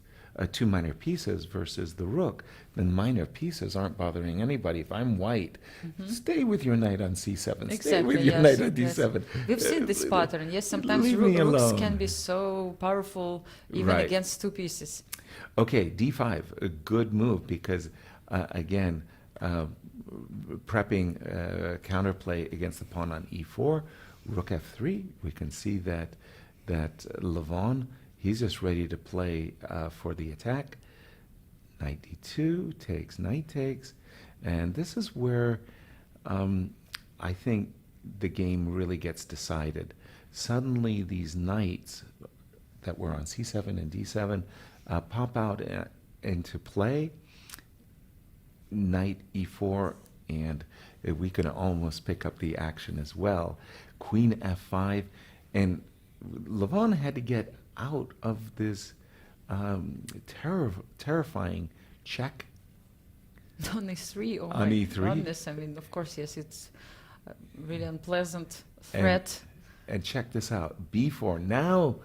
2 minor pieces versus the rook. The minor pieces aren't bothering anybody. If I'm white, stay with your knight on c7. Stay with your knight on d7. We've seen this pattern. Yes, sometimes leave me rooks alone. can be so powerful even Right. against 2 pieces. Okay, d5, a good move because, again, prepping counterplay against the pawn on e4, rook f3. We can see that Levon, he's just ready to play for the attack. Knight d2 takes, knight takes, and this is where I think the game really gets decided. Suddenly, these knights that were on c7 and d7 pop out into play. Knight e4, and we could almost pick up the action as well. Queen f5, and Levon had to get out of this terrifying check On e3, oh On my e3? goodness. I mean, of course, yes, it's a really unpleasant threat. And check this out, b4. Now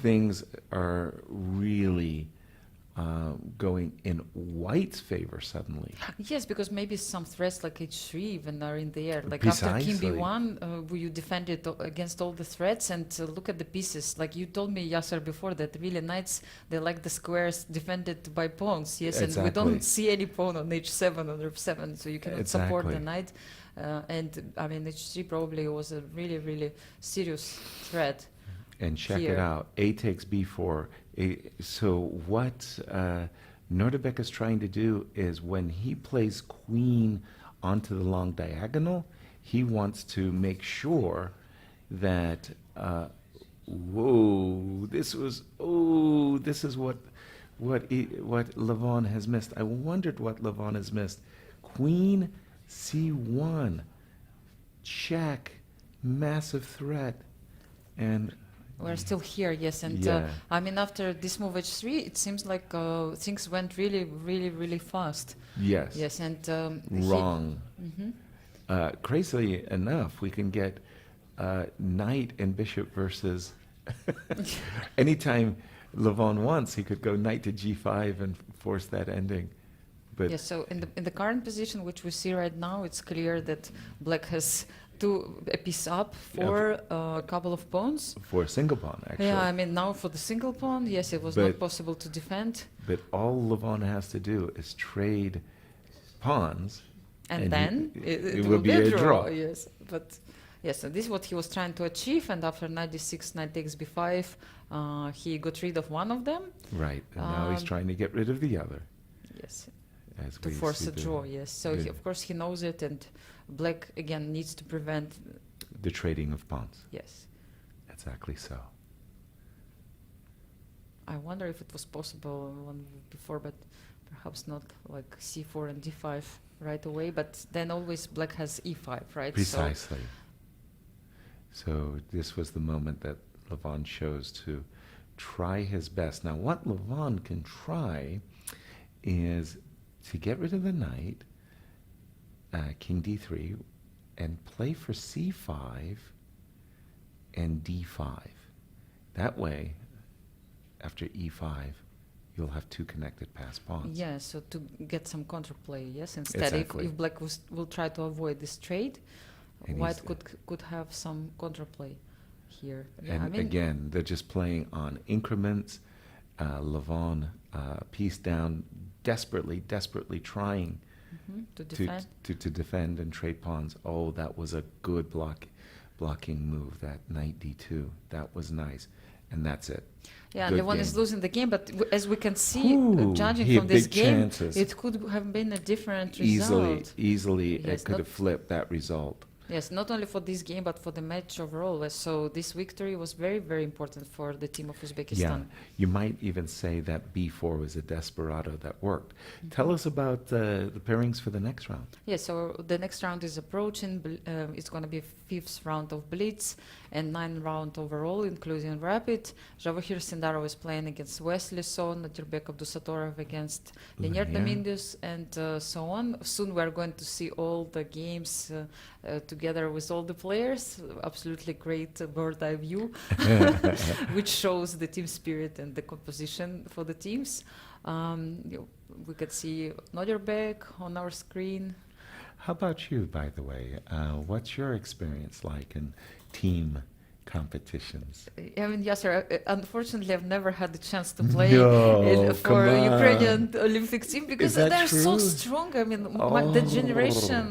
things are really going in white's favor suddenly. Yes, because maybe some threats like h3 even are in the air. Like after king Precisely. b1, you defended against all the threats, and look at the pieces. Like you told me, Yasser, before that really knights, they like the squares defended by pawns. Yes, and we Exactly. don't see any pawn on h7 or f7, so you cannot support the Exactly. knight. And I mean, h3 probably was a really, really serious threat. And check Here. it out. A takes b4. So what Nodirbek is trying to do is when he plays queen onto the long diagonal, he wants to make sure that, this is what Levon has missed. I wondered what Levon has missed. Queen c1, check, massive threat, and We're still here, yes, and Yeah. I mean after this move h3, it seems like things went really, really, really fast. yes, Yes, and wrong. Crazily enough, we can get knight and bishop versus. Anytime Levon wants, he could go knight to g5 and force that ending. But Yes, so in the current position, which we see right now, it's clear that black has a piece up for a couple of pawns. for a single pawn, actually. Yeah, I mean now for the single pawn, yes, it was But- not possible to defend, But all Levon has to do is trade pawns, and, And then he- it it will be a draw. draw. Yes, but yes, so this is what he was trying to achieve, and after knight d6, knight takes b5, he got rid of one of them. right? And now he's Um, trying to get rid of the other. Yes, As to we force see a draw. Yes, so the- of course he knows it, and black again needs to prevent. the trading of pawns. Yes, Exactly so. I wonder if it was possible one before, but perhaps not like c4 and d5 right away. But then always black has e5, right? Precisely. So this was the moment that Levon chose to try his best. Now, what Levon can try is to get rid of the knight, king d3, and play for c5 and d5. That way, after e5, you'll have two connected pass So pawns. yeah, so to get some counterplay, yes. Instead, Exactly. if black will try to avoid this trade, And white he's- could have some counterplay here. Yeah, And I mean, again, they're just playing on increments. Levon, piece down, desperately trying to to, defend. to defend and trade pawns. Oh, that was a good blocking move, that knight d2. That was nice. And that's it. Yeah, Good Levon is game. losing the game, but as we can see, Ooh, judging he from had this big game, chances. it could have been a different Easily, result. easily, Yes, it could not- have flipped that result. Yes, not only for this game, but for the match overall. So this victory was very, very important for the team of Yeah, Uzbekistan. you might even say that b4 was a desperado that worked. Tell us about the pairings for the next round. Yes, so the next round is approaching. It's going to be fifth round of Blitz and 9th round overall, including Rapid. Javokhir Sindarov is playing against Wesley, Nodirbek Abdusattorov against Linier Linier. Domingos, and so on. Soon we're going to see all the games together with all the players. Absolutely great bird eye view, which shows the team spirit and the composition for the teams. We could see Nodirbek on our screen. How about you, by the way? What's your experience like in team competitions? I mean, Yasser, unfortunately, I've never had the chance to play No, for come on. Ukrainian Olympic team because that they're so true? strong. I mean, the Oh. generation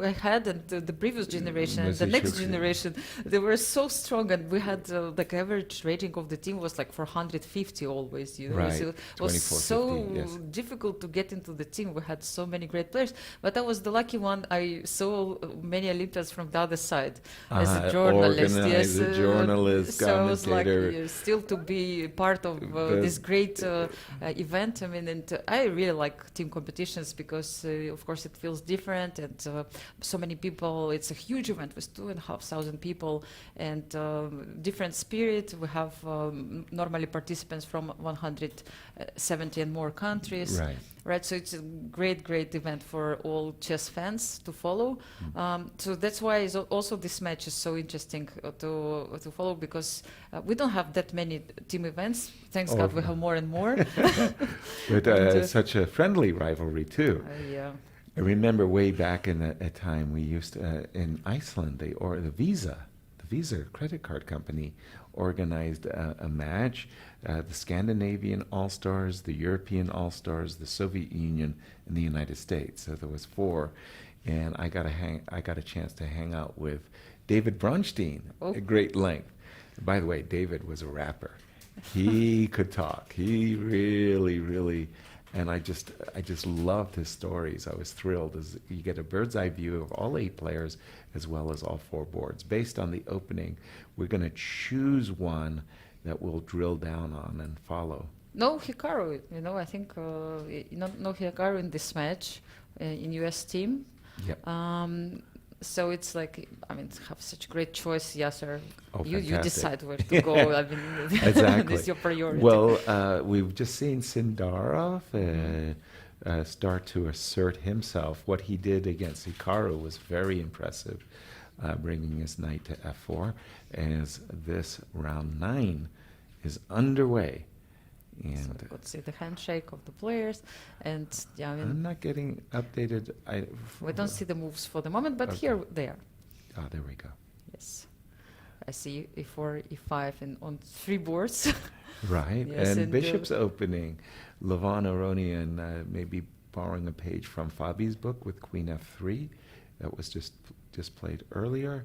I had and the previous generation and the Mrs. next Shukri. generation, they were so strong. And we had like average rating of the team was like 450 always, you know. Right, So it was so 2450, yes. difficult to get into the team. We had so many great players. But I was the lucky one. I saw many Olympians from the other side as a journalist. Yes, Organizer, journalist, so I was like commentator. still to be part of this great event. I mean, and I really like team competitions because, of course, it feels different and so many people. It's a huge event with 2,500 people and different spirit. We have normally participants from 170 and more countries. Right. Right, so it's a great event for all chess fans to follow. So that's why also this match is so interesting to to follow because we don't have that many team events. Thanks Oh, God we no. have more and more. But And, such a friendly rivalry too. yeah. I remember way back in a time we used to, in Iceland, the Visa credit card company organized a match, the Scandinavian All-Stars, the European All-Stars, the Soviet Union, and the United States. So there was 4, and I got a chance to hang out with David Bronstein at great length. By the way, David was a rapper. He could talk. He really. And I just loved his stories. I was thrilled as you get a bird's eye view of all 8 players as well as all 4 boards. Based on the opening, we're going to choose one that we'll drill down on and follow. No Hikaru, I think no Hikaru in this match in US team. Yep. So it's like, have such great choice, Yasser. Oh, you fantastic. decide where to go. Exactly. It's your priority. Well, we've just seen Sindarov start to assert himself. What he did against Hikaru was very impressive, bringing his knight to f4 as this round 9 is underway. And So let's see the handshake of the players, and I'm not getting updated. we don't see the moves for the moment, but Okay. here they are. Oh, there we go. Yes, I see e4, e5, and on 3 boards. Right, Yes, and Bishop's opening. Levon Aronian maybe borrowing a page from Fabi's book with Queen f3. That was just played earlier.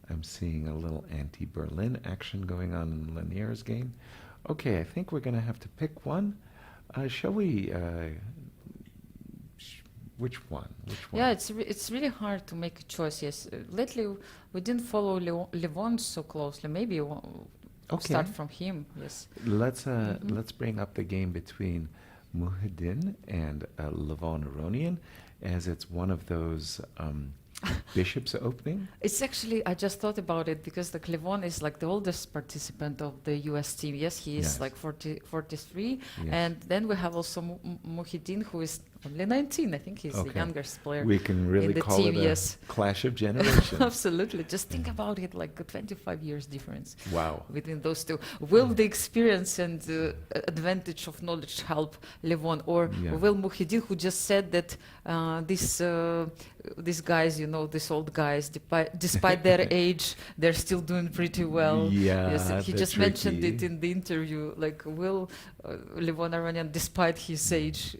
I'm seeing a little anti-Berlin action going on in Lanier's game. Okay, I think we're going to have to pick one. Shall we? Which one? Yeah, it's really hard to make a choice. Yes, lately we didn't follow Levon so closely. Maybe we'll start from him. Yes. Let's bring up the game between Muhyiddin and Levon Aronian, as it's one of those Bishop's opening. It's actually, I just thought about it because the Levon is like the oldest participant of the US team. Yes, he is Yes. like 43. Yes. And then we have also Muhyiddin, who is only 19. I think he's the Okay. youngest player. We can really in the call team, it a yes. clash of generations. Absolutely. Just think about it, like a 25 years difference Wow. between those two. Will the experience and advantage of knowledge help Levon, or Yeah. will Muhyiddin, who just said that these guys, these old guys, despite their age, they're still doing pretty well. Yeah, Yes, he they're just mentioned it tricky. in the interview. Like, will Levon Aronian, despite his age,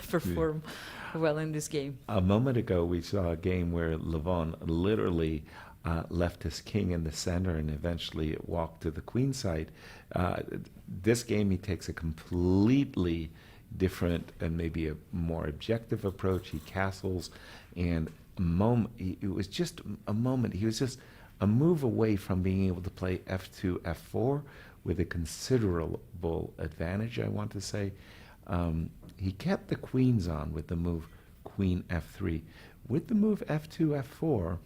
perform well in this game? A moment ago, we saw a game where Levon literally left his king in the center and eventually walked to the queen side. This game, he takes a completely different and maybe a more objective approach. He castles, and it was just a moment. He was just a move away from being able to play f2, f4 with a considerable advantage, I want to say. He kept the queens on with the move queen f3. With the move f2, f4,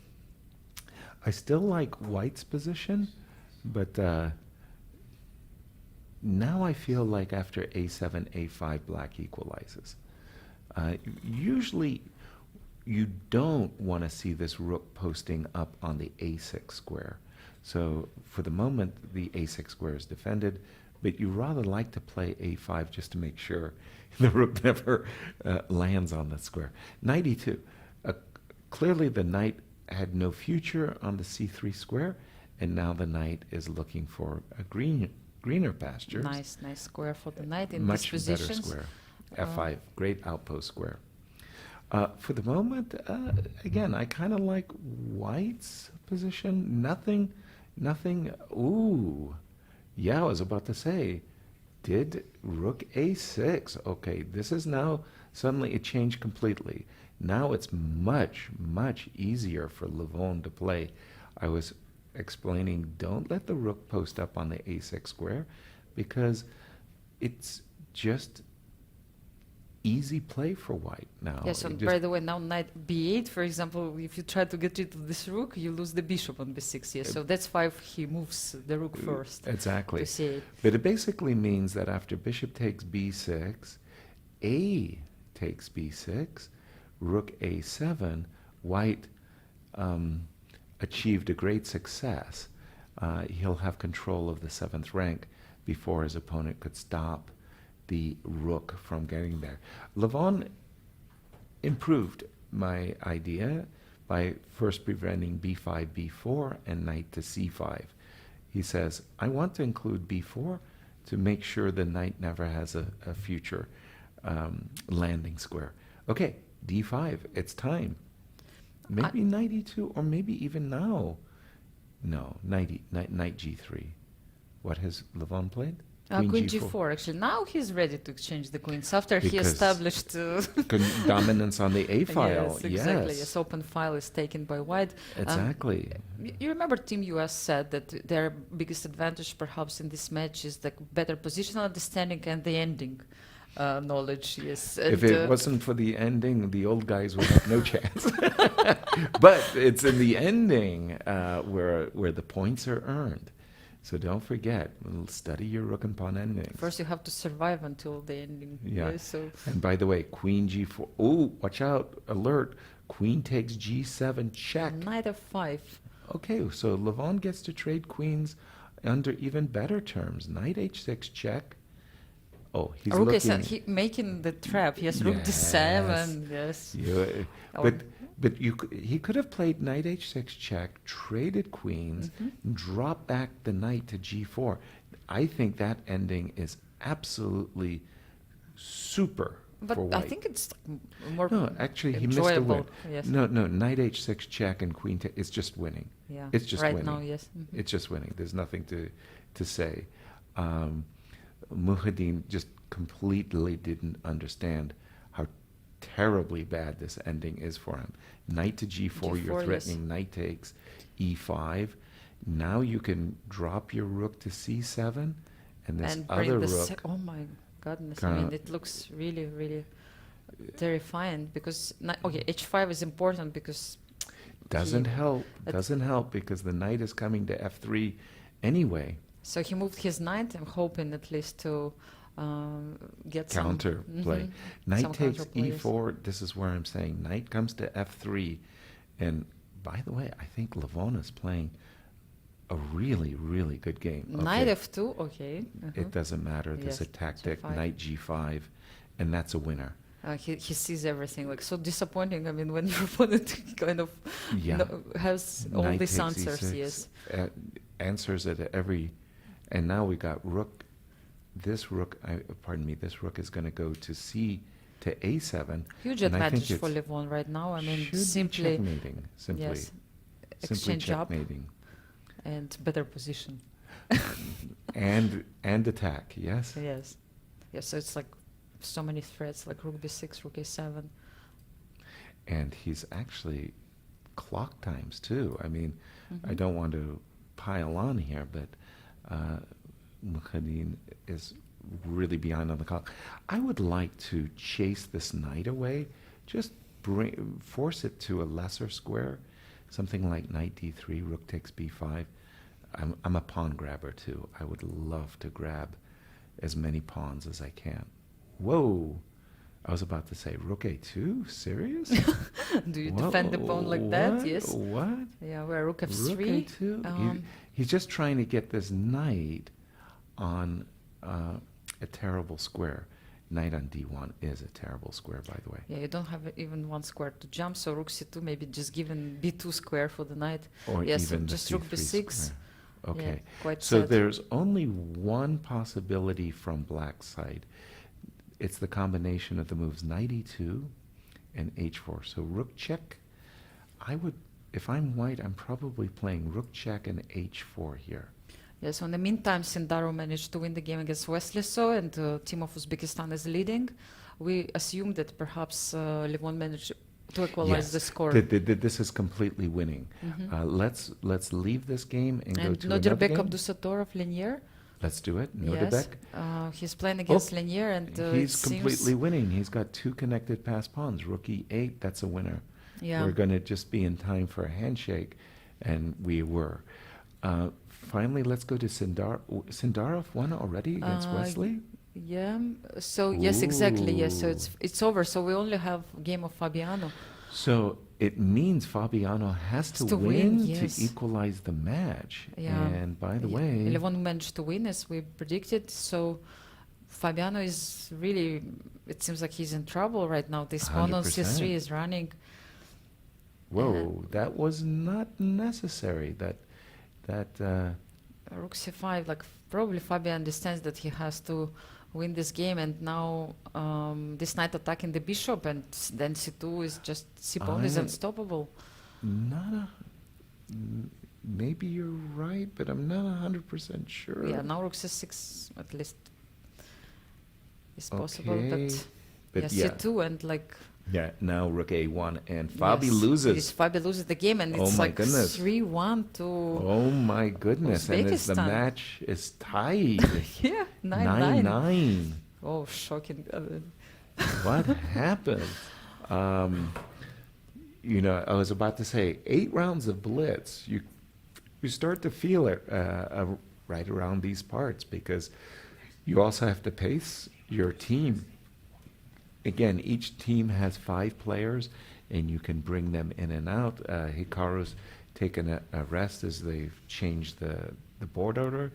I still like white's position, but now I feel like after a7, a5, black equalizes. Usually, you don't want to see this rook posting up on the a6 square. So for the moment, the a6 square is defended, but you rather like to play a5 just to make sure the rook never lands on that square. Knight e2. Clearly, the knight had no future on the c3 square, and now the knight is looking for a greener pastures. Nice square for the knight in Much this better position. square. f5, great outpost square. For the moment, again, I kind of like white's position. Nothing. Ooh, yeah, I was about to say, did rook a6. Okay, this is now suddenly it changed completely. Now it's much easier for Levon to play. I was explaining, don't let the rook post up on the a6 square, because it's just easy play for white now. Yes, and by the way, now knight b8, for example, if you try to get rid of this rook, you lose the bishop on b6. Yes, so that's why he moves the rook first. Exactly. To c8. But it basically means that after bishop takes b6, a takes b6, rook a7, white achieved a great success. he'll have control of the 7th rank before his opponent could stop the rook from getting there. Levon improved my idea by first preventing b5, b4, and knight to c5. He says, I want to include b4 to make sure the knight never has a future landing square. Okay, d5, it's time. Maybe knight e2, or maybe even now. No, knight g3. What has Levon played? Queen g4, actually. Now he's ready to exchange the queens after he Because established dominance on the A file. Yes, exactly. Yes, open file is taken by white. Exactly. You remember Team US said that their biggest advantage perhaps in this match is the better positional understanding and the ending knowledge. Yes. If it wasn't for the ending, the old guys would have no chance. But it's in the ending where the points are earned. So don't forget, study your rook and pawn endings. First, you have to survive until the ending. Yeah. Yes, so And by the way, queen g4. Oh, watch out! Alert! Queen takes g7 check. knight f5. Okay, so Levon gets to trade queens under even better terms. Knight h6 check. Oh, he's Okay, looking. so he making the trap. Yes, rook d7. Yes. Yeah, Or- but he could have played knight h6 check, traded queens, drop back the knight to g4. I think that ending is absolutely super But for I white. think it's more No, actually, he missed a win. enjoyable. Yes. No, knight h6 check and queen it's just winning. Yeah. It's just right winning. now, yes. It's just winning. There's nothing to say. Mukhadin just completely didn't understand how terribly bad this ending is for him. Knight to g4, you're G4, threatening yes. knight takes e5. Now you can drop your rook to c7, and this And other bring the rook. oh my goodness! I mean, Kinda- it looks really, really terrifying because okay, h5 is important because Doesn't he- help. it- Doesn't help because the knight is coming to f3 anyway. so he moved his knight. I'm hoping at least to get Counter some play. mhm, Knight some takes counterplay, yes. e4. This is where I'm saying knight comes to f3. And by the way, I think Levon is playing a really, really good game. Knight Okay, f2. Okay. it doesn't matter. There's a Yes, tactic, g5. knight g5, and that's a winner. He sees everything like so disappointing. I mean, when your opponent kind of Yeah. has all Knight these takes answers. e6, Yes. Answers at every, and now we got rook. This rook, this rook is going to go to a7. Huge and I think advantage for it's- Levon right now. I mean, should be simply checkmating. Simply, yes, simply exchange up checkmating. and better position. and attack. Yes. Yes, yes. So it's like so many threats, like rook b6, rook a7. And he's actually clock times too. I mean, Mm-hmm. I don't want to pile on here, but Mukhadin is really behind on the clock. I would like to chase this knight away, just force it to a lesser square, something like knight d3, rook takes b5. I'm a pawn grabber too. I would love to grab as many pawns as I can. Whoa! I was about to say rook a2. Serious? Do you defend the pawn like that? What? Yes. What? Yeah, we're rook Rook f3. a2? He's just trying to get this knight on a terrible square. Knight on d1 is a terrible square, by the way. Yeah, you don't have even one square to jump, so rook c2 maybe just given b2 square for the knight. Or yes, even just the rook c3 b6. square. Yeah, Okay. quite So sad. there's only one possibility from black side. It's the combination of the moves knight e2 and h4. So rook check. I would, if I'm white, I'm probably playing rook check and h4 here. Yes, so in the meantime, Sindarov managed to win the game against Wesley, and Team of Uzbekistan is leading. We assume that perhaps Levon managed to equalize the score. This is completely winning. Let's leave this game and go And to another Nodirbek game. Abdusattorov, Linier. Let's do it. Yes, Nodirbek. he's playing against Oh, Linier, and He's it seems completely winning. He's got two connected pass pawns. Rook e8, that's a winner. Yeah. We're going to just be in time for a handshake, and we were. Finally, let's go to Sindarov won already against Wesley? Yeah. So yes, exactly. Yes. So it's over. So we only have game of Fabiano. So it means Fabiano has to to win win, yes. to equalize the match. Yeah. And by the Yeah. way, Levon managed to win as we predicted. So Fabiano is really, it seems like he's in trouble right now. This pawn on 100%. c3 is running. whoa, that was not necessary. Rook c5, like probably Fabian understands that he has to win this game, and now this knight attacking the bishop, and then c2 is just, c pawn is I- unstoppable. Not a. Maybe you're right, but I'm not 100% sure. Yeah, now rook c6 at least is possible, Okay, but but yeah, yeah. c2 and like Yeah, now rook a1, and Fabi yes, loses. Fabi loses the game, and Oh it's my like goodness. 3-1 to Oh my goodness! And as the Uzbekistan. match is tied, yeah 9-9. 9-9. Oh, shocking! What happened? You know, I was about to say 8 rounds of Blitz. You start to feel it right around these parts, because you also have to pace your team. Again, each team has 5 players, and you can bring them in and out. Hikaru's taken a rest as they've changed the board order,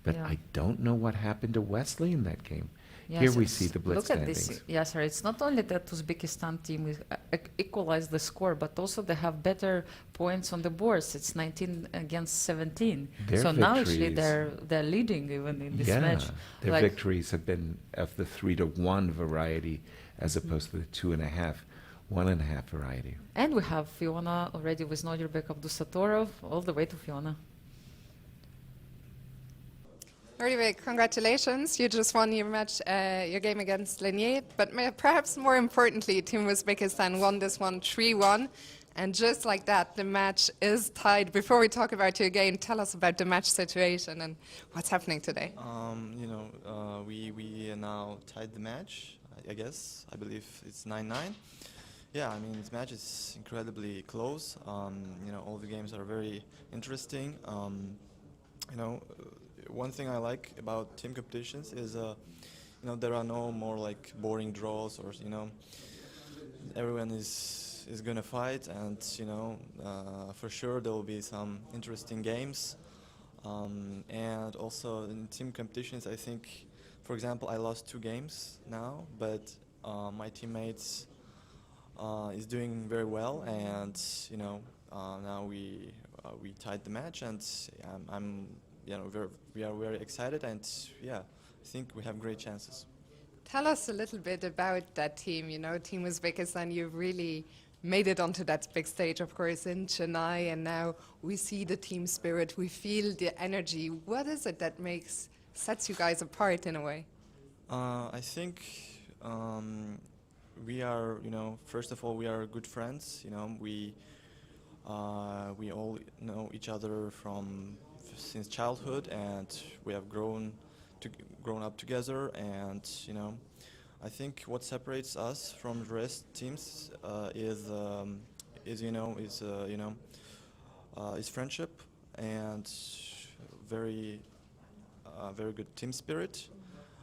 but Yeah. I don't know what happened to Wesley in that game. Yes, Here we it's- see the Blitz look at this. standings. Yeah, sorry. It's not only that Uzbekistan team equalized the score, but also they have better points on the boards. It's 19 against 17. Their So now actually victories- they're leading even in this Yeah, match. their Like, victories have been of the 3-1 variety, as opposed to the 2.5, 1.5 variety. And we have Fiona already with Nodirbek, Abdusattorov, all the way to Fiona. Nodirbek, congratulations. You just won your match, your game against Lenier. But perhaps more importantly, Team Uzbekistan won this one 3-1. And just like that, the match is tied. Before we talk about your game, tell us about the match situation and what's happening today. We now tied the match, I guess. I believe it's 9-9. Yeah, I mean, this match is incredibly close. All the games are very interesting. One thing I like about team competitions is, there are no more like boring draws, or everyone is gonna fight, and for sure there will be some interesting games. And also in team competitions, I think, for example, I lost 2 games now, but my teammates is doing very well, and now we tied the match, and we are very excited, and yeah, I think we have great chances. Tell us a little bit about that team. Team Uzbekistan, you've really made it onto that big stage, of course, in Chennai, and now we see the team spirit, we feel the energy. What is it that sets you guys apart in a way? I think we are, first of all, we are good friends. We all know each other since childhood, and we have grown up together. And I think what separates us from the rest teams is friendship and very good team spirit.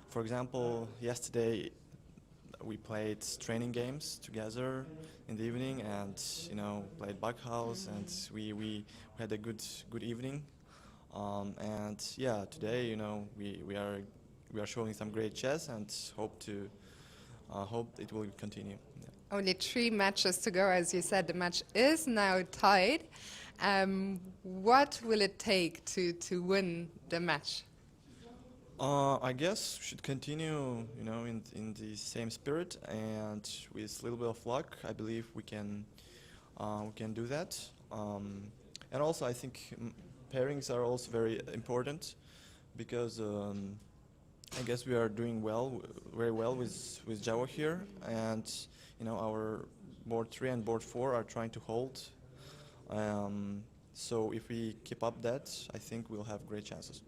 For example, yesterday we played training games together in the evening, and played Backhouse, and we had a good evening. And yeah, today we are showing some great chess, and hope it will continue. Yeah. Only 3 matches to go, as you said. The match is now tied. What will it take to win the match? I guess we should continue, in the same spirit, and with a little bit of luck, I believe we can do that. And also, I think pairings are also very important, because I guess we are doing very well with Javokhir, and our board 3 and board 4 are trying to hold. So if we keep up that, I think we'll have great chances.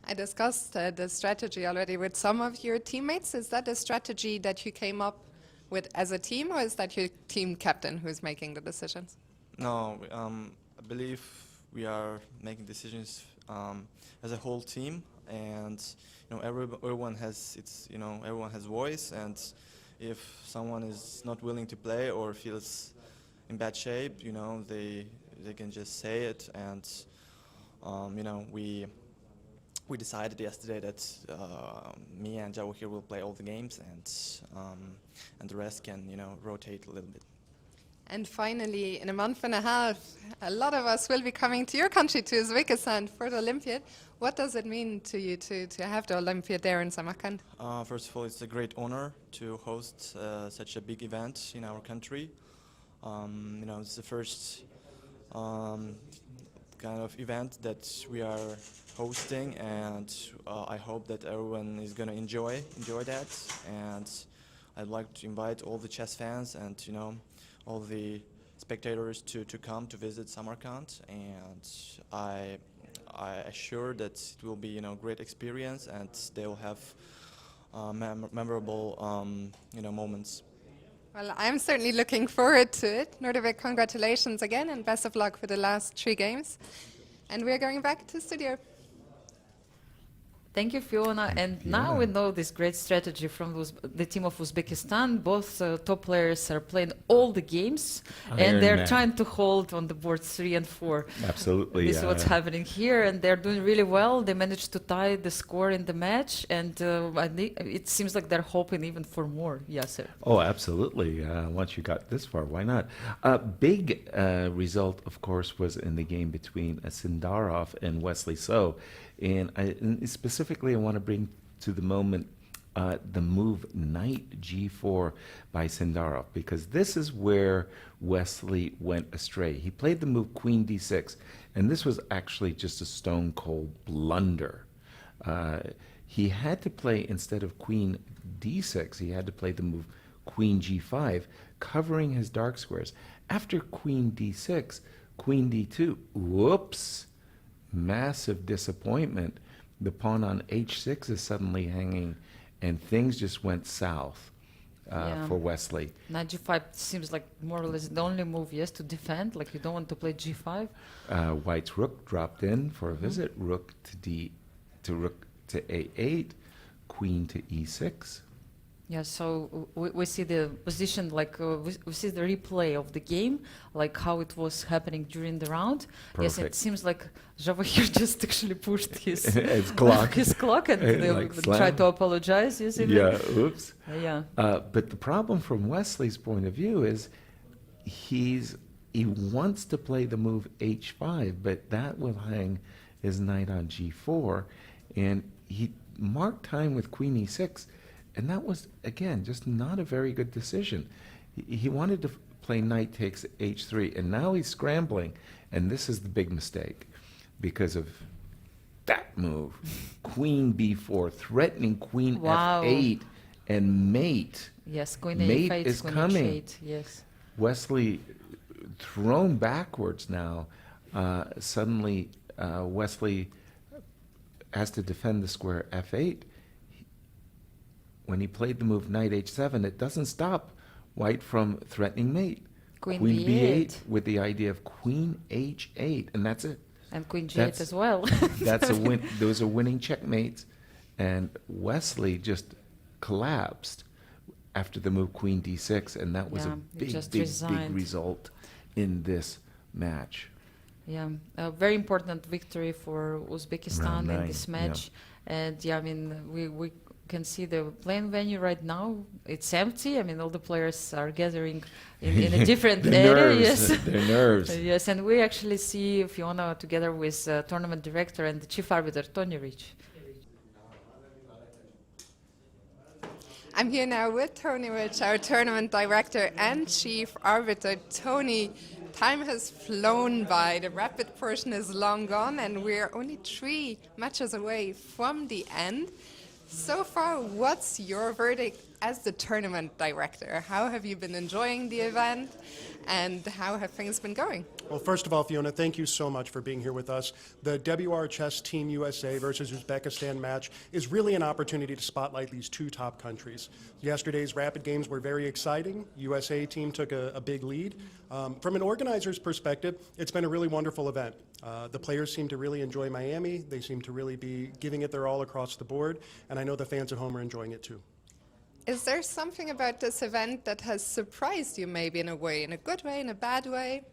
I discussed the strategy already with some of your teammates. Is that a strategy that you came up with as a team, or is that your team captain who's making the decisions? No, I believe we are making decisions as a whole team, and everyone has everyone has voice, and if someone is not willing to play or feels in bad shape. You know, they can just say it, and you know, we decided yesterday that me and Javokhir will play all the games, and the rest can, you know, rotate a little bit. And finally, in a month and a half, a lot of us will be coming to your country, to Uzbekistan, for the Olympiad. What does it mean to you to have the Olympiad there in Samarkand? First of all, it's a great honor to host such a big event in our country. You know, it's the first kind of event that we are hosting, and I hope that everyone is going to enjoy that. And I'd like to invite all the chess fans and, you know, all the spectators to come to visit Samarkand, and I assure that it will be, you know, great experience, and they will have memorable you know, moments. Well, I'm certainly looking forward to it. Nodirbek, congratulations again, and best of luck for the last 3 games. And we're going back to studio. Thank you, Fiona. And now we know this great strategy from the team of Uzbekistan. Both top players are playing all the games, and they're trying to hold on the boards 3 and 4. Absolutely. This is what's happening here, and they're doing really well. They managed to tie the score in the match, and it seems like they're hoping even for more. Yes, sir. Oh, absolutely. Once you got this far, why not? Big result, of course, was in the game between Sindarov and Wesley. And specifically, I want to bring to the moment the move knight g4 by Sindarov, because this is where Wesley went astray. He played the move queen d6, and this was actually just a stone-cold blunder. He had to play, instead of queen d6, he had to play the move queen g5, covering his dark squares. After queen d6, queen d2, whoops! Massive disappointment. The pawn on h6 is suddenly hanging, and things just went south for Wesley. Knight g5 seems like more or less the only move, yes, to defend. Like, you don't want to play g5. White's rook dropped in for a visit. Rook to rook to a8, queen to e6. Yeah, so we see the position, like we see the replay of the game, like how it was happening during the round. Yes, it seems like Javokhir just actually pushed his clock, and like tried to apologize. Yes, yeah, oops. Yeah. But the problem from Wesley's point of view is he wants to play the move h5, but that will hang his knight on g4, and he marked time with queen e6. And that was, again, just not a very good decision. He wanted to play knight takes h3, and now he's scrambling, and this is the big mistake because of that move. Queen b4, threatening queen f8, and mate. Yes, queen mate a8 is queen coming. h8, yes. Wesley thrown backwards now. Suddenly, Wesley has to defend the square f8. When he played the move knight h7, it doesn't stop White from threatening mate. Queen b8 with the idea of queen h8, and that's it. And queen g8 as well. That's a win. Those are winning checkmates, and Wesley just collapsed after the move queen d6, and that was a big result in this match. Yeah, a very important victory for Uzbekistan in this match, and I mean we can see the playing venue right now. It's empty. I mean, all the players are gathering in a different area. Yes, their nerves. Yes, and we actually see Fiona together with tournament director and the chief arbiter Tony Rich. I'm here now with Tony Rich, our tournament director and chief arbiter. Tony, time has flown by. The rapid portion is long gone, and we're only 3 matches away from the end. So far, what's your verdict as the tournament director? How have you been enjoying the event, and how have things been going? Well, first of all, Fiona, thank you so much for being here with us. The WR Chess Team USA versus Uzbekistan match is really an opportunity to spotlight these 2 top countries. Yesterday's rapid games were very exciting. USA team took a big lead. From an organizer's perspective, it's been a really wonderful event. The players seem to really enjoy Miami. They seem to really be giving it their all across the board, and I know the fans at home are enjoying it too. Is there something about this event that has surprised you maybe in a way, in a good way, in a bad way?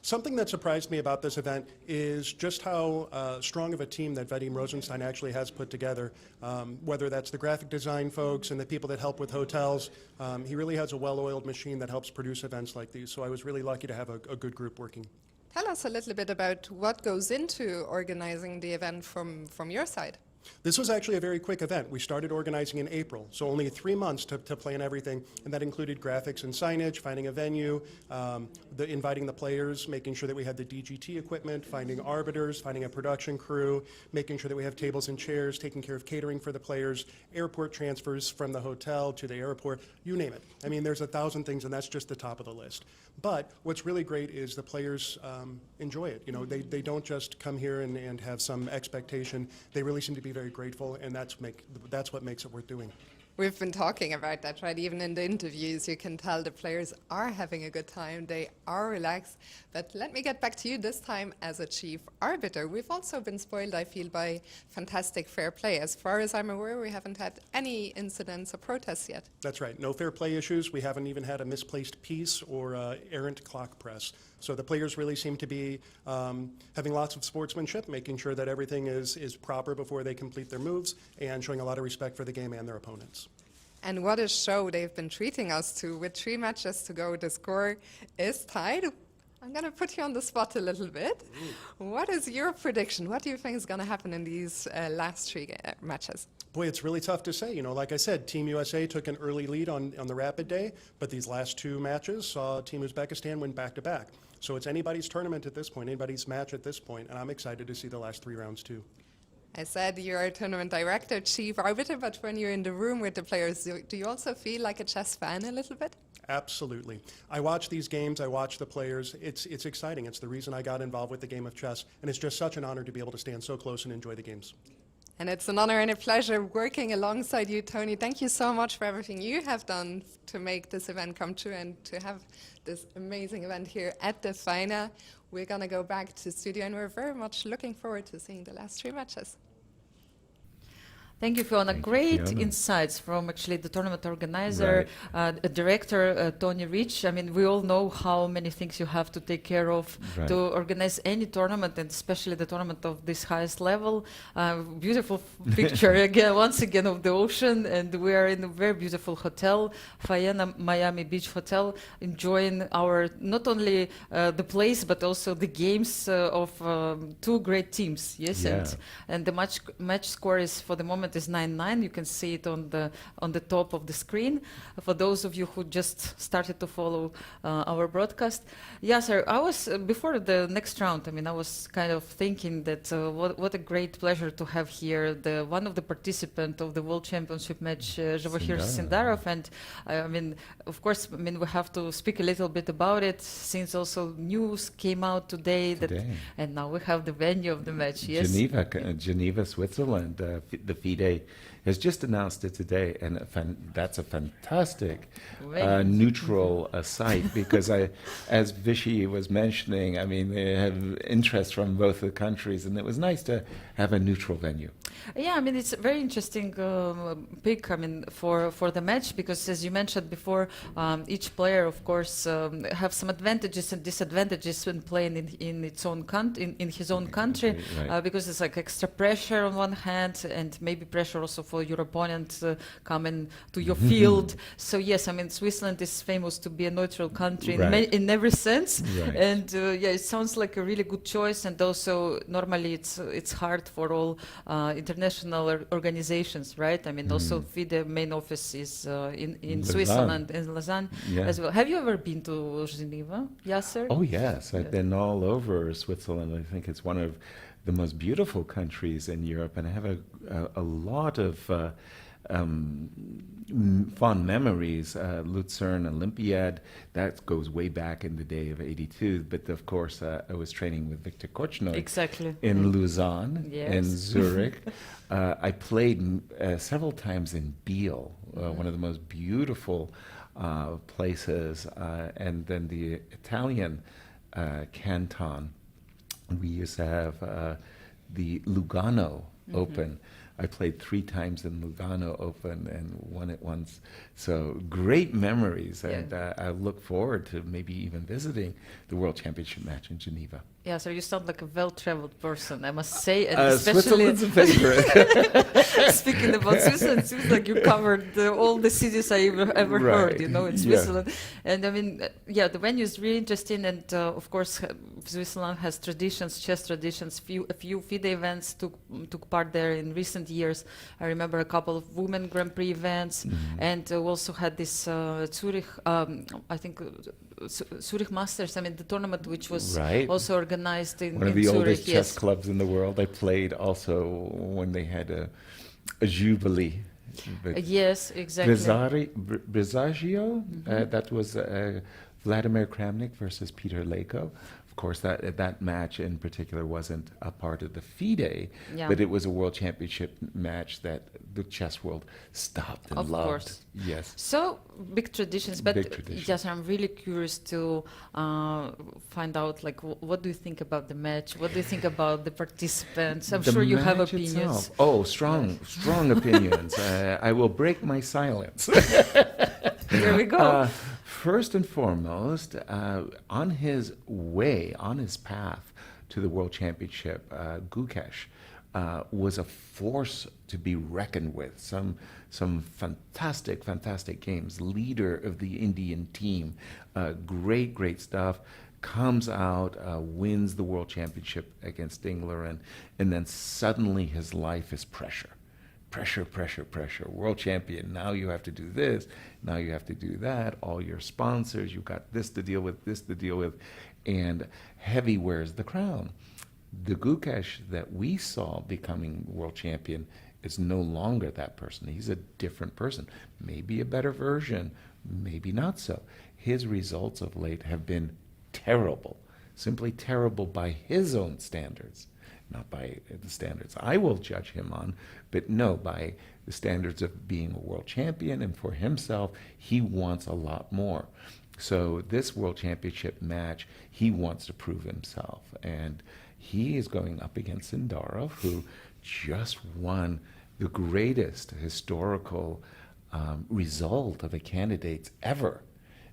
Something that surprised me about this event is just how strong of a team that Vadim Rosenstein actually has put together, whether that's the graphic design folks and the people that help with hotels. He really has a well-oiled machine that helps produce events like these, so I was really lucky to have a good group working. Tell us a little bit about what goes into organizing the event from your side. This was actually a very quick event. We started organizing in April, so only 3 months to plan everything, and that included graphics and signage, finding a venue, inviting the players, making sure that we had the DGT equipment, finding arbiters, finding a production crew, making sure that we have tables and chairs, taking care of catering for the players, airport transfers from the hotel to the airport, you name it. I mean, there's 1,000 things, and that's just the top of the list. But what's really great is the players enjoy it. You know, they don't just come here and have some expectation. They really seem to be very grateful, and that's what makes it worth doing. We've been talking about that, right? Even in the interviews, you can tell the players are having a good time, they are relaxed. But let me get back to you this time as a chief arbiter. We've also been spoiled, I feel, by fantastic fair play. As far as I'm aware, we haven't had any incidents or protests yet. That's right. No fair play issues. We haven't even had a misplaced piece or errant clock press. So the players really seem to be having lots of sportsmanship, making sure that everything is proper before they complete their moves, and showing a lot of respect for the game and their opponents. And what a show they've been treating us to. With 3 matches to go, the score is tied. I'm going to put you on the spot a little bit. What is your prediction? What do you think is going to happen in these last 3 matches? Boy, it's really tough to say. You know, like I said, Team USA took an early lead on the rapid day, but these last 2 matches saw Team Uzbekistan win back-to-back. So it's anybody's tournament at this point, anybody's match at this point, and I'm excited to see the last 3 rounds too. I said you're a tournament director, chief arbiter, but when you're in the room with the players, do you also feel like a chess fan a little bit? Absolutely. I watch these games, I watch the players. It's exciting. It's the reason I got involved with the game of chess, and it's just such an honor to be able to stand so close and enjoy the games. And it's an honor and a pleasure working alongside you, Tony. Thank you so much for everything you have done to make this event come true and to have this amazing event here at the final. We're going to go back to studio, and we're very much looking forward to seeing the last 3 matches. Thank you, Fiona. Thank you, Great Fiona. insights from actually the tournament organizer, director Tony Rich. I mean, we all know how many things you have to take care of to organize any tournament, and especially the tournament of this highest level. Beautiful picture again, once again, of the ocean, and we are in a very beautiful hotel, Faena Miami Beach Hotel, enjoying our not only the place but also the games of 2 great teams. Yes, Yeah. and the match score is for the moment is 9-9. You can see it on the top of the screen. For those of you who just started to follow our broadcast, yeah, sir. I was before the next round. I mean, I was kind of thinking that what a great pleasure to have here one of the participants of the World Championship match, Javokhir Sindarov, and I mean, of course, I mean we have to speak a little bit about it since also news came out today. That and now we have the venue of the match. Yes, Geneva, Switzerland. The FIDE has just announced it today, and that's a fantastic neutral site because as Vichy was mentioning, I mean, they have interest from both the countries, and it was nice to have a neutral venue. Yeah, I mean, it's a very interesting pick, I mean, for the match, because as you mentioned before, each player, of course, have some advantages and disadvantages when playing in its own in his own country, because it's like extra pressure on one hand, and maybe pressure also for your opponent coming to your field. So yes, I mean, Switzerland is famous to be a neutral country in every sense, and yeah, it sounds like a really good choice. And also, normally it's hard for all international organizations, right? I mean, also FIDE main office is in Switzerland, in Lausanne as well. Have you ever been to Geneva, Yasser? Oh yes, I've been all over Switzerland. I think it's one of the most beautiful countries in Europe, and I have a lot of fond memories. Lucerne Olympiad, that goes way back in the day of '82. But of course, I was training with Victor Korchnoi in Lausanne, in Zurich. I played several times in Biel, one of the most beautiful places, and then the Italian canton. We used to have the Lugano Open, I played 3 times in Lugano Open and won it once. So great memories, and I look forward to maybe even visiting the World Championship match in Geneva. Yeah, so you sound like a well-traveled person, I must say, and especially Switzerland's a favorite. speaking about Switzerland, it seems like you covered all the cities I ever heard, you know, in Switzerland. And I mean, yeah, the venue is really interesting, and of course, Switzerland has traditions, chess traditions. A few FIDE events took part there in recent years. I remember a couple of Women Grand Prix events, and we also had this Zurich, I think. Zurich Masters, I mean the tournament which was also organized in one of the Zurich, oldest chess clubs in the world. I played also when they had a jubilee. Yes, exactly. Brizagio, that was Vladimir Kramnik versus Peter Leko. Of course, that match in particular wasn't a part of the FIDE, but it was a world championship match that the chess world stopped and loved. Of course. Yes. So big traditions, but yes, I'm really curious to find out, like, what do you think about the match? What do you think about the participants? I'm sure you have opinions. Itself. Oh, strong opinions. I will break my silence. Here we go. First and foremost, on his path to the World Championship, Gukesh was a force to be reckoned with. Some fantastic games. Leader of the Indian team, great stuff. Comes out, wins the World Championship against Dingler, and then suddenly his life is pressure. Pressure. World champion. Now you have to do this. Now you have to do that. All your sponsors, you've got this to deal with, and heavy wears the crown. The Gukesh that we saw becoming world champion is no longer that person. He's a different person. Maybe a better version, maybe not so. His results of late have been terrible, simply terrible by his own standards. Not by the standards I will judge him on, but no, by the standards of being a world champion, and for himself, he wants a lot more. So this World Championship match, he wants to prove himself, and he is going up against Sindarov, who just won the greatest historical result of a candidate ever.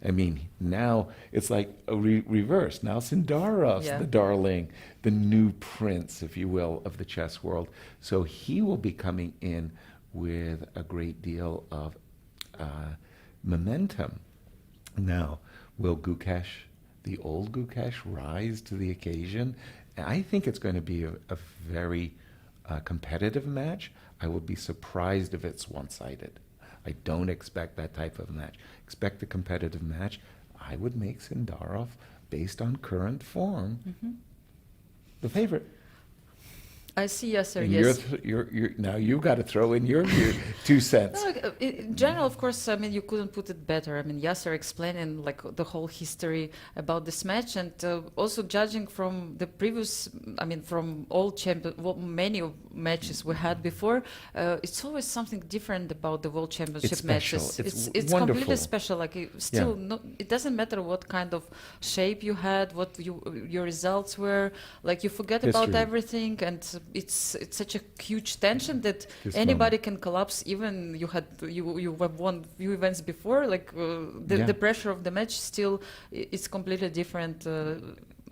I mean, now it's like a reverse. Now Sindarov's the darling, the new prince, if you will, of the chess world. So he will be coming in with a great deal of momentum. Now, will Gukesh, the old Gukesh, rise to the occasion? I think it's going to be a very competitive match. I will be surprised if it's one-sided. I don't expect that type of match. Expect a competitive match. I would make Sindarov, based on current form, the favorite. I see, yes, and yes. You're now you've got to throw in your 2 cents. No, in general, of course, I mean, you couldn't put it better. I mean, Yasser explaining like the whole history about this match, and also judging from the previous, I mean, from all many matches we had before, it's always something different about the World Championship matches. It's completely special. Like it doesn't matter what kind of shape you had, what your results were. Like you forget about everything, and it's such a huge tension that anybody can collapse. Even you have won few events before, like the pressure of the match still is completely different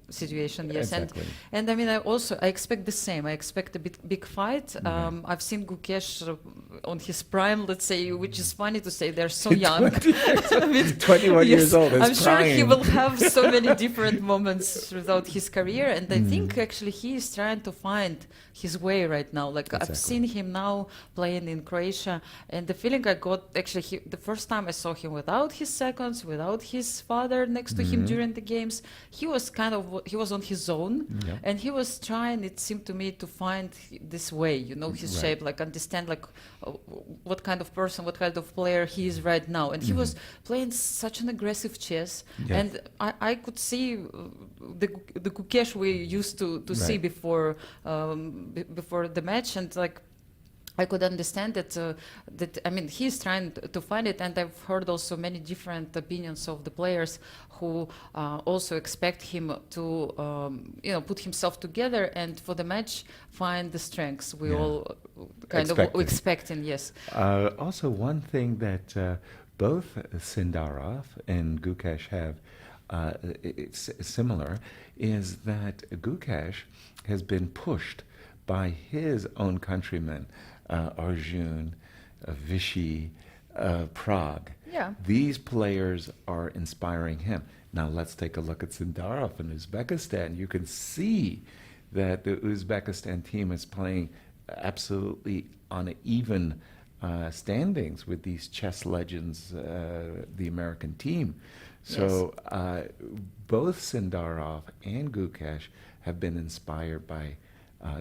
situation. Yes, exactly. and I mean I expect the same. I expect a big fight. I've seen Gukesh on his prime, let's say, which is funny to say, they're so young. 21 years old. I'm sure he will have so many different moments throughout his career, and I think actually he is trying to find his way right now. Like I've seen him now playing in Croatia, and the feeling I got actually the first time I saw him without his seconds, without his father next to him during the games, he was he was on his own, and he was trying, it seemed to me, to find this way, his shape, like understand like what kind of person, what kind of player he is right now. And he was playing such an aggressive chess, and I could see the Gukesh we used to see before the match, and like I could understand that. I mean, he's trying to find it, and I've heard also many different opinions of the players who also expect him to, put himself together and for the match find the strengths we all kind of expecting. Yes. Also, one thing that both Sindarov and Gukesh have it's similar is that Gukesh has been pushed by his own countrymen. Arjun, Vichy, Prague. Yeah. These players are inspiring him. Now let's take a look at Sindarov in Uzbekistan. You can see that the Uzbekistan team is playing absolutely on even standings with these chess legends, the American team. So both Sindarov and Gukesh have been inspired by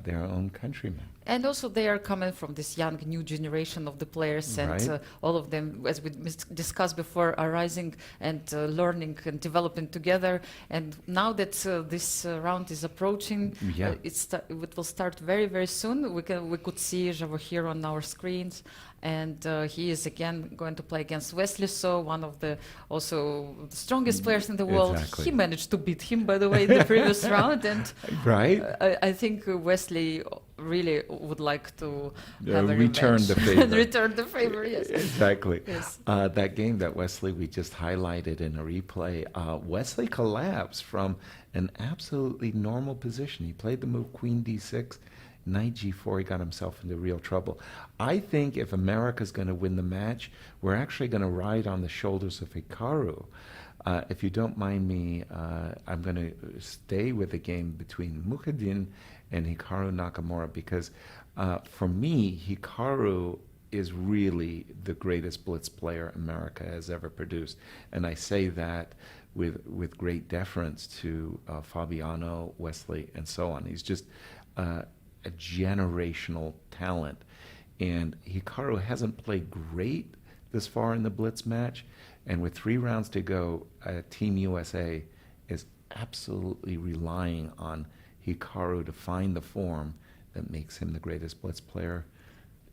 their own countrymen. And also they are coming from this young new generation of the players, and all of them, as we discussed before, are rising and learning and developing together. And now that this round is approaching, it will start very, very soon. We could see Javokhir on our screens, and he is again going to play against Wesley, so one of the also the strongest players in the world. Exactly. He managed to beat him, by the way, in the previous round, and I think Wesley really would like to have a return rematch. the favor. Return the favor, yes. Exactly. Yes. That game that Wesley we just highlighted in a replay, Wesley collapsed from an absolutely normal position. He played the move Queen D6, Knight G4. He got himself into real trouble. I think if America's going to win the match, we're actually going to ride on the shoulders of Hikaru. If you don't mind me, I'm going to stay with the game between Mukhidin and Hikaru Nakamura because for me, Hikaru is really the greatest blitz player America has ever produced. And I say that with great deference to Fabiano, Wesley, and so on. He's just a generational talent. And Hikaru hasn't played great this far in the blitz match. And with 3 rounds to go, Team USA is absolutely relying on Hikaru to find the form that makes him the greatest blitz player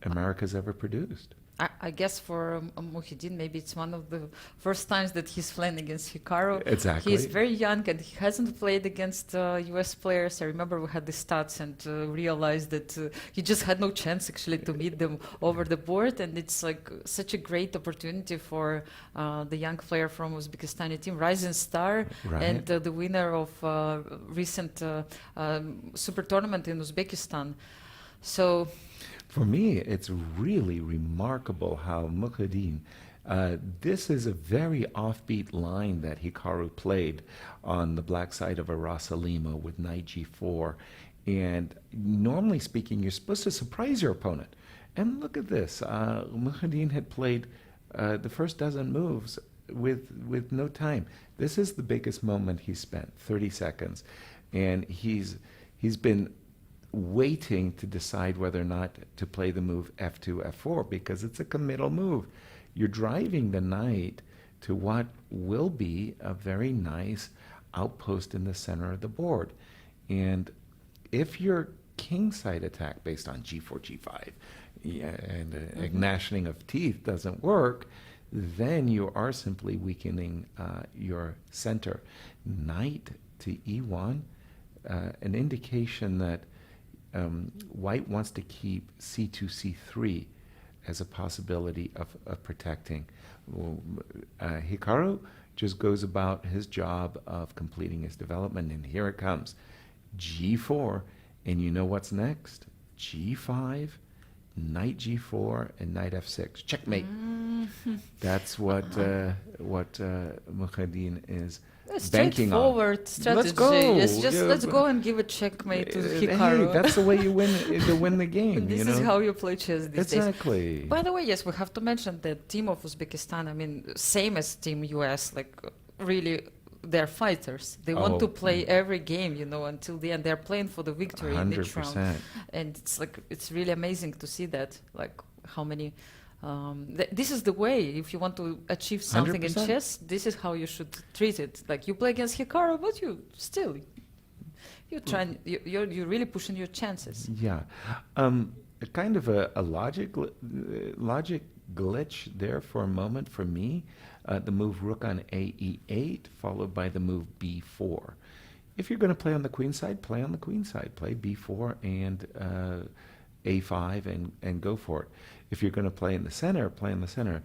America's ever produced. I guess for Mukhidin, maybe it's one of the first times that he's playing against Hikaru. Exactly. He's very young and he hasn't played against US players. I remember we had the stats and realized that he just had no chance actually to meet them over the board. And it's like such a great opportunity for the young player from Uzbekistani team, rising star, and the winner of recent super tournament in Uzbekistan. So. For me, it's really remarkable how Mukhidin, this is a very offbeat line that Hikaru played on the black side of a Rasalima with Knight G4. And normally speaking, you're supposed to surprise your opponent. And look at this. Mukhidin had played the first dozen moves with no time. This is the biggest moment he spent, 30 seconds. And he's been waiting to decide whether or not to play the move F2, F4, because it's a committal move. You're driving the knight to what will be a very nice outpost in the center of the board. And if your kingside attack based on G4, G5, and a gnashing of teeth doesn't work, then you are simply weakening your center. Knight to E1, an indication that White wants to keep C2, C3 as a possibility of protecting. Hikaru just goes about his job of completing his development, and here it comes. G4, and you know what's next? G5, Knight G4, and Knight F6. Checkmate. That's what Mukhidin is banking on. Straightforward strategy. Let's go. Let's go and give a checkmate to Hikaru. Hey, that's the way you win the game. This is how you play chess these days. Exactly. By the way, yes, we have to mention the team of Uzbekistan. I mean, same as Team US. Like, really, they're fighters. They want to play every game, until the end. They're playing for the victory 100%. in each round. And it's really amazing to see that. Like, how many. This is the way. If you want to achieve something 100%. in chess, this is how you should treat it. Like, you play against Hikaru, but you're really pushing your chances. Yeah. a kind of a logic glitch there for a moment for me. The move rook on AE8 followed by the move B4. If you're going to play on the queen side, play on the queen side. Play B4 and A5 and go for it. If you're going to play in the center, play in the center.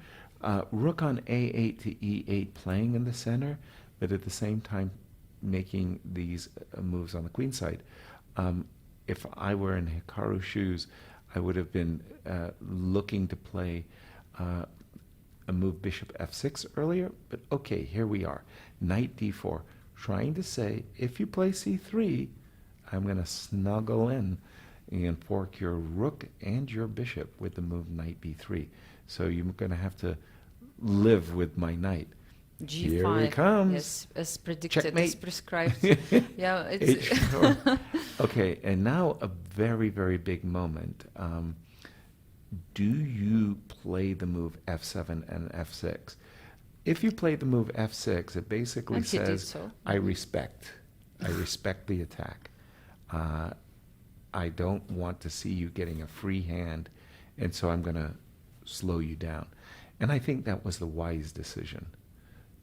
Rook on A8 to E8 playing in the center, but at the same time making these moves on the queen side. If I were in Hikaru's shoes, I would have been looking to play a move bishop f6 earlier, but okay, here we are. Knight d4, trying to say, if you play c3, I'm going to snuggle in and fork your rook and your bishop with the move knight b3. So you're going to have to live with my knight. G5. Here it comes. Yes, as predicted, Checkmate. as prescribed. Yeah, it's H4. Okay, and now a very, very big moment. Do you play the move f7 and f6? If you play the move f6, it basically And he did says, so. I respect the attack. I don't want to see you getting a free hand, and so I'm going to slow you down. And I think that was the wise decision.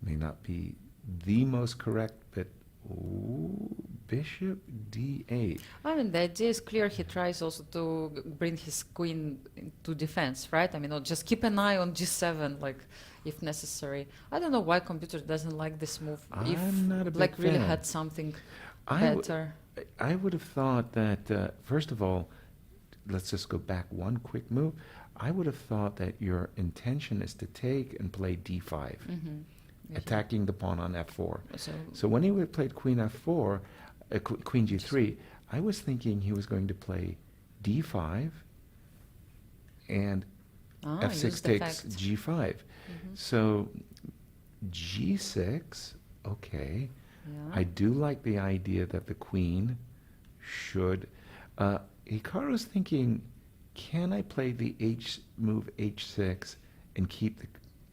May not be the most correct, but bishop d8. I mean, the idea is clear. He tries also to bring his queen into defense, right? I mean, just keep an eye on g7, like, if necessary. I don't know why computer doesn't like this move. If I'm not a Black big really fan. had something I better. I would have thought that, first of all, let's just go back one quick move. I would have thought that your intention is to take and play d5, attacking the pawn on f4. So when he played queen f4, queen g3, I was thinking he was going to play d5 and f6 use the takes fact. g5. So g6, okay. Yeah. I do like the idea that the queen should. Hikaru's thinking, can I play the move h6 and keep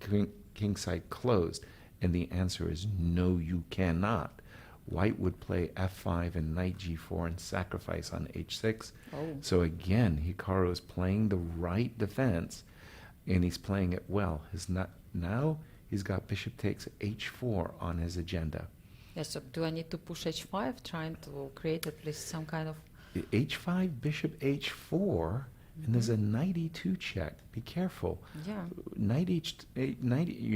the king side closed? And the answer is no, you cannot. White would play f5 and knight g4 and sacrifice on h6. Oh. So again, Hikaru is playing the right defense, and he's playing it well. Now he's got bishop takes h4 on his agenda. Yeah, so do I need to push h5, trying to create at least some kind of... h5, bishop h4, and there's a knight e2 check. Be careful. Yeah. Knight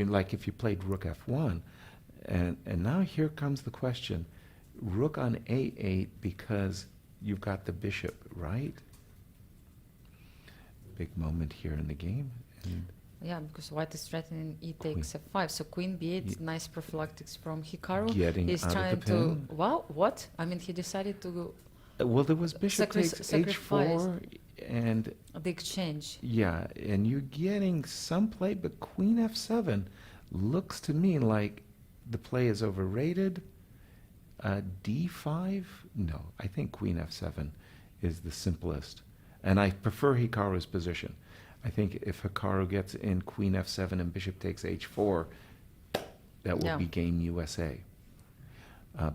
like if you played rook f1, and now here comes the question: rook on a8 because you've got the bishop, right? Big moment here in the game. And Yeah, because white is threatening e takes f5, so queen b8, nice prophylactics from Hikaru. Getting He's out of trying the to... pin. Well, what? I mean, he decided to go well, there was bishop takes sacrifice. h4, and the exchange. yeah, and you're getting some play, but queen f7 looks to me like the play is overrated. d5, no, I think queen f7 is the simplest, and I prefer Hikaru's position. I think if Hikaru gets in queen f7 and bishop takes h4, that will be game USA.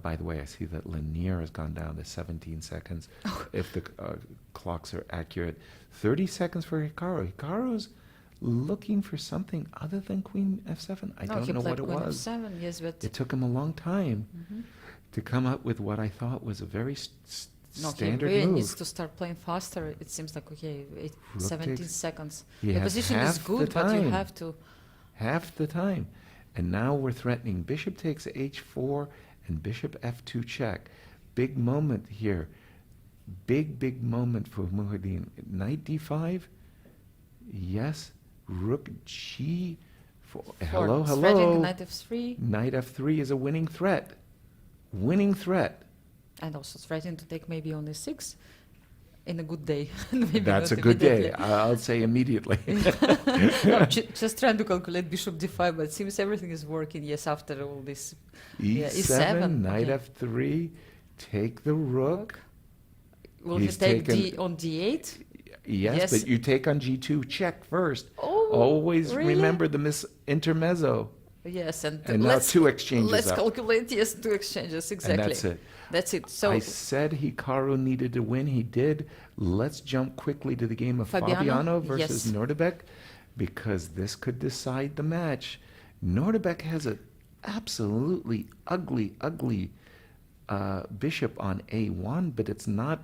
By the way, I see that Lanier has gone down to 17 seconds if the clocks are accurate. 30 seconds for Hikaru. Hikaru's looking for something other than queen f7. I don't know what it was. F7, yes, but... It took him a long time to come up with what I thought was a very standard he really move. needs to start playing faster. It seems like, okay, 17 takes- seconds. He The has position is half good, the but you time. have to... Half the time. And now we're threatening bishop takes h4 and bishop f2 check. Big moment here. Big moment for Muhaddin. Knight d5. Yes. Rook g4. Hello. Threatening knight f3, Knight f3 is a winning threat. Winning threat. and also threatening to take maybe on e6 in a good day. Maybe That's a not good day. immediately. I'll say immediately. No, just trying to calculate bishop d5, but it seems everything is working, yes, after all this. Yeah, E7, knight okay. f3, take the rook. Will He's he take taken- on d8? Yes, Yes. but you take on g2, check first. Oh, Always really? remember the intermezzo. Yes, and now let's 2 exchanges let's up. calculate. Yes, 2 exchanges exactly. And that's it. That's it. So I said Hikaru needed to win. He did. Let's jump quickly to the game of Fabiano? versus Yes. Nodirbek, because this could decide the match. Nodirbek has an absolutely ugly bishop on a1, but it's not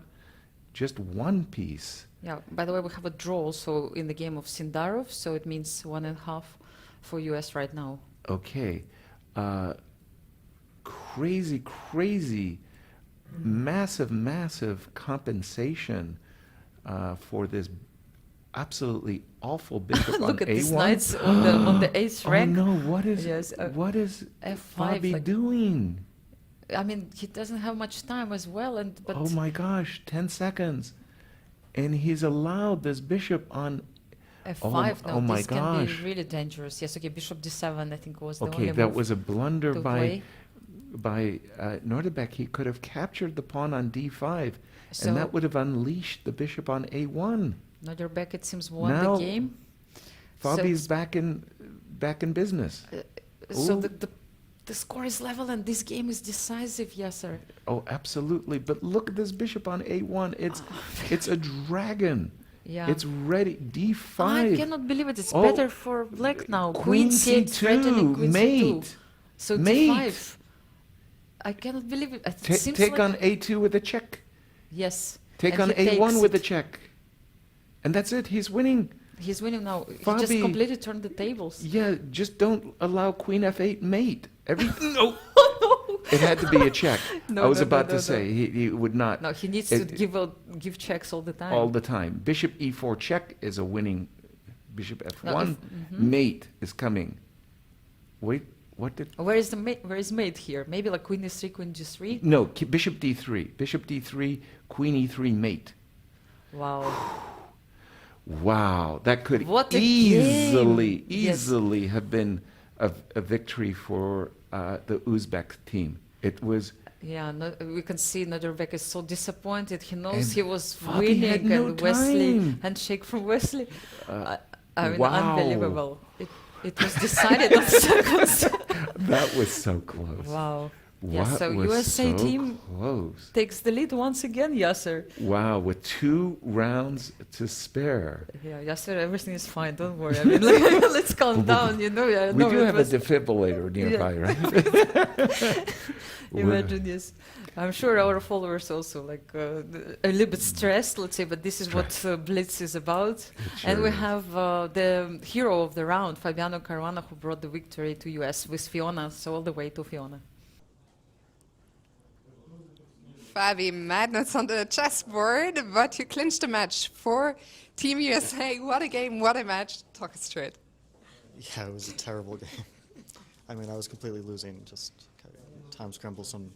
just one piece. yeah. By the way, we have a draw also in the game of Sindarov, so it means 1.5 for US right now. Okay. Crazy, massive compensation for this absolutely awful bishop on Look at a1. these knights on the 8th rank. Oh no! What is Yes, what is F5, Fabi like- doing? I mean, he doesn't have much time as well, but Oh my gosh! 10 seconds, and he's allowed this bishop on. F5 now. oh my This can gosh. be really dangerous. Yes. Okay. Bishop D7. I think was the Okay, only that move was a blunder to by play. Nodirbek. He could have captured the pawn on d5, So- and that would have unleashed the bishop on a1. Nodirbek, it seems, won Now, the game. Fabi's back in business. So Ooh. the score is level and this game is decisive, yes, sir. Oh, absolutely. But look at this bishop on a1. It's a dragon. Yeah. It's ready. d5. I cannot believe it. It's Oh, better for black now. Queen C8 threatening c2, queen mate. C2. So Mate. d5. I cannot believe it. It seems Take like on a2 with a check. yes. Take And on he a1 takes with a it. check. And that's it. He's winning. He's winning now. He Fabi- just completely turned the tables. Yeah, just don't allow queen f8 mate. No. It had to be a check. No, I was no, about no, to say he would not. No, he needs It- to give checks all the time. all the time. Bishop e4 check is a winning. Bishop f1 No, mate is coming. Wait, what did? Where is the mate? Where is mate here? Maybe like queen e3, queen g3. No, bishop d3. Bishop d3, queen e3 mate. Wow. Wow, that could What a easily game. Yes. have been a victory for the Uzbek team. It was. Yeah, no, we can see Nodirbek is so disappointed. He knows And he was Fabi had winning, no and Wesley time. handshake from Wesley. I mean, wow. unbelievable. It was decided on seconds. That was so close. Wow. Yeah, What so was USA so team close. takes the lead once again, Yasser. Wow, with 2 rounds to spare. Yeah, Yasser, everything is fine. Don't worry. I mean, let's calm down. You know, yeah, We no, do it have was- a defibrillator nearby, right? Imagine, yes. I'm sure our followers also like a little bit stressed, let's say, but this is what Blitz is about. And we sure is. have the hero of the round, Fabiano Caruana, who brought the victory to US with Fiona, so all the way to Fiona. Fabi, madness on the chessboard, but you clinched the match for Team USA. What a game, what a match. Talk us through it. Yeah, it was a terrible game. I mean, I was completely losing. Just time scramble, some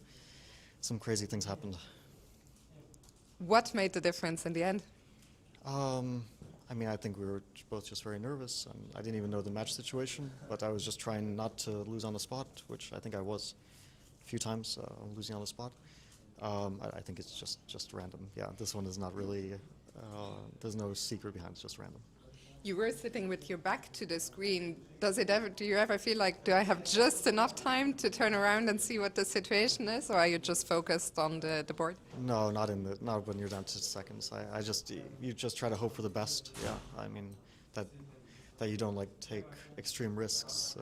crazy things happened. What made the difference in the end? I mean, I think we were both just very nervous, and I didn't even know the match situation, but I was just trying not to lose on the spot, which I think I was a few times, losing on the spot. I think it's just random. Yeah, this one is not really, there's no secret behind it, it's just random. You were sitting with your back to the screen. Do you ever feel like, do I have just enough time to turn around and see what the situation is, or are you just focused on the board? No, not when you're down to seconds. You just try to hope for the best. Yeah, I mean, that you don't like take extreme risks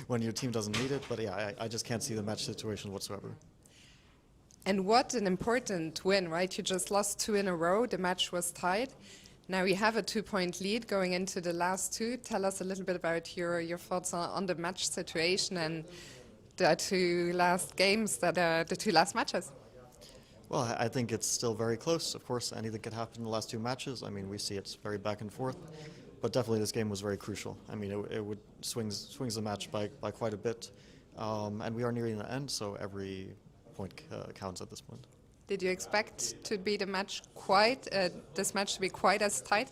when your team doesn't need it. But yeah, I just can't see the match situation whatsoever. And what an important win, right? You just lost 2 in a row. The match was tied. Now you have a 2-point lead going into the last 2. Tell us a little bit about your thoughts on the match situation and the 2 last games, the 2 last matches. Well, I think it's still very close. Of course, anything could happen in the last 2 matches. I mean, we see it's very back and forth. But definitely this game was very crucial. I mean, it would swings the match by quite a bit. And we are nearing the end, so every point counts at this point. Did you expect to be this match to be quite as tight?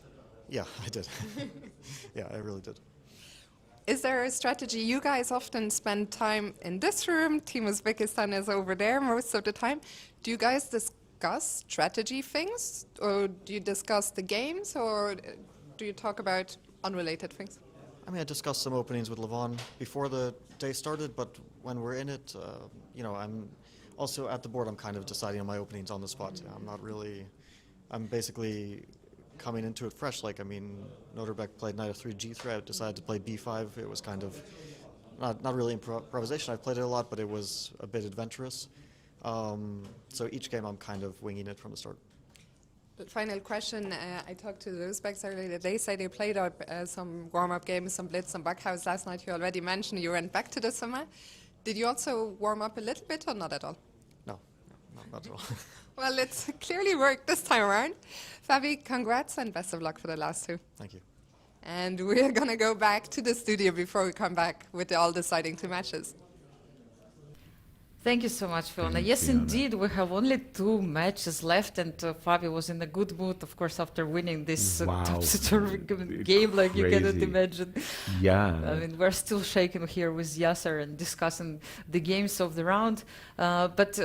Yeah, I did. Yeah, I really did. Is there a strategy? You guys often spend time in this room. Team Uzbekistan is over there most of the time. Do you guys discuss strategy things, or do you discuss the games, or do you talk about unrelated things? I mean, I discussed some openings with Levon before the day started, but when we're in it, I'm also at the board. I'm kind of deciding on my openings on the spot. I'm not really. I'm basically coming into it fresh. Like, I mean, Nodirbek played knight f3 g3. I decided to play b5. It was kind of not really improvisation. I've played it a lot, but it was a bit adventurous. So each game I'm kind of winging it from the start. Final question. I talked to the Uzbeks earlier. They say they played out some warm-up games, some Blitz, some Backhouse last night. You already mentioned you went back to the summer. Did you also warm up a little bit or not at all? No, not at all. Well, it's clearly worked this time around. Fabi, congrats and best of luck for the last two. Thank you. And we're going to go back to the studio before we come back with the all-deciding two matches. Thank you so much, Fiona. Thank Yes, you, Fiona. indeed, we have only 2 matches left, and Fabi was in a good mood, of course, after winning this Wow. topsy-turvy game, like you cannot Crazy. imagine. Yeah. I mean, we're still shaking here with Yasser and discussing the games of the round. But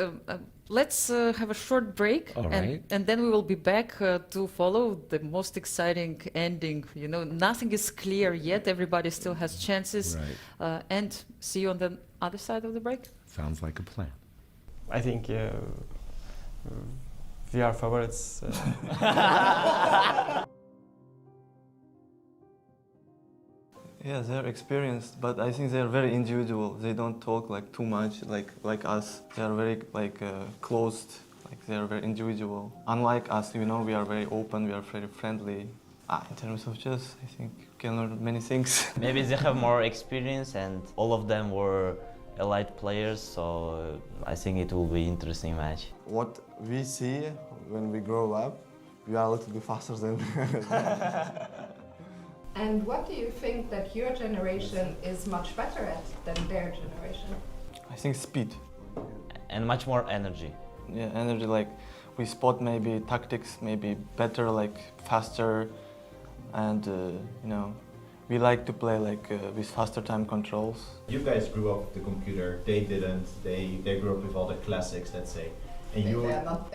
let's have a short break, All right. and then we will be back to follow the most exciting ending. You know, nothing is clear yet. Everybody still has chances. Right. And see you on the other side of the break. Sounds like a plan. I think we are favorites. Yeah, they're experienced, but I think they're very individual. They don't talk like too much like us. They are very closed. Like they are very individual. Unlike us, we are very open. We are very friendly. In terms of chess, I think you can learn many things. Maybe they have more experience, and all of them were elite players, so I think it will be an interesting match. What we see when we grow up, we are a little bit faster than. And what do you think that your generation is much better at than their generation? I think speed. And much more energy. Yeah, energy. Like we spot maybe tactics, maybe better, like faster, and we like to play like with faster time controls. You guys grew up with the computer. They didn't. They grew up with all the classics, let's say. And you. No,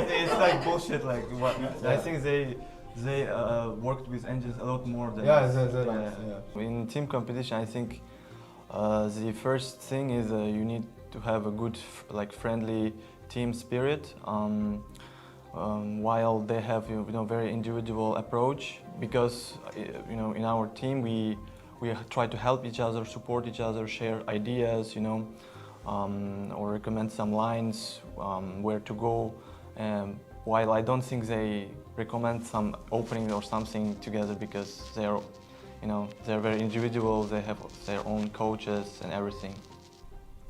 it's like bullshit. Like what? I think they worked with engines a lot more than. Yeah. In team competition, I think the first thing is you need to have a good, friendly team spirit. While they have very individual approach, because in our team we try to help each other, support each other, share ideas, or recommend some lines where to go. While I don't think they recommend some opening or something together, because they're very individual. They have their own coaches and everything.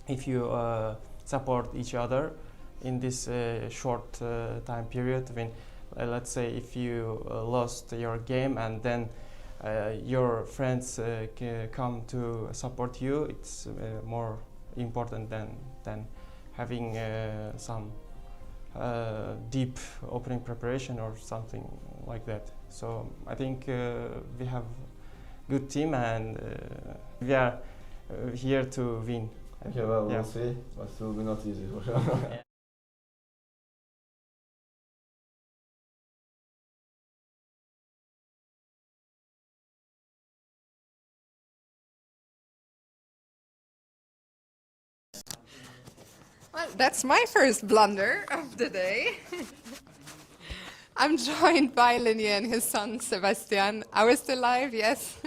If you support each other in this short time period, when let's say if you lost your game and then your friends come to support you, it's more important than having some deep opening preparation or something like that. So I think we have good team and we are here to win. Okay, well, we'll see, but it will be not easy for sure. Well, that's my first blunder of the day. I'm joined by Lenier and his son, Sebastian. Are we still live? Yes.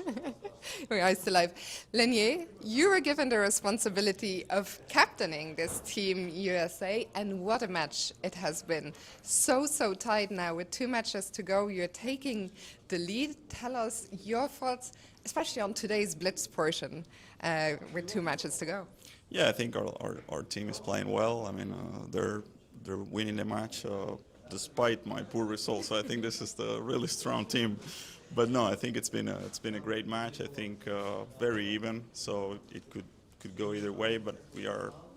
We are still live. Lenier, you were given the responsibility of captaining this Team USA, and what a match it has been. So tight now with 2 matches to go. You're taking the lead. Tell us your thoughts, especially on today's Blitz portion with 2 matches to go. Yeah, I think our team is playing well. I mean, they're winning the match despite my poor results. So I think this is the really strong team. But no, I think it's been a great match. I think very even. So it could go either way. But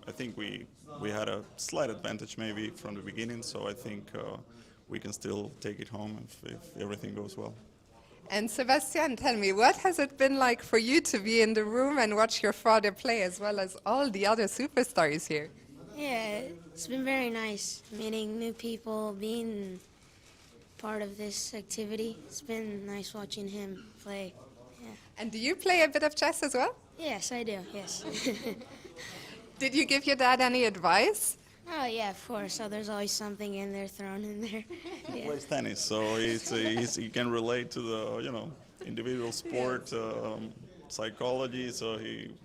I think we had a slight advantage maybe from the beginning. So I think we can still take it home if everything goes well. And Sebastian, tell me, what has it been like for you to be in the room and watch your father play, as well as all the other superstars here? Yeah, it's been very nice meeting new people, being part of this activity. It's been nice watching him play. Yeah. And do you play a bit of chess as well? Yes, I do, yes. Did you give your dad any advice? Oh, yeah, of course. So there's always something in there thrown in there. He Yeah. plays tennis, so he can relate to the individual sport psychology. So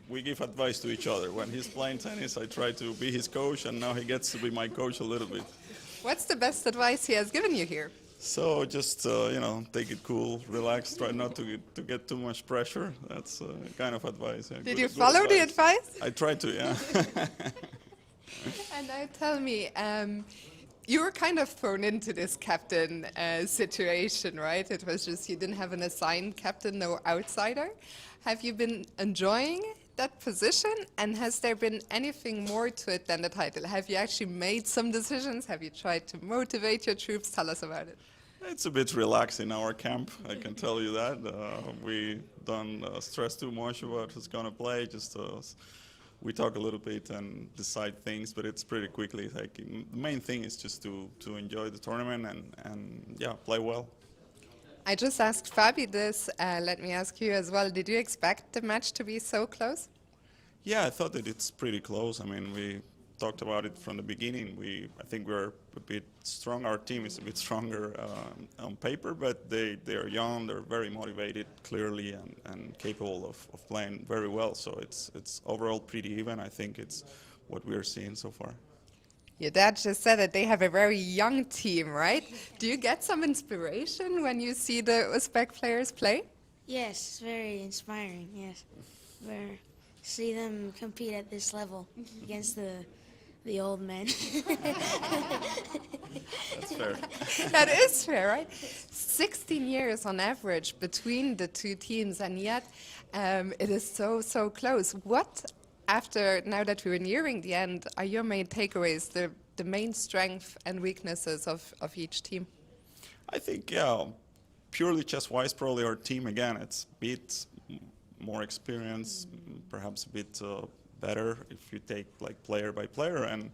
we give advice to each other. When he's playing tennis, I try to be his coach, and now he gets to be my coach a little bit. What's the best advice he has given you here? So just take it cool, relax, try not to get too much pressure. That's kind of advice. Yeah. Did you follow the advice? I try to, yeah. And now tell me, you were kind of thrown into this captain situation, right? It was just you didn't have an assigned captain, no outsider. Have you been enjoying that position? And has there been anything more to it than the title? Have you actually made some decisions? Have you tried to motivate your troops? Tell us about it. It's a bit relaxed in our camp, I can tell you that. We don't stress too much about who's going to play, just we talk a little bit and decide things, but it's pretty quickly. Like, the main thing is just to enjoy the tournament and yeah, play well. I just asked Fabi this, let me ask you as well. Did you expect the match to be so close? Yeah, I thought that it's pretty close. I mean, we talked about it from the beginning. I think we're a bit strong. Our team is a bit stronger on paper, but they are young. They're very motivated, clearly, and capable of playing very well. So it's overall pretty even. I think it's what we're seeing so far. Your dad just said that they have a very young team, right? Do you get some inspiration when you see the Uzbek players play? Yes, it's very inspiring, yes. See them compete at this level against the old men. That's fair. That is fair, right? 16 years on average between the two teams, and yet it is so close. What, now that we're nearing the end, are your main takeaways, the main strengths and weaknesses of each team? I think, yeah, purely chess-wise, probably our team, again, it's a bit more experience, perhaps a bit better if you take like player by player. And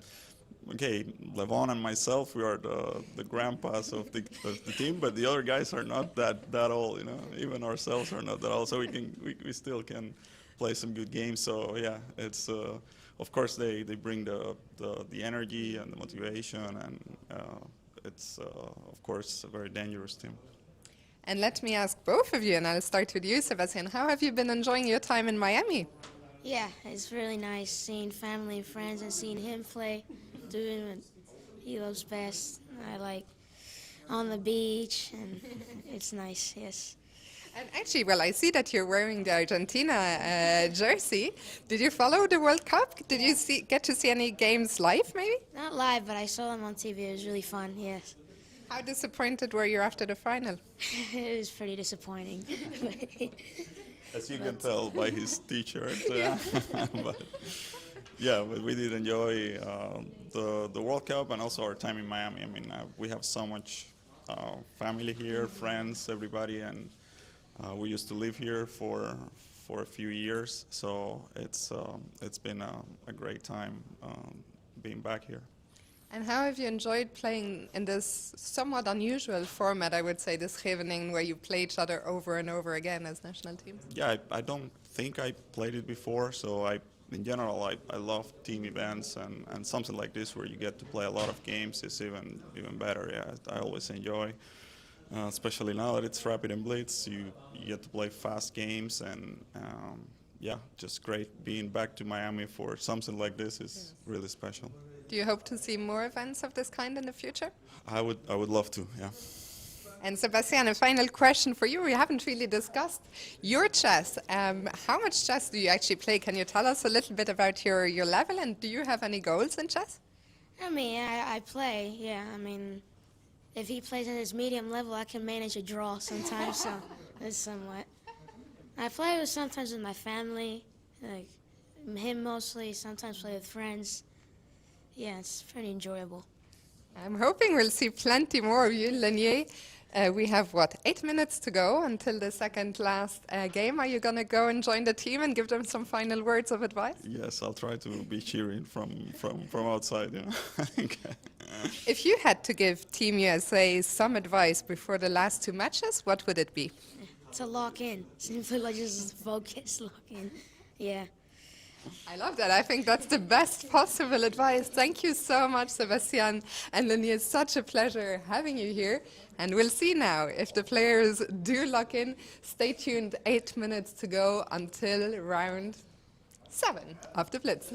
okay, Levon and myself, we are the grandpas of the team, but the other guys are not that old, even ourselves are not that old, so we still can play some good games. So yeah, it's of course they bring the energy and the motivation, and it's of course a very dangerous team. And let me ask both of you, and I'll start with you, Sebastian. How have you been enjoying your time in Miami? Yeah, it's really nice seeing family and friends and seeing him play, doing what he loves best. I like on the beach, and it's nice, yes. And actually, well, I see that you're wearing the Argentina jersey. Did you follow the World Cup? Did you get to see any games live, maybe? Not live, but I saw them on TV. It was really fun, yes. How disappointed were you after the final? It was pretty disappointing. As you can tell by his T-shirt. But yeah, but we did enjoy the World Cup and also our time in Miami. I mean, we have so much family here, friends, everybody, and we used to live here for a few years. So it's been a great time being back here. And how have you enjoyed playing in this somewhat unusual format, I would say, this Scheveningen, where you play each other over and over again as national teams? Yeah, I don't think I played it before, so in general, I love team events, and something like this where you get to play a lot of games is even better. Yeah, I always enjoy, especially now that it's Rapid and Blitz, you get to play fast games, and yeah, just great. Being back to Miami for something like this is really special. Do you hope to see more events of this kind in the future? I would love to, yeah. And Sebastian, a final question for you. We haven't really discussed your chess. How much chess do you actually play? Can you tell us a little bit about your level, and do you have any goals in chess? I mean, I play, yeah. I mean, if he plays at his medium level, I can manage a draw sometimes, so that's somewhat. I play sometimes with my family, like him mostly, sometimes play with friends. Yeah, it's pretty enjoyable. I'm hoping we'll see plenty more of you, Lenier. We have, 8 minutes to go until the second last game. Are you going to go and join the team and give them some final words of advice? Yes, I'll try to be cheering from outside. If you had to give Team USA some advice before the last two matches, what would it be? to lock in. Simply like just focus, lock in. Yeah. I love that. I think that's the best possible advice. Thank you so much, Sebastian and Lenny. It's such a pleasure having you here. And we'll see now if the players do lock in. Stay tuned, 8 minutes to go until round 7 of the Blitz.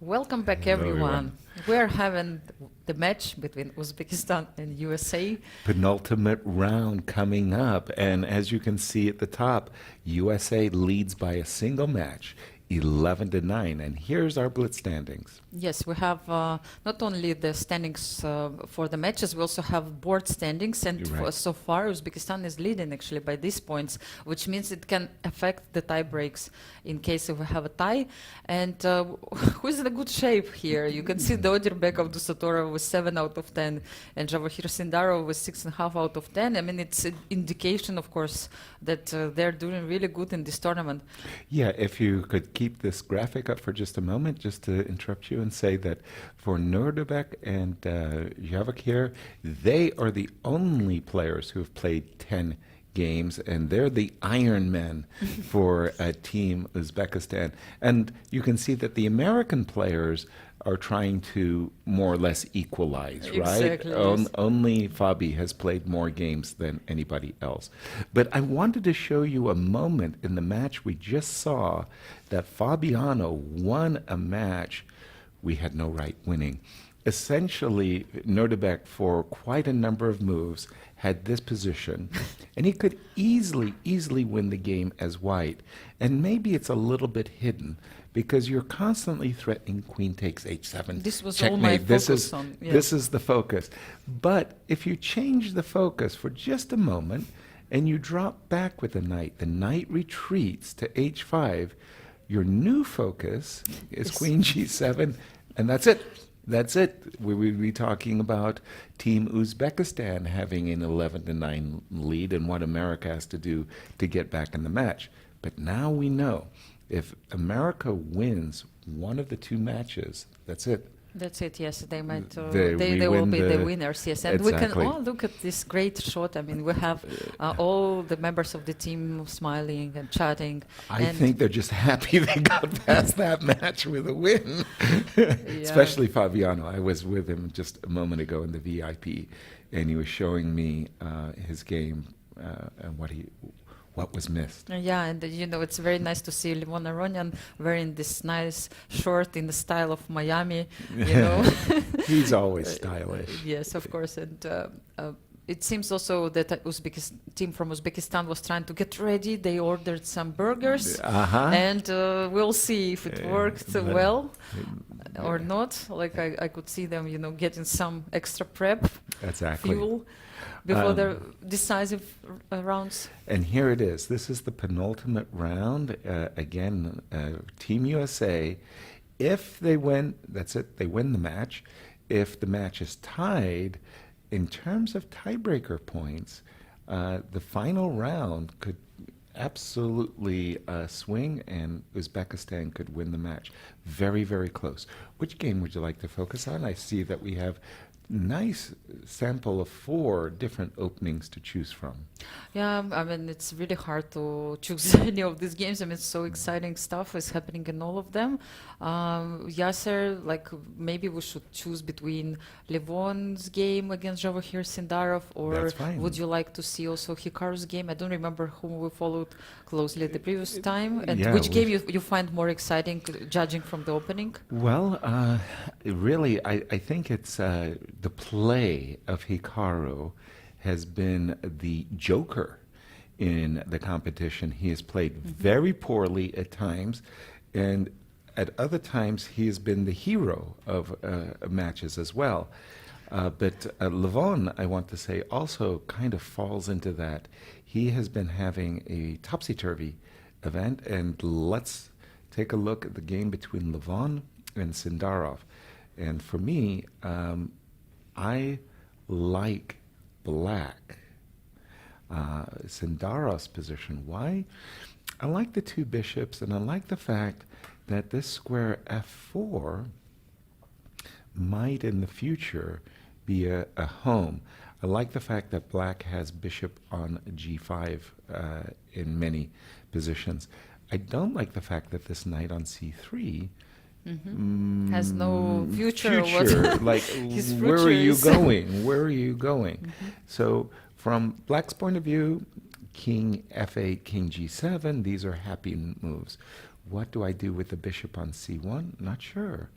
Welcome back, Hello, everyone. We're having the match between Uzbekistan and USA. Penultimate round coming up. And as you can see at the top, USA leads by a single match, 11-9. And here's our Blitz standings. Yes, we have not only the standings for the matches, we also have board standings. And You're right. so far, Uzbekistan is leading actually by these points, which means it can affect the tie breaks in case if we have a tie. And who's in a good shape here? You can see Nodirbek of Abdusattorov with 7 out of 10 and Javokhir Sindarov with 6.5 out of 10. I mean, it's an indication, of course, that they're doing really good in this tournament. Yeah, if you could keep this graphic up for just a moment, just to interrupt you and say that for Nodirbek and Javokhir, they are the only players who have played 10 games, and they're the Iron Men for Team Uzbekistan. And you can see that the American players are trying to more or less equalize, right? Exactly, yes. Only Fabi has played more games than anybody else. But I wanted to show you a moment in the match we just saw that Fabiano won a match we had no right winning. Essentially, Nodirbek, for quite a number of moves, had this position, and he could easily win the game as white. And maybe it's a little bit hidden, because you're constantly threatening queen takes h7. This was checkmate. all my This focus is, on, yeah. This is the focus. But if you change the focus for just a moment, and you drop back with the knight retreats to h5, your new focus is queen g7, and that's it. That's it. We will be talking about Team Uzbekistan having an 11-9 lead and what America has to do to get back in the match. But now we know if America wins one of the two matches, that's it. That's it, yes. They might. They They will win be the the- winners, yes. And we can Exactly. all look at this great shot. I mean, we have all the members of the team smiling and chatting. I and think they're just happy they got past that match with a win. Especially Fabiano. I was with him just a moment ago in the VIP, and he was showing me his game and what was missed. Yeah, and you know, it's very nice to see Levon Aronian wearing this nice short in the style of Miami, you know. He's always stylish. Yes, of course. And it seems also that team from Uzbekistan was trying to get ready. They ordered some burgers, and we'll see if it worked well or not. Like I could see them, you know, getting some extra prep fuel before the decisive rounds. And here it is. This is the penultimate round. Again, Team USA, if they win, that's it, they win the match. If the match is tied, in terms of tiebreaker points, the final round could absolutely swing, and Uzbekistan could win the match. Very, very close. Which game would you like to focus on? I see that we have nice sample of 4 different openings to choose from. Yeah, I mean, it's really hard to choose any of these games. I mean, so exciting stuff is happening in all of them. Yasser, like, maybe we should choose between Levon's game against Javokhir Sindarov, or That's fine. would you like to see also Hikaru's game? I don't remember whom we followed closely the previous time. And Yeah, which game you find more exciting, judging from the opening? Well, really, I think it's the play of Hikaru has been the joker in the competition. He has played very poorly at times, and at other times he has been the hero of matches as well. But Levon, I want to say, also kind of falls into that. He has been having a topsy-turvy event, and let's take a look at the game between Levon and Sindarov. And for me, I like black. Sindarov's position. Why? I like the 2 bishops, and I like the fact that this square f4 might in the future be a home. I like the fact that black has bishop on g5 in many positions. I don't like the fact that this knight on c3 has no future. Like, His where are future you is- going? Where are you going? So from black's point of view, king f8, king g7, these are happy moves. What do I do with the bishop on c1? Not sure.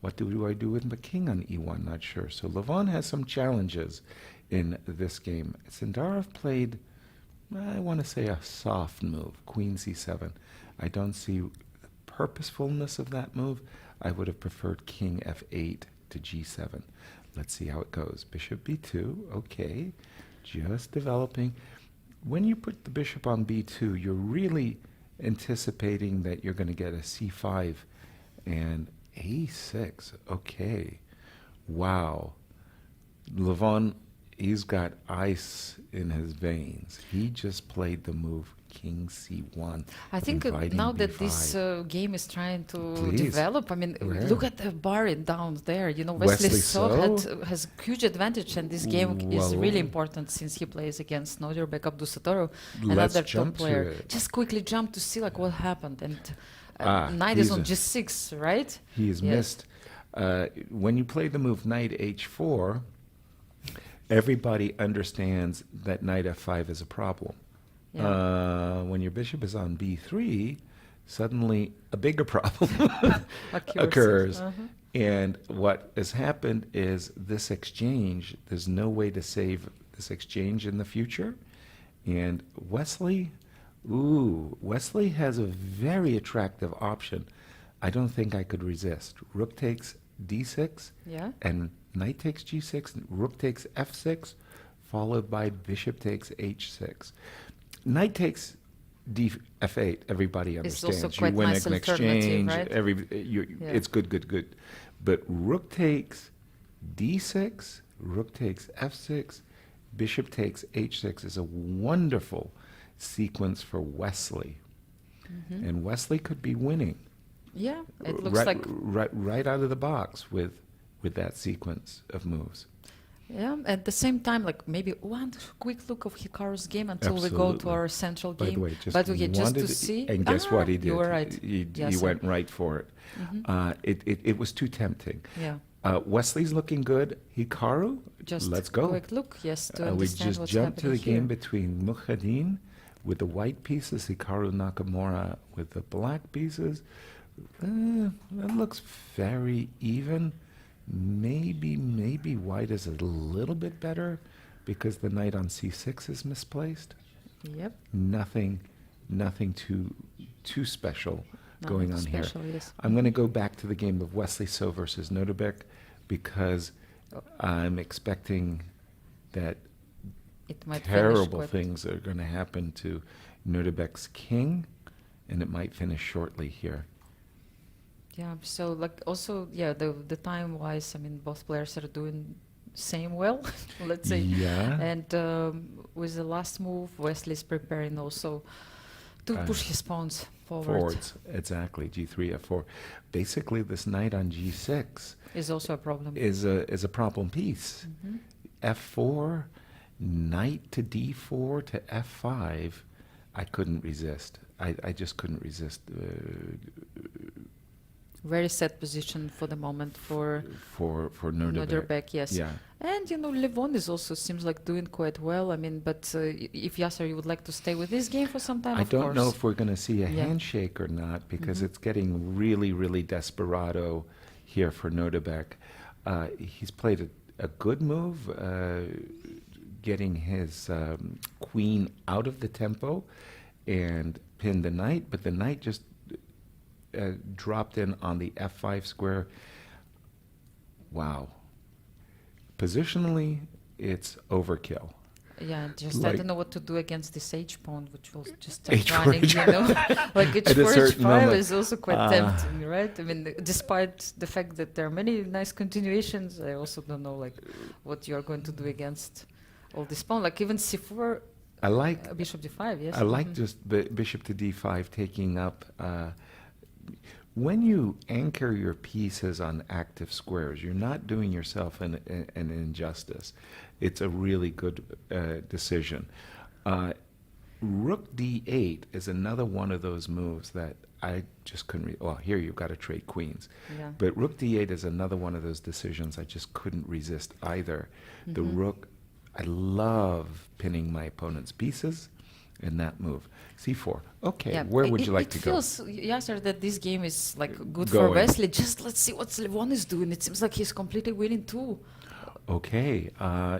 What do I do with the king on e1? Not sure. So Levon has some challenges in this game. Sindarov played, I want to say, a soft move, queen c7. I don't see purposefulness of that move. I would have preferred king f8 to g7. Let's see how it goes. Bishop b2, okay, just developing. When you put the bishop on b2, you're really anticipating that you're going to get a c5 and a6. Okay, wow. Levon, he's got ice in his veins. He just played the move king c1. I think inviting now that b5. this game is trying to Please. develop, I mean, Where? look at the bar down there. You know, Wesley Wesley has huge advantage, and this game is Well, really important since he plays against Nodirbek, Abdusattorov, Let's another top jump to player. it. Just quickly jump to see like what happened, and knight he's is on a- g6, right? He is Yes. missed. When you play the move knight h4, everybody understands that knight f5 is a problem. When your bishop is on b3, suddenly a bigger problem occurs. And what has happened is this exchange, there's no way to save this exchange in the future. And Wesley has a very attractive option. I don't think I could resist. Rook takes d6, and knight takes g6, and rook takes f6, followed by bishop takes h6. Knight takes f8, everybody understands. Also quite you win nice an exchange, right? It's good. But rook takes d6, rook takes f6, bishop takes h6 is a wonderful sequence for Wesley. And Wesley could be winning. Yeah, it looks like right out of the box with that sequence of moves. Yeah, at the same time, like maybe one quick look of Hikaru's game until we go to our central game. By the way, just to see. And guess what he did? You were right. He Yes, went right for it. It was too tempting. Yeah. Wesley's looking good. Hikaru, let's go. Quick look, yes, to We understand just what's jumped to the happening game here. between Shamsiddin with the white pieces, Hikaru Nakamura with the black pieces. That looks very even. Maybe white is a little bit better because the knight on c6 is misplaced. Yep. Nothing too special going on here. Yes. I'm going to go back to the game of Wesley So versus Nodirbek because I'm expecting that It might terrible finish things are going to happen to Nodirbek's king, and it might finish shortly here. Yeah, so like also, the time-wise, I mean, both players are doing same well, let's say. Yeah. And with the last move, Wesley's preparing also to push his pawns Forwards, exactly. G3, F4. Basically, this knight on G6 is also a problem. Is a problem piece. F4, knight to D4 to F5. I couldn't resist. I just couldn't resist. Very set position for the moment for Nodirbek. Yes. Yeah. And Levon is also seems like doing quite well. I mean, but if Yasser, you would like to stay with this game for some time, I of don't course. know if we're going to see a handshake or not because it's getting really, really desperado here for Nodirbek. He's played a good move, getting his queen out of the tempo and pinned the knight, but the knight just dropped in on the f5 square. Wow. Positionally, it's overkill. Yeah, just I don't know what to do against this h pawn, which will just H4, running, like h4, h5 moment. is also quite tempting, right? I mean, despite the fact that there are many nice continuations, I also don't know like what you're going to do against all this pawn. Like even c4, I like bishop d5, yes. I like just bishop to d5 taking up. When you anchor your pieces on active squares, you're not doing yourself an injustice. It's a really good decision. Rook d8 is another one of those moves that I just couldn't. Well, here you've got to trade queens, but rook d8 is another one of those decisions I just couldn't resist either. The rook, I love pinning my opponent's pieces. In that move, c4. Okay, where would you like to go? It feels, Yasser, that this game is like good for Going. Wesley. Just let's see what Levon is doing. It seems like he's completely winning too. Okay,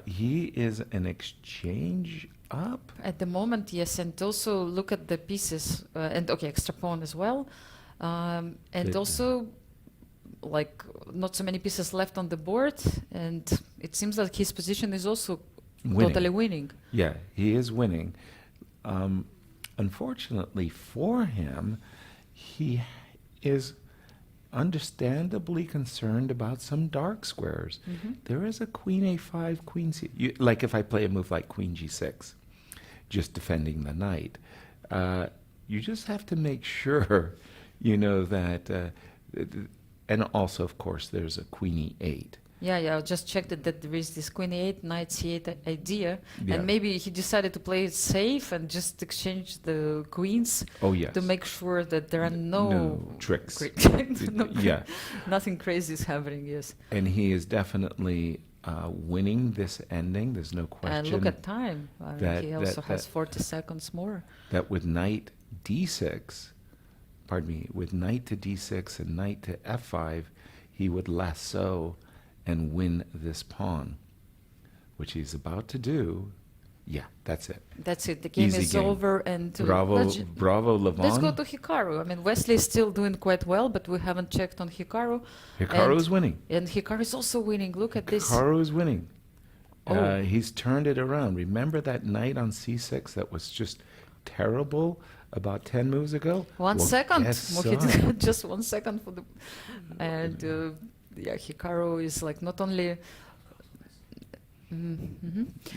he is an exchange up At the moment, yes, and also look at the pieces, and extra pawn as well, and also like not so many pieces left on the board, and it seems like his position is also totally winning. Yeah, he is winning. Unfortunately for him, he is understandably concerned about some dark squares. There is a queen a5, queen c. Like if I play a move like queen g6, just defending the knight, you just have to make sure, that. And also, of course, there's a queen e8. Yeah, I just checked it that there is this queen e8, knight c8 idea, Yeah. and maybe he decided to play it safe and just exchange the queens Oh, yes. to make sure that there are no tricks. no Yeah. nothing crazy is happening. Yes, And he is definitely winning this ending. There's no question. and look at time. that- He also that- has that- 40 seconds more. That with knight d6, pardon me, with knight to d6 and knight to f5, he would lasso and win this pawn, which he's about to do. Yeah, that's it. That's it. The game Easy is game. over. And Bravo, Levon. Let's go to Hikaru. I mean, Wesley is still doing quite well, but we haven't checked on Hikaru. Hikaru is winning. And Hikaru is also winning. Look at this. Hikaru is winning. Oh. He's turned it around. Remember that knight on c6 that was just terrible about 10 moves ago? 1 Well, second. guess Mohit, what? just 1 second for the. And yeah, Hikaru is like not only.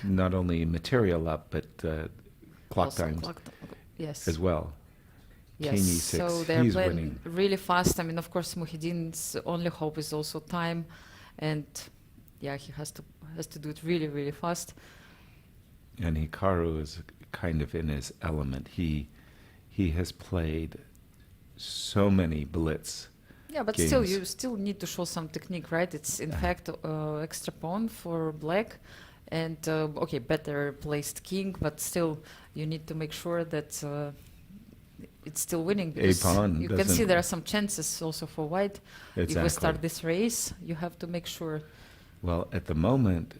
Not only material up, but clock Also times yes. as well. Yes, King e6. so they're He's playing winning. really fast. I mean, of course, Mohidin's only hope is also time, and yeah, he has to do it really, really fast. And Hikaru is kind of in his element. He has played so many Blitz. Yeah, but games. still, you still need to show some technique, right? It's in fact extra pawn for black, and okay, better placed king, but still, you need to make sure that it's still winning. Because pawn you can see doesn't- there are some chances also for white. If we Exactly. start this race, you have to make sure. Well, at the moment,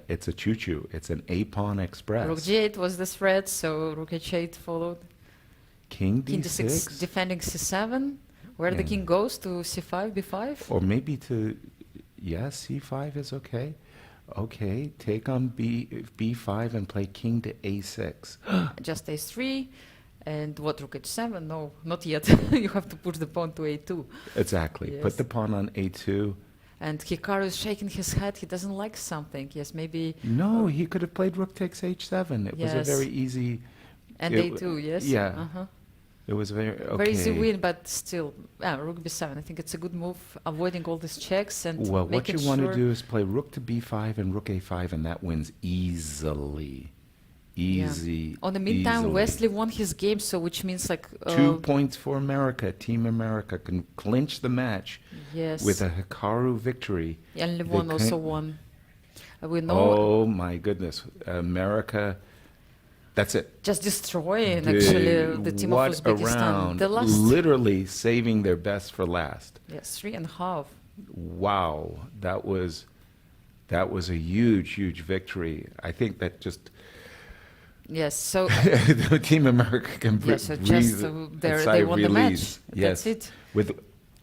it's a choo-choo. It's an A-pawn express. Rook g8 was the threat, so rook h8 followed. King King d6. d6, defending c7, where the Yeah. king goes to c5, b5. Or maybe to, yeah, c5 is okay. Okay, take on b5 and play king to a6. Just a3, and what, rook h7? No, not yet. You have to push the pawn to a2. Exactly. Yes. Put the pawn on a2. And Hikaru is shaking his head. He doesn't like something. Yes, maybe. No, he could have played rook takes h7. It was a Yes. very easy. And it- a2, yes. Yeah. Uh-huh. It was very okay. Very easy win, but still, rook b7. I think it's a good move, avoiding all these checks and Well, what making you want sure. to do is play rook to b5 and rook a5, and that wins easily. Easy. On the meantime, easily. Wesley won his game, so which means like 2 points for America. Team America can clinch the match yes. with a Hikaru victory. And They Levon also can- won. We know Oh my goodness, America! That's it. just destroying actually the team of what Uzbekistan. around, The last literally saving their best for last. yes, 3.5. Wow, that was a huge victory. I think that just Yes, so Team America can yeah, so breathe just a they sigh of won the match. release. That's Yes, it.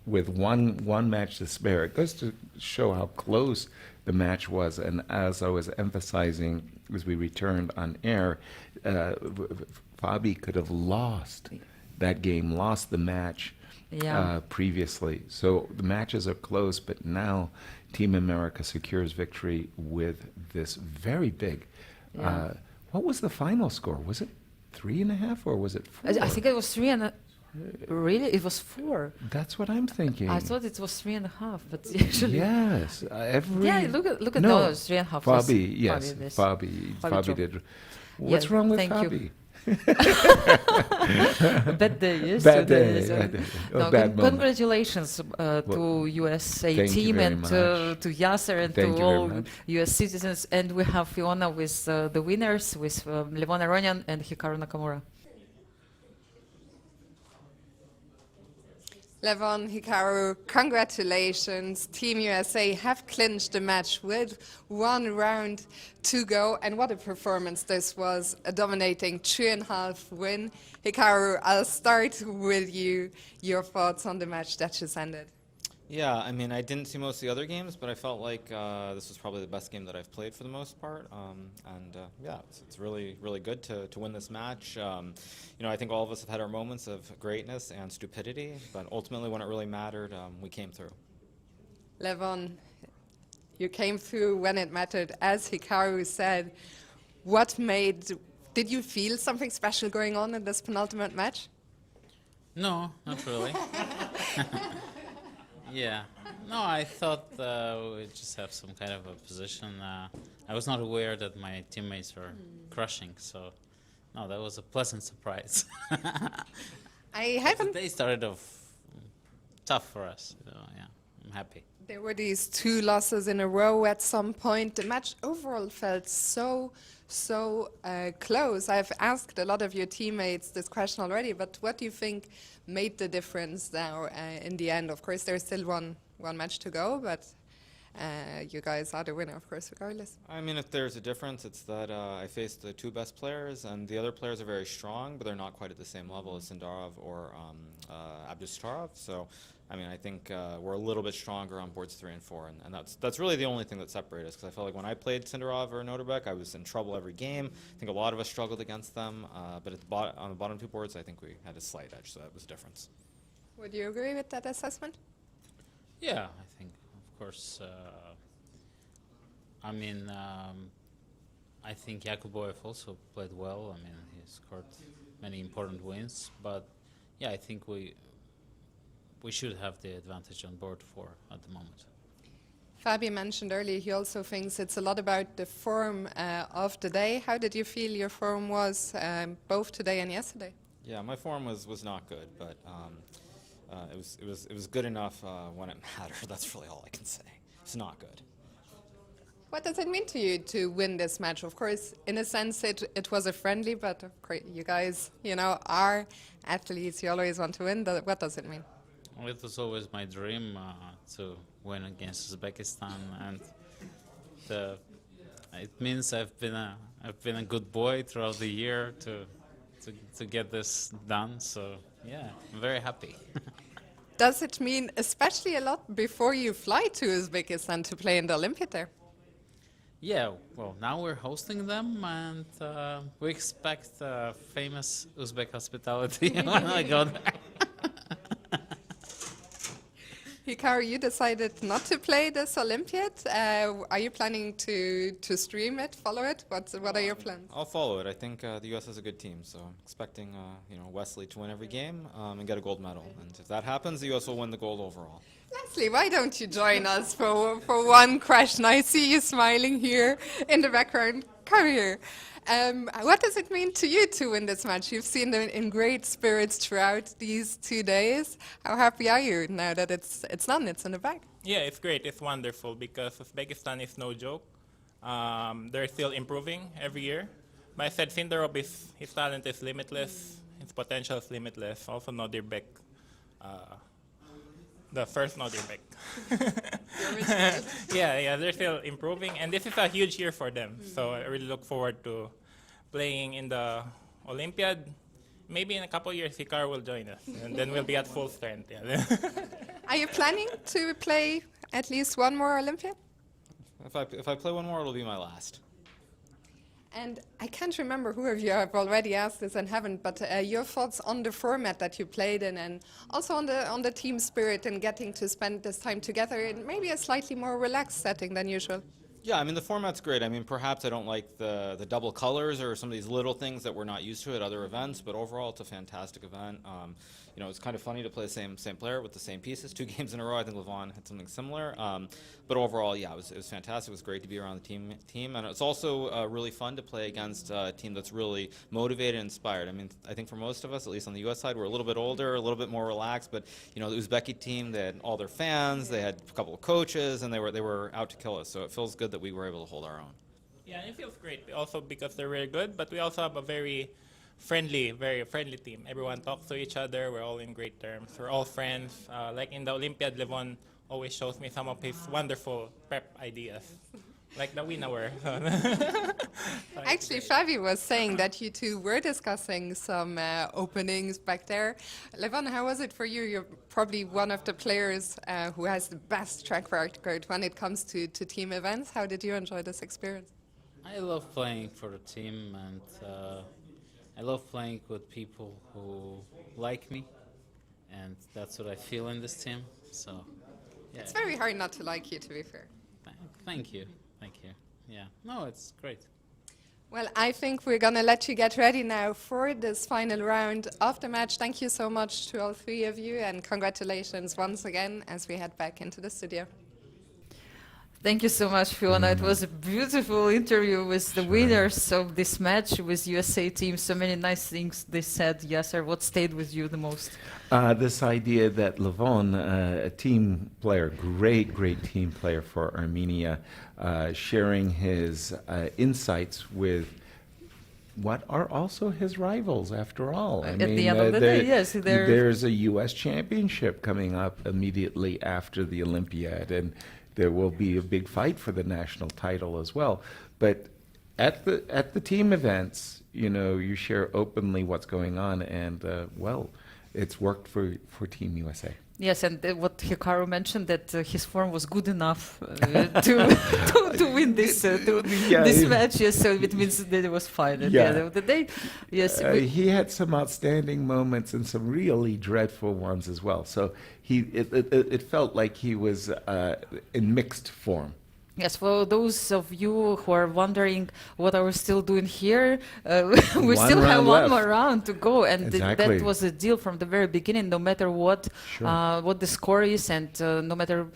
with one match to spare. It goes to show how close the match was. And as I was emphasizing as we returned on air, Fabi could have lost that game, lost the match Yeah. previously. So the matches are close, but now Team America secures victory with this very big. Yeah. What was the final score? Was it 3.5 or was it 4? I think it was 3 and really it was 4. That's what I'm thinking. I thought it was 3.5, but actually Yes, every. yeah. Look at no, those 3.5. Fabi, yes, this. Fabi Fabi did. Yes, What's wrong with thank you. Fabi? Bad day, yes. Bad today, day, so- bad day. No, Oh, bad moment. congratulations to USA thank you team very and much. to Yasser and Thank to you very all much. US citizens. And we have Fiona with the winners, with Levon Aronian and Hikaru Nakamura. Levon, Hikaru, congratulations. Team USA have clinched the match with 1 round to go. And what a performance this was, a dominating 3.5 win. Hikaru, I'll start with you. Your thoughts on the match that just ended. Yeah, I mean, I didn't see most of the other games, but I felt like this was probably the best game that I've played for the most part. Yeah, it's really, really good to win this match. You know, I think all of us have had our moments of greatness and stupidity, but ultimately when it really mattered, we came through. Levon, you came through when it mattered, as Hikaru said. Did you feel something special going on in this penultimate match? No, not really. Yeah, No, I thought we'd just have some kind of a position. I was not aware that my teammates were crushing, so no, that was a pleasant surprise. I haven't. They started off tough for us. So, yeah, I'm happy. There were these 2 losses in a row at some point. The match overall felt so close. I've asked a lot of your teammates this question already, but what do you think made the difference now in the end? Of course, there's still one match to go, but you guys are the winner, of course, regardless. I mean, if there's a difference, it's that I faced the 2 best players, and the other players are very strong, but they're not quite at the same level as Sindarov or Abdusattorov. So, I mean, I think we're a little bit stronger on boards 3 and 4, and that's really the only thing that separated us. Because I felt like when I played Sindarov or Nodirbek, I was in trouble every game. I think a lot of us struggled against them, but at on the bottom 2 boards, I think we had a slight edge, so that was a difference. Would you agree with that assessment? Yeah, I think, of course. I mean, I think Yakubboev also played well. I mean, he scored many important wins, but yeah, I think we should have the advantage on board 4 at the moment. Fabi mentioned earlier he also thinks it's a lot about the form of the day. How did you feel your form was both today and yesterday? Yeah, my form was not good, but it was good enough when it mattered. That's really all I can say. It's not good. What does it mean to you to win this match? Of course, in a sense, it was a friendly, but of course, you guys, are athletes. You always want to win. What does it mean? Well, it was always my dream to win against Uzbekistan, and it means I've been a good boy throughout the year to get this done. So yeah, I'm very happy. Does it mean especially a lot before you fly to Uzbekistan to play in the Olympiad there? Yeah, well, now we're hosting them, and we expect famous Uzbek hospitality when I go there. Hikaru, you decided not to play this Olympiad. Are you planning to stream it, follow it? What are your plans? I'll follow it. I think the U.S. has a good team, so I'm expecting Wesley to win every game and get a gold medal. And if that happens, the U.S. will win the gold overall. Wesley, why don't you join us for one question? I see you smiling here in the background. Come here. What does it mean to you to win this match? You've seen them in great spirits throughout these 2 days. How happy are you now that it's done, it's in the bag? Yeah, it's great. It's wonderful because Uzbekistan is no joke. They're still improving every year. But I said Sindarov, his talent is limitless. His potential is limitless. Also Nodirbek. The first Nodirbek. yeah, they're still improving, and this is a huge year for them. So I really look forward to playing in the Olympiad. Maybe in a couple of years, Hikaru will join us, and then we'll be at full strength. Yeah. Are you planning to play at least one more Olympiad? If I play one more, it'll be my last. And I can't remember who of you have already asked this and haven't, but your thoughts on the format that you played in, and also on the team spirit and getting to spend this time together in maybe a slightly more relaxed setting than usual. Yeah, I mean, the format's great. I mean, perhaps I don't like the double colors or some of these little things that we're not used to at other events, but overall it's a fantastic event. It's kind of funny to play the same player with the same pieces 2 games in a row. I think Levon had something similar. But overall, yeah, it was fantastic. It was great to be around the team. And it's also really fun to play against a team that's really motivated and inspired. I mean, I think for most of us, at least on the U.S. side, we're a little bit older, a little bit more relaxed. But, the Uzbeki team, they had all their fans, they had a couple of coaches, and they were out to kill us. So it feels good that we were able to hold our own. Yeah, it feels great also because they're very good, but we also have a very friendly team. Everyone talks to each other. We're all in great terms. We're all friends. Like in the Olympiad, Levon always shows me some of his wonderful prep ideas, like the winner. Actually, Fabi was saying that you two were discussing some openings back there. Levon, how was it for you? You're probably one of the players who has the best track record when it comes to team events. How did you enjoy this experience? I love playing for the team, and I love playing with people who like me, and that's what I feel in this team. So, yeah. It's very hard not to like you, to be fair. Thank you. Yeah. No, it's great. Well, I think we're going to let you get ready now for this final round of the match. Thank you so much to all three of you, and congratulations once again as we head back into the studio. Thank you so much, Fiona. It was a beautiful interview with the winners of this match with USA team. So many nice things they said. Yasser, what stayed with you the most? This idea that Levon, a team player, great team player for Armenia, sharing his insights with what are also his rivals, after all. At the end of the day, yes. There's a U.S. championship coming up immediately after the Olympiad, and there will be a big fight for the national title as well. But at the team events, you share openly what's going on, and well, it's worked for Team USA. Yes, and what Hikaru mentioned, that his form was good enough to win this this match. Yes, so it means that it was fine at the end of the day. Yes, he had some outstanding moments and some really dreadful ones as well. So it felt like he was in mixed form. Yes, for those of you who are wondering what are we still doing here, we still have one more round to go, and that was a deal from the very beginning. No matter what the score is, and no matter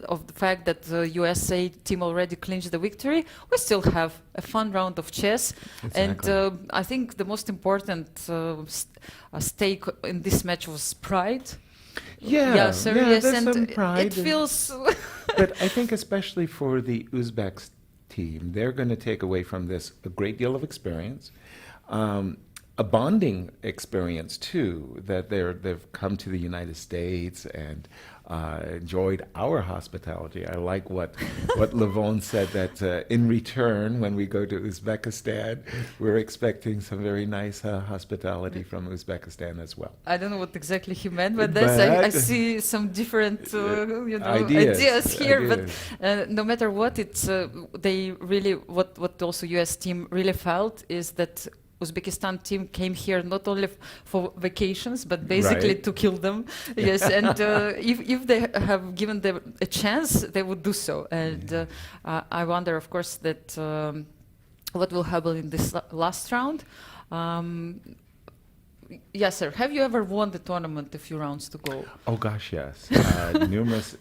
of the fact that the USA team already clinched the victory, we still have a fun round of chess. And I think the most important stake in this match was pride. Yes, and some pride. It feels. But I think especially for the Uzbek team, they're going to take away from this a great deal of experience, a bonding experience too. That they've come to the United States and enjoyed our hospitality. I like what Levon said, that in return, when we go to Uzbekistan, we're expecting some very nice hospitality from Uzbekistan as well. I don't know what exactly he meant by this. I see some different ideas here, but no matter what, it's they really what also US team really felt is that Uzbekistan team came here not only for vacations, but basically to kill them. Yes, and if they have given them a chance, they would do so. And I wonder, of course, that what will happen in this last round. Yes, sir. Have you ever won the tournament a few rounds to go? Oh gosh, yes,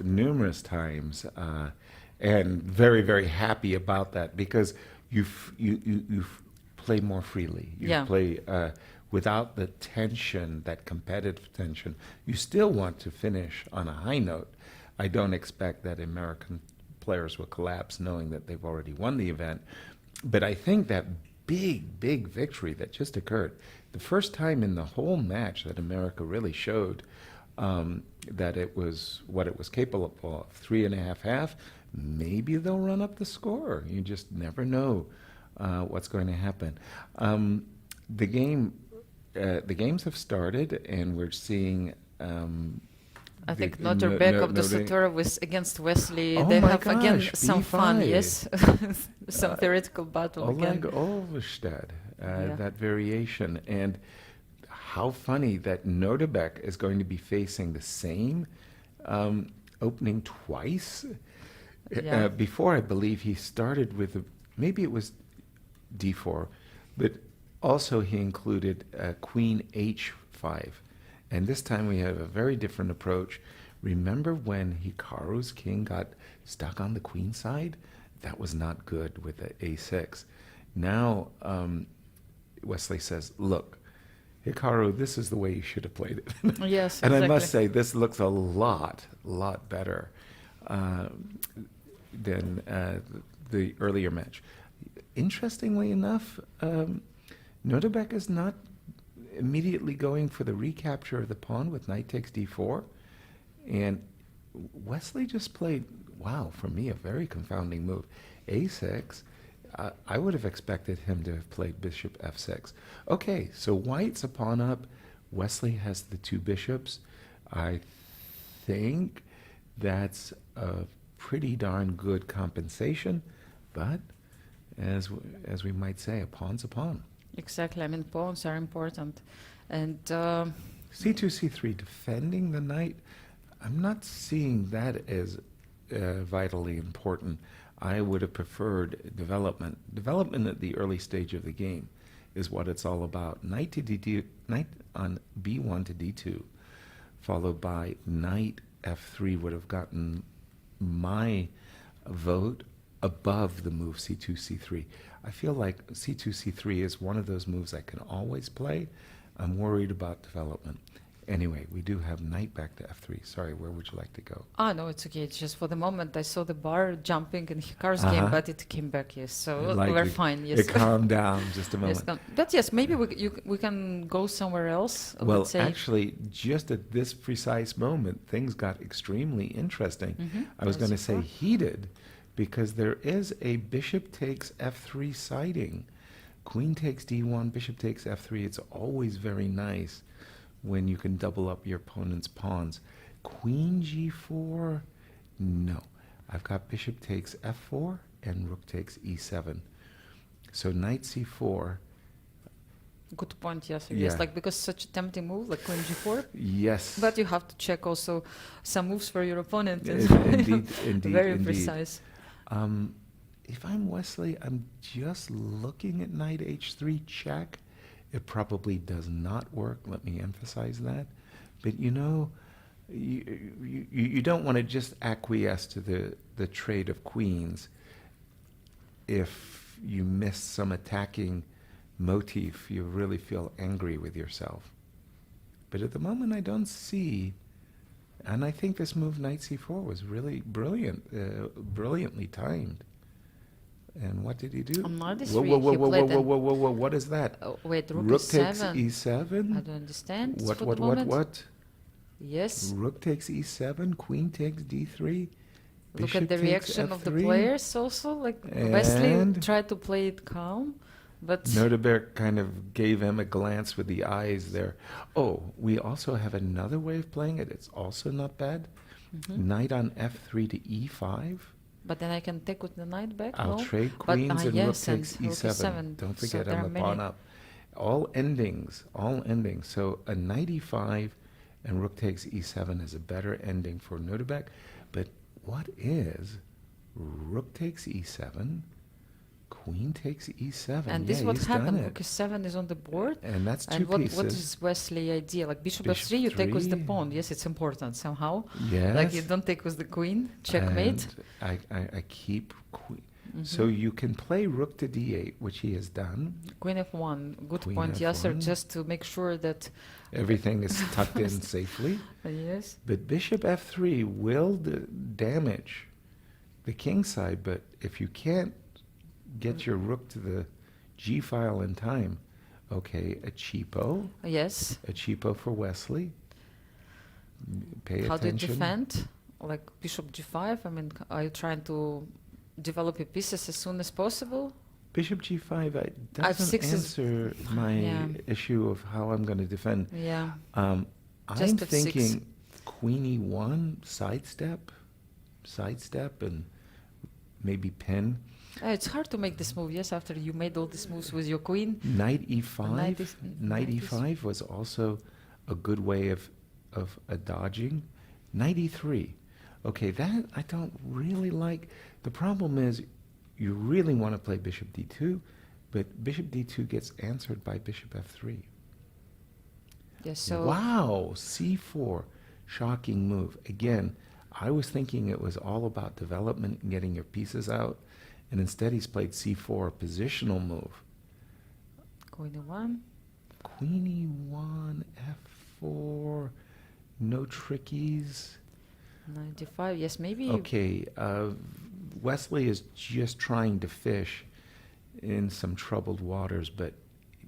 numerous times, and very happy about that, because you play more freely. You play without the tension, that competitive tension. You still want to finish on a high note. I don't expect that American players will collapse knowing that they've already won the event. But I think that big victory that just occurred, the first time in the whole match that America really showed that it was what it was capable of, 3.5-half, maybe they'll run up the score. You just never know what's going to happen. The games have started, and we're seeing. I think Nodirbek of Abdusattorov was against Wesley. They have again some fun, yes, some theoretical battle again. Overstead, that variation, and how funny that Nodirbek is going to be facing the same opening twice. Before, I believe he started with maybe it was d4, but also he included queen h5, and this time we have a very different approach. Remember when Hikaru's king got stuck on the queen side? That was not good with the a6. Now Wesley says, look, Hikaru, this is the way you should have played it. Yes, and I must say, this looks a lot better than the earlier match. Interestingly enough, Nodirbek is not immediately going for the recapture of the pawn with knight takes d4. And Wesley just played, wow, for me, a very confounding move. a6, I would have expected him to have played bishop f6. Okay, so white's a pawn up. Wesley has the two bishops. I think that's a pretty darn good compensation, but as we might say, a pawn's a pawn. Exactly. I mean, pawns are important. And c2, c3, defending the knight, I'm not seeing that as vitally important. I would have preferred development. Development at the early stage of the game is what it's all about. Knight to D2, knight on B1 to D2, followed by knight F3 would have gotten my vote above the move C2, C3. I feel like C2, C3 is one of those moves I can always play. I'm worried about development. Anyway, we do have knight back to F3. Sorry, where would you like to go? Ah, no, it's okay. It's just for the moment I saw the bar jumping in Hikaru's game, but it came back, yes. So we're fine, yes. It calmed down just a moment. Yes, but yes, maybe we can go somewhere else. Well, let's say. actually, just at this precise moment, things got extremely interesting. I was going to say heated, because there is a bishop takes F3 siding. Queen takes D1, bishop takes F3. It's always very nice when you can double up your opponent's pawns. Queen G4, no. I've got bishop takes F4 and rook takes E7. So knight C4. Good point, yes. Yeah. Yes, like because such a tempting move, like Queen G4. Yes. But you have to check also some moves for your opponent. Indeed, Very indeed. precise. If I'm Wesley, I'm just looking at knight H3 check. It probably does not work, let me emphasize that. But you know, you don't want to just acquiesce to the trade of queens if you miss some attacking motif. You really feel angry with yourself. But at the moment I don't see, and I think this move knight C4 was really brilliant, brilliantly timed. And what did he do? On knight Whoa, E3, whoa, whoa, he whoa, played whoa, whoa, whoa, whoa, what is that? Wait, rook takes E7. E7? I don't understand. What, for what, the what, moment. what? Yes. Rook takes E7, queen takes D3. Look at the bishop takes reaction of the F3, players also. Like Wesley and tried to play it calm, but Nodirbek kind of gave him a glance with the eyes there. Oh, we also have another way of playing it. It's also not bad. Knight on F3 to E5. But then I can take with the knight back. I'll no? trade But, queens and rook yes, takes rook E7. Don't So forget, there I'm are a many. pawn up. All endings, all endings. So a knight E5 and rook takes E7 is a better ending for Nodirbek. But what is rook takes E7, queen takes E7? And this yeah, what he's happened. done Rook it. E7 is on the board. And that's two and what pieces. is Wesley's idea? Like bishop Bishop F3, you take with the 3. pawn. Yes, it's important somehow. Yes. Like you don't take with the queen. Checkmate. And I keep queen. So you can play rook to D8, which he has done. Queen F1. Good Queen point, Yasser, F1. just to make sure that Everything is tucked in safely. yes. But bishop F3 will damage the king side, but if you can't get your rook to the G file in time, okay, a cheapo. Yes. A cheapo for Wesley. Pay How do you attention. defend? Like bishop G5? I mean, are you trying to develop your pieces as soon as possible? Bishop G5 doesn't F6 is- answer my Yeah. issue of how I'm going to defend. Yeah. I'm Just F6. thinking Queen E1, sidestep, and maybe pin. It's hard to make this move, yes, after you made all these moves with your queen. Knight E5. Knight is- E5 was also a good way of dodging. Knight E3. Okay, that I don't really like. The problem is you really want to play bishop D2, but bishop D2 gets answered by bishop F3. Yes, so Wow, C4, shocking move. Again, I was thinking it was all about development and getting your pieces out, and instead he's played C4, a positional move. Queen E1. Queen E1, F4, no trickies. 95, yes, maybe. Okay, Wesley is just trying to fish in some troubled waters, but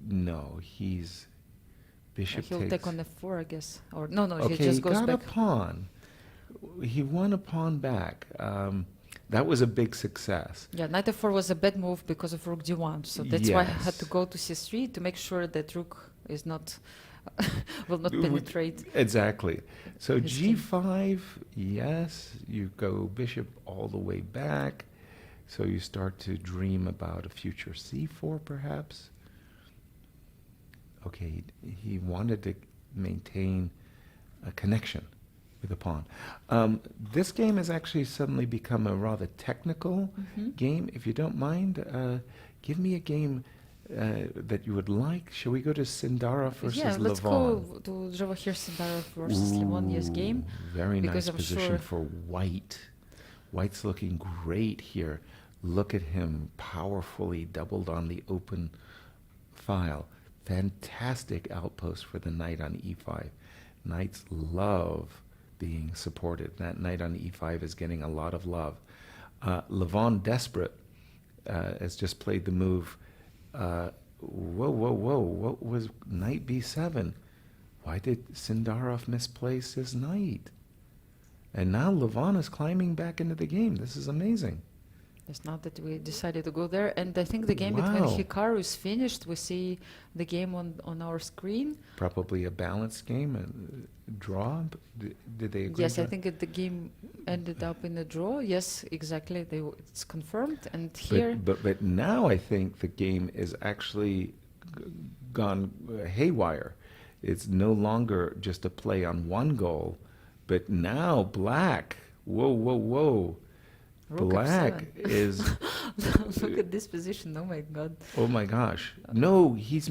no, he's bishop He'll takes. take on F4, I guess. Or no, Okay, he just he goes got back. a pawn. He won a pawn back. That was a big success. Yeah, knight F4 was a bad move because of rook D1. So that's why I had to Yes. go to C3 to make sure that rook is not will not We- penetrate. Exactly. So his king. G5, yes, you go bishop all the way back. So you start to dream about a future C4 perhaps. Okay, he wanted to maintain a connection. with a pawn. This game has actually suddenly become a rather technical game. If you don't mind, give me a game that you would like. Shall we go to Sindarov versus Yeah, let's Levon? go to Javokhir Sindarov versus Levon, yes, game. Very because nice I'm position sure for White. White's looking great here. Look at him, powerfully doubled on the open file. Fantastic outpost for the knight on e5. Knights love being supported. That knight on e5 is getting a lot of love. Levon, desperate, has just played the move. Whoa, whoa, whoa. What was knight b7? Why did Sindarov misplace his knight? And now Levon is climbing back into the game. This is amazing. It's not that we decided to go there, and I think the game between Wow. Hikaru is finished. We see the game on our screen. Probably a balanced game, a draw. Did they agree? Yes, I to- think the game ended up in a draw. Yes, exactly. It's confirmed. And here, But now I think the game is actually gone haywire. It's no longer just a play on one goal, but now Black. Whoa, whoa, whoa! Rook Black F7. is. Look at this position. Oh my God. Oh my gosh! No, he's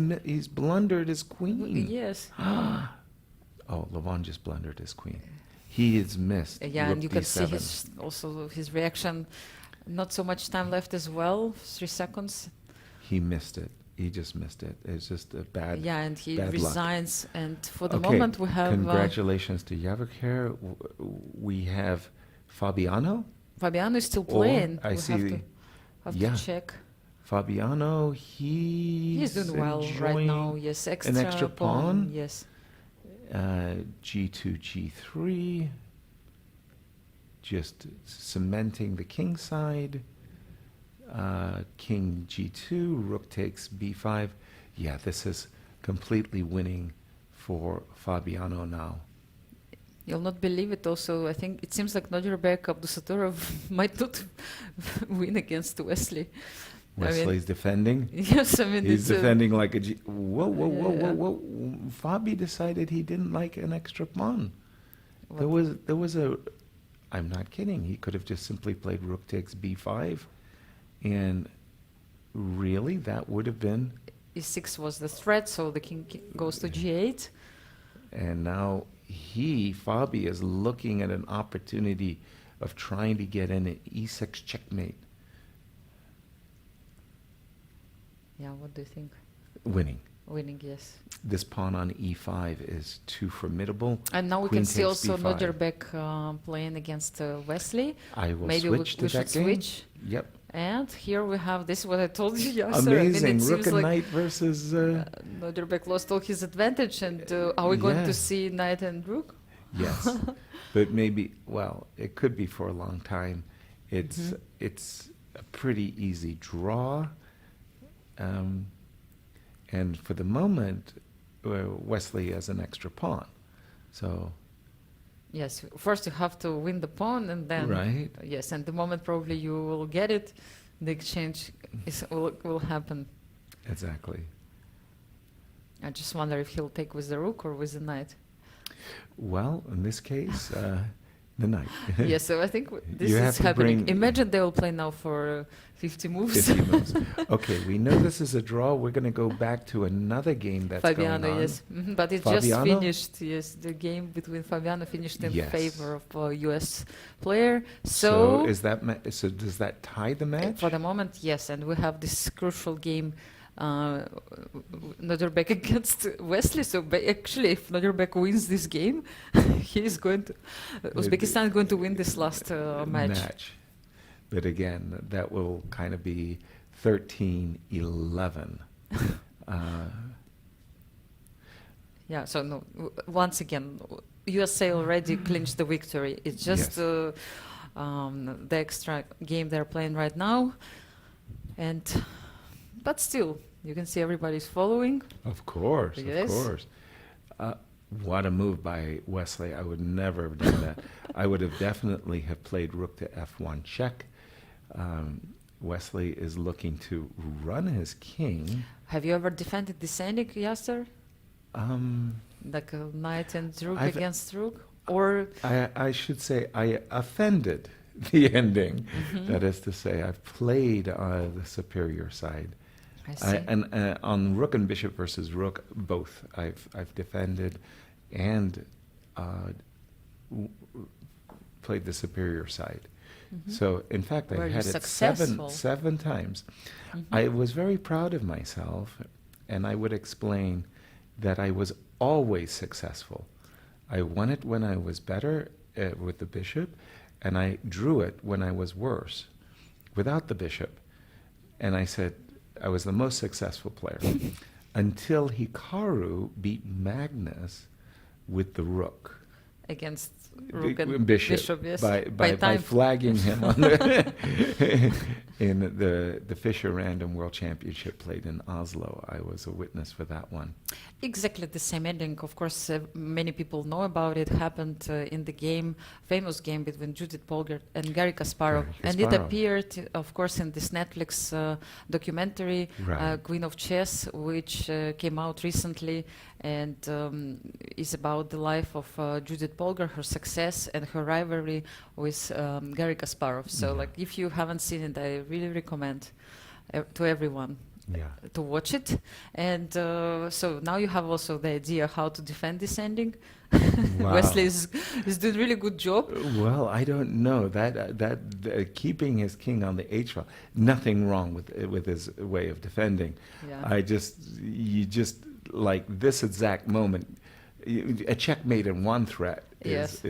blundered his queen. Yes. Oh, Levon just blundered his queen. He is missed. Yeah, Rook and you can see D7. his reaction. Not so much time left as well. 3 seconds. He missed it. He just missed it. It's just a bad. Yeah, and he bad luck. resigns. And for the Okay, moment, we have congratulations to Javokhir. We have Fabiano. Fabiano is still playing. I we see. have Yeah. to check. Fabiano, he's doing well right now. Yes, an extra pawn. Yes. G2, G3. Just cementing the king side. King G2, rook takes B5. Yeah, this is completely winning for Fabiano now. You'll not believe it also. I think it seems like Nodirbek, Abdusattorov might not win against Wesley. Wesley's defending. Yes, I mean, he's it's defending like a G. Whoa, whoa, whoa, Yeah. whoa, whoa! Fabi decided he didn't like an extra pawn. There was a. I'm not kidding. He could have just simply played rook takes b5, and really that would have been. E6 was the threat, so the king goes to G8. And now Fabi is looking at an opportunity of trying to get in an e6 checkmate. Yeah, what do you think? Winning. Winning, yes. This pawn on e5 is too formidable. And now we Queen can see takes also b5. Nodirbek playing against Wesley. I will Maybe switch to we that should game. switch. Yep. And here we have this, what I told you, Yasser. Amazing. I mean, it Rook seems and like knight versus. Nodirbek lost all his advantage. And are we going to Yes. see knight and rook? Yes. But maybe, well, it could be for a long time. It's a pretty easy draw. And for the moment, Wesley has an extra pawn. So. Yes, first you have to win the pawn, and then Right. Yes, and the moment probably you will get it, the exchange will happen. Exactly. I just wonder if he'll take with the rook or with the knight. Well, in this case, the knight. Yes, so I think this You have is to happening. bring- Imagine they will play now for 50 moves. 50 moves. Okay, we know this is a draw. We're going to go back to another game that's Fabiano, going on. yes. But it Fabiano? just finished. Yes, the game between Fabiano finished in Yes. favor of a U.S. player. So is that so does that tie the match? For the moment, yes, and we have this crucial game, Nodirbek against Wesley. So actually, if Nodirbek wins this game, he is going to Uzbekistan is going to win this last match. But again, that will kind of be 13-11. Yeah. So no, once again, USA already clinched the victory. It's just Yes. the extra game they're playing right now, and but still, you can see everybody's following. Of course, Yes. of course. What a move by Wesley. I would never have done that. I would have definitely have played rook to f1 check. Wesley is looking to run his king. Have you ever defended descending, Yasser? Like a knight and rook against rook? or I should say I offended the ending. That is to say, I've played the superior side. I see. And on rook and bishop versus rook, both I've defended and played the superior side. So in fact, Were I you had it successful? seven times. I was very proud of myself, and I would explain that I was always successful. I won it when I was better with the bishop, and I drew it when I was worse without the bishop. And I said I was the most successful player until Hikaru beat Magnus with the rook. against rook and Bishop, yes. by flagging him on in the Fischer Random World Championship played in Oslo. I was a witness for that one. Exactly the same ending. Of course, many people know about it. Happened in the game, famous game between Judith Polgar and Garry Kasparov, and it appeared, of course, in this Netflix documentary, Queen of Chess, which came out recently, and is about the life of Judith Polgar, her success, and her rivalry with Garry Kasparov. So, like, if you haven't seen it, I really recommend to everyone. To watch it, and so now you have also the idea how to defend this ending. Wow. Wesley is doing really good job. Well, I don't know that keeping his king on the h file. Nothing wrong with his way of defending. Yeah. You just like this exact moment, a checkmate in one threat is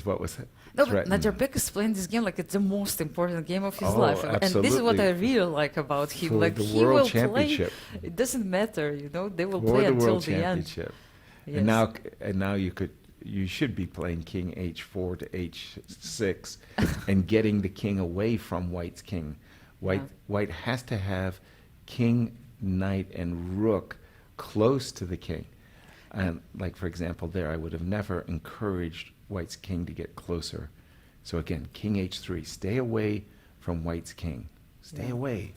what was. No, but Nodirbek is playing this game like it's the most important game of his life, absolutely. and this is what I really like about him. For like the he World will Championship. play. It doesn't matter, you know. They will For play the until World the end. Championship. Yes. And now you should be playing King H4 to H6 and getting the king away from White's king. White has to have king, knight, and rook close to the king. And like for example, there I would have never encouraged White's king to get closer. So again, King H3, stay away from White's king. Stay away.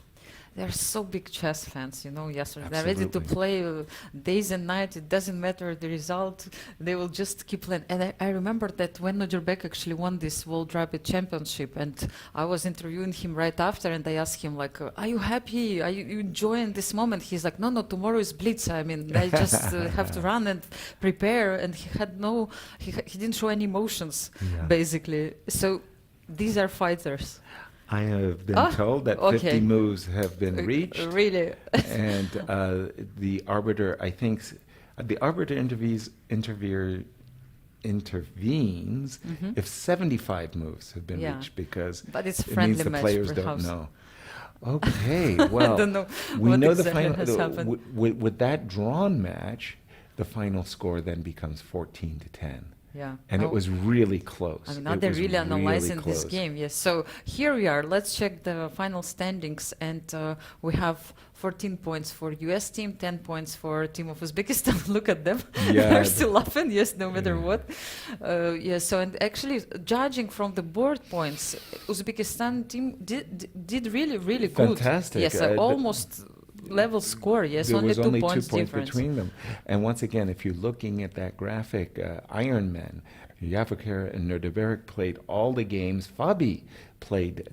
They're so big chess fans, you know, yesterday. They're ready to Absolutely. play days and nights. It doesn't matter the result. They will just keep playing. And I remember that when Nodirbek actually won this World Rapid Championship, and I was interviewing him right after, and I asked him, like, are you happy? Are you enjoying this moment? He's like, no, tomorrow is Blitz. I mean, I just have to run and prepare. And he had he didn't show any emotions, basically. So these are fighters. I have been told that 50 moves have been reached. Really? And the arbiter, I think, the arbiter intervenes if 75 moves have been reached, because but it's it friendly means the match, players perhaps. don't know. Okay, well, I don't know we what know exactly the has final. happened. With that drawn match, the final score then becomes 14-10. Yeah. And it was really close. I mean, now It they're was really analyzing this close. game. Yes. So here we are. Let's check the final standings, and we have 14 points for US team, 10 points for Team of Uzbekistan. Look at them. Yeah. They're still laughing. Yes, no matter what. Yes. So, and actually, judging from the board points, Uzbekistan team did really good. Fantastic. Yes, almost level score. Yes, there only was 2 only points 2 points difference. between them. And once again, if you're looking at that graphic, Iron Man, Javokhir and Nodirbek played all the games. Fabi played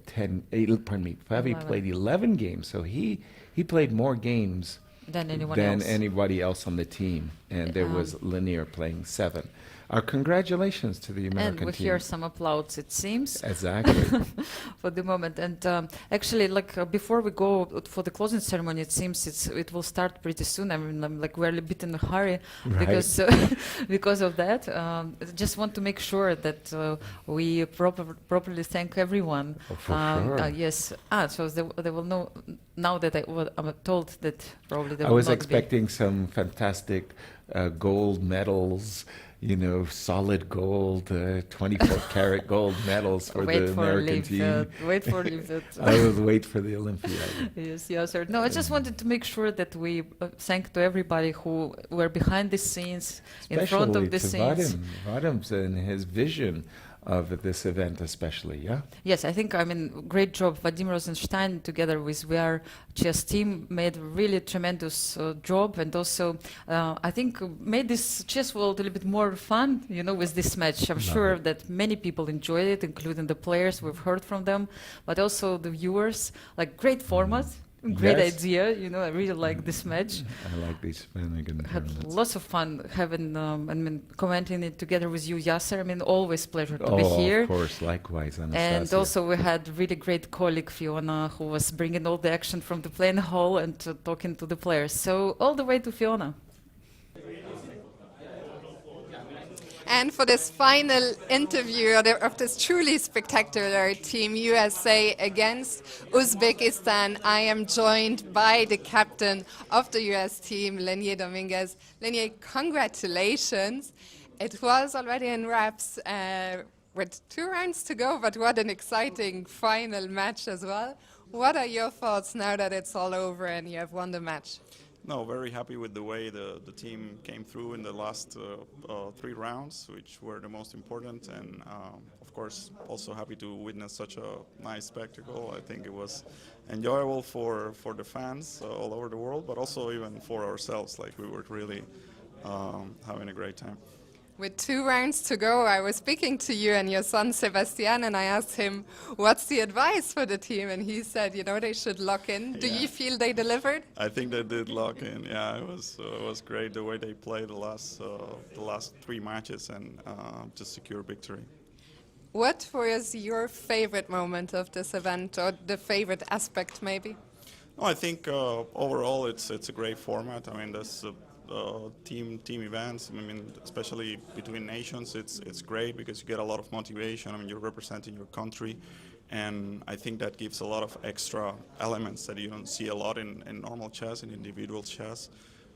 11 games. So he played more games Than anyone than else. anybody else on the team. And there was Lanier playing 7. Our congratulations to the American and we team. hear some applause, it seems. Exactly. For the moment. And actually, like before we go for the closing ceremony, it seems it will start pretty soon. I mean, I'm like we're a bit in a hurry because because of that. Just want to make sure that we properly thank everyone. For sure. Yes. So they will know now that I'm told that probably they I will was not expecting some fantastic gold medals, you know, solid gold, 24-karat gold medals for the American team. Wait for Levon. I will wait for the Olympiad. Yes, sir. No, I just wanted to make sure that we thank to everybody who were behind the scenes, in front of the scenes. Vadim's and his vision of this event especially, yeah? Yes, I think, I mean, great job. Vadim Rosenstein together with VR chess team made a really tremendous job, and also I think made this chess world a little bit more fun, you know, with this match. I'm sure that many people enjoyed it, including the players, we've heard from them, but also the viewers. Like, great format. Great idea, you know. I really like this match. I like these Scheveningen Had tournaments. lots of fun having, I mean, commenting it together with you, Yasser. I mean, always pleasure to be here. Of course, likewise, Anastasia. And also we had really great colleague Fiona, who was bringing all the action from the playing hall and talking to the players. So all the way to Fiona. And for this final interview of this truly spectacular Team USA against Uzbekistan, I am joined by the captain of the US team, Lenier Dominguez. Lenier, congratulations. It was already in wraps with 2 rounds to go, but what an exciting final match as well. What are your thoughts now that it's all over and you have won the match? No, very happy with the way the team came through in the last 3 rounds, which were the most important, and of course also happy to witness such a nice spectacle. I think it was enjoyable for the fans all over the world, but also even for ourselves. Like, we were really having a great time. With 2 rounds to go, I was speaking to you and your son Sebastian, and I asked him, what's the advice for the team? And he said, you know, they should lock in. Do you feel they delivered? I think they did lock in. Yeah, it was great the way they played the last 3 matches and to secure victory. What was your favorite moment of this event, or the favorite aspect maybe? No, I think overall it's a great format. I mean, there's team events. I mean, especially between nations, it's great because you get a lot of motivation. I mean, you're representing your country, and I think that gives a lot of extra elements that you don't see a lot in normal chess, in individual chess,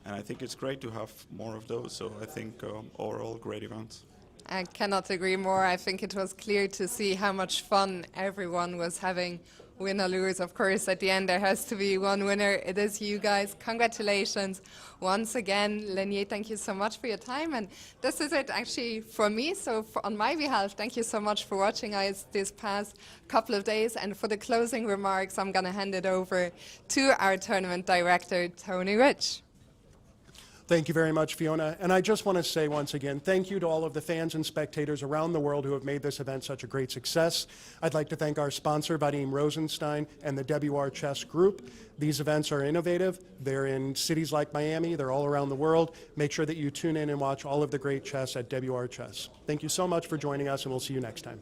and I think it's great to have more of those. So I think overall great events. I cannot agree more. I think it was clear to see how much fun everyone was having. Win or lose, of course, at the end there has to be one winner. It is you guys. Congratulations once again. Lenier, thank you so much for your time. And this is it actually for me. So on my behalf, thank you so much for watching us this past couple of days. And for the closing remarks, I'm going to hand it over to our tournament director, Tony Rich. Thank you very much, Fiona. And I just want to say once again, thank you to all of the fans and spectators around the world who have made this event such a great success. I'd like to thank our sponsor, Vadim Rosenstein, and the WR Chess Group. These events are innovative. They're in cities like Miami. They're all around the world. Make sure that you tune in and watch all of the great chess at WR Chess. Thank you so much for joining us, and we'll see you next time.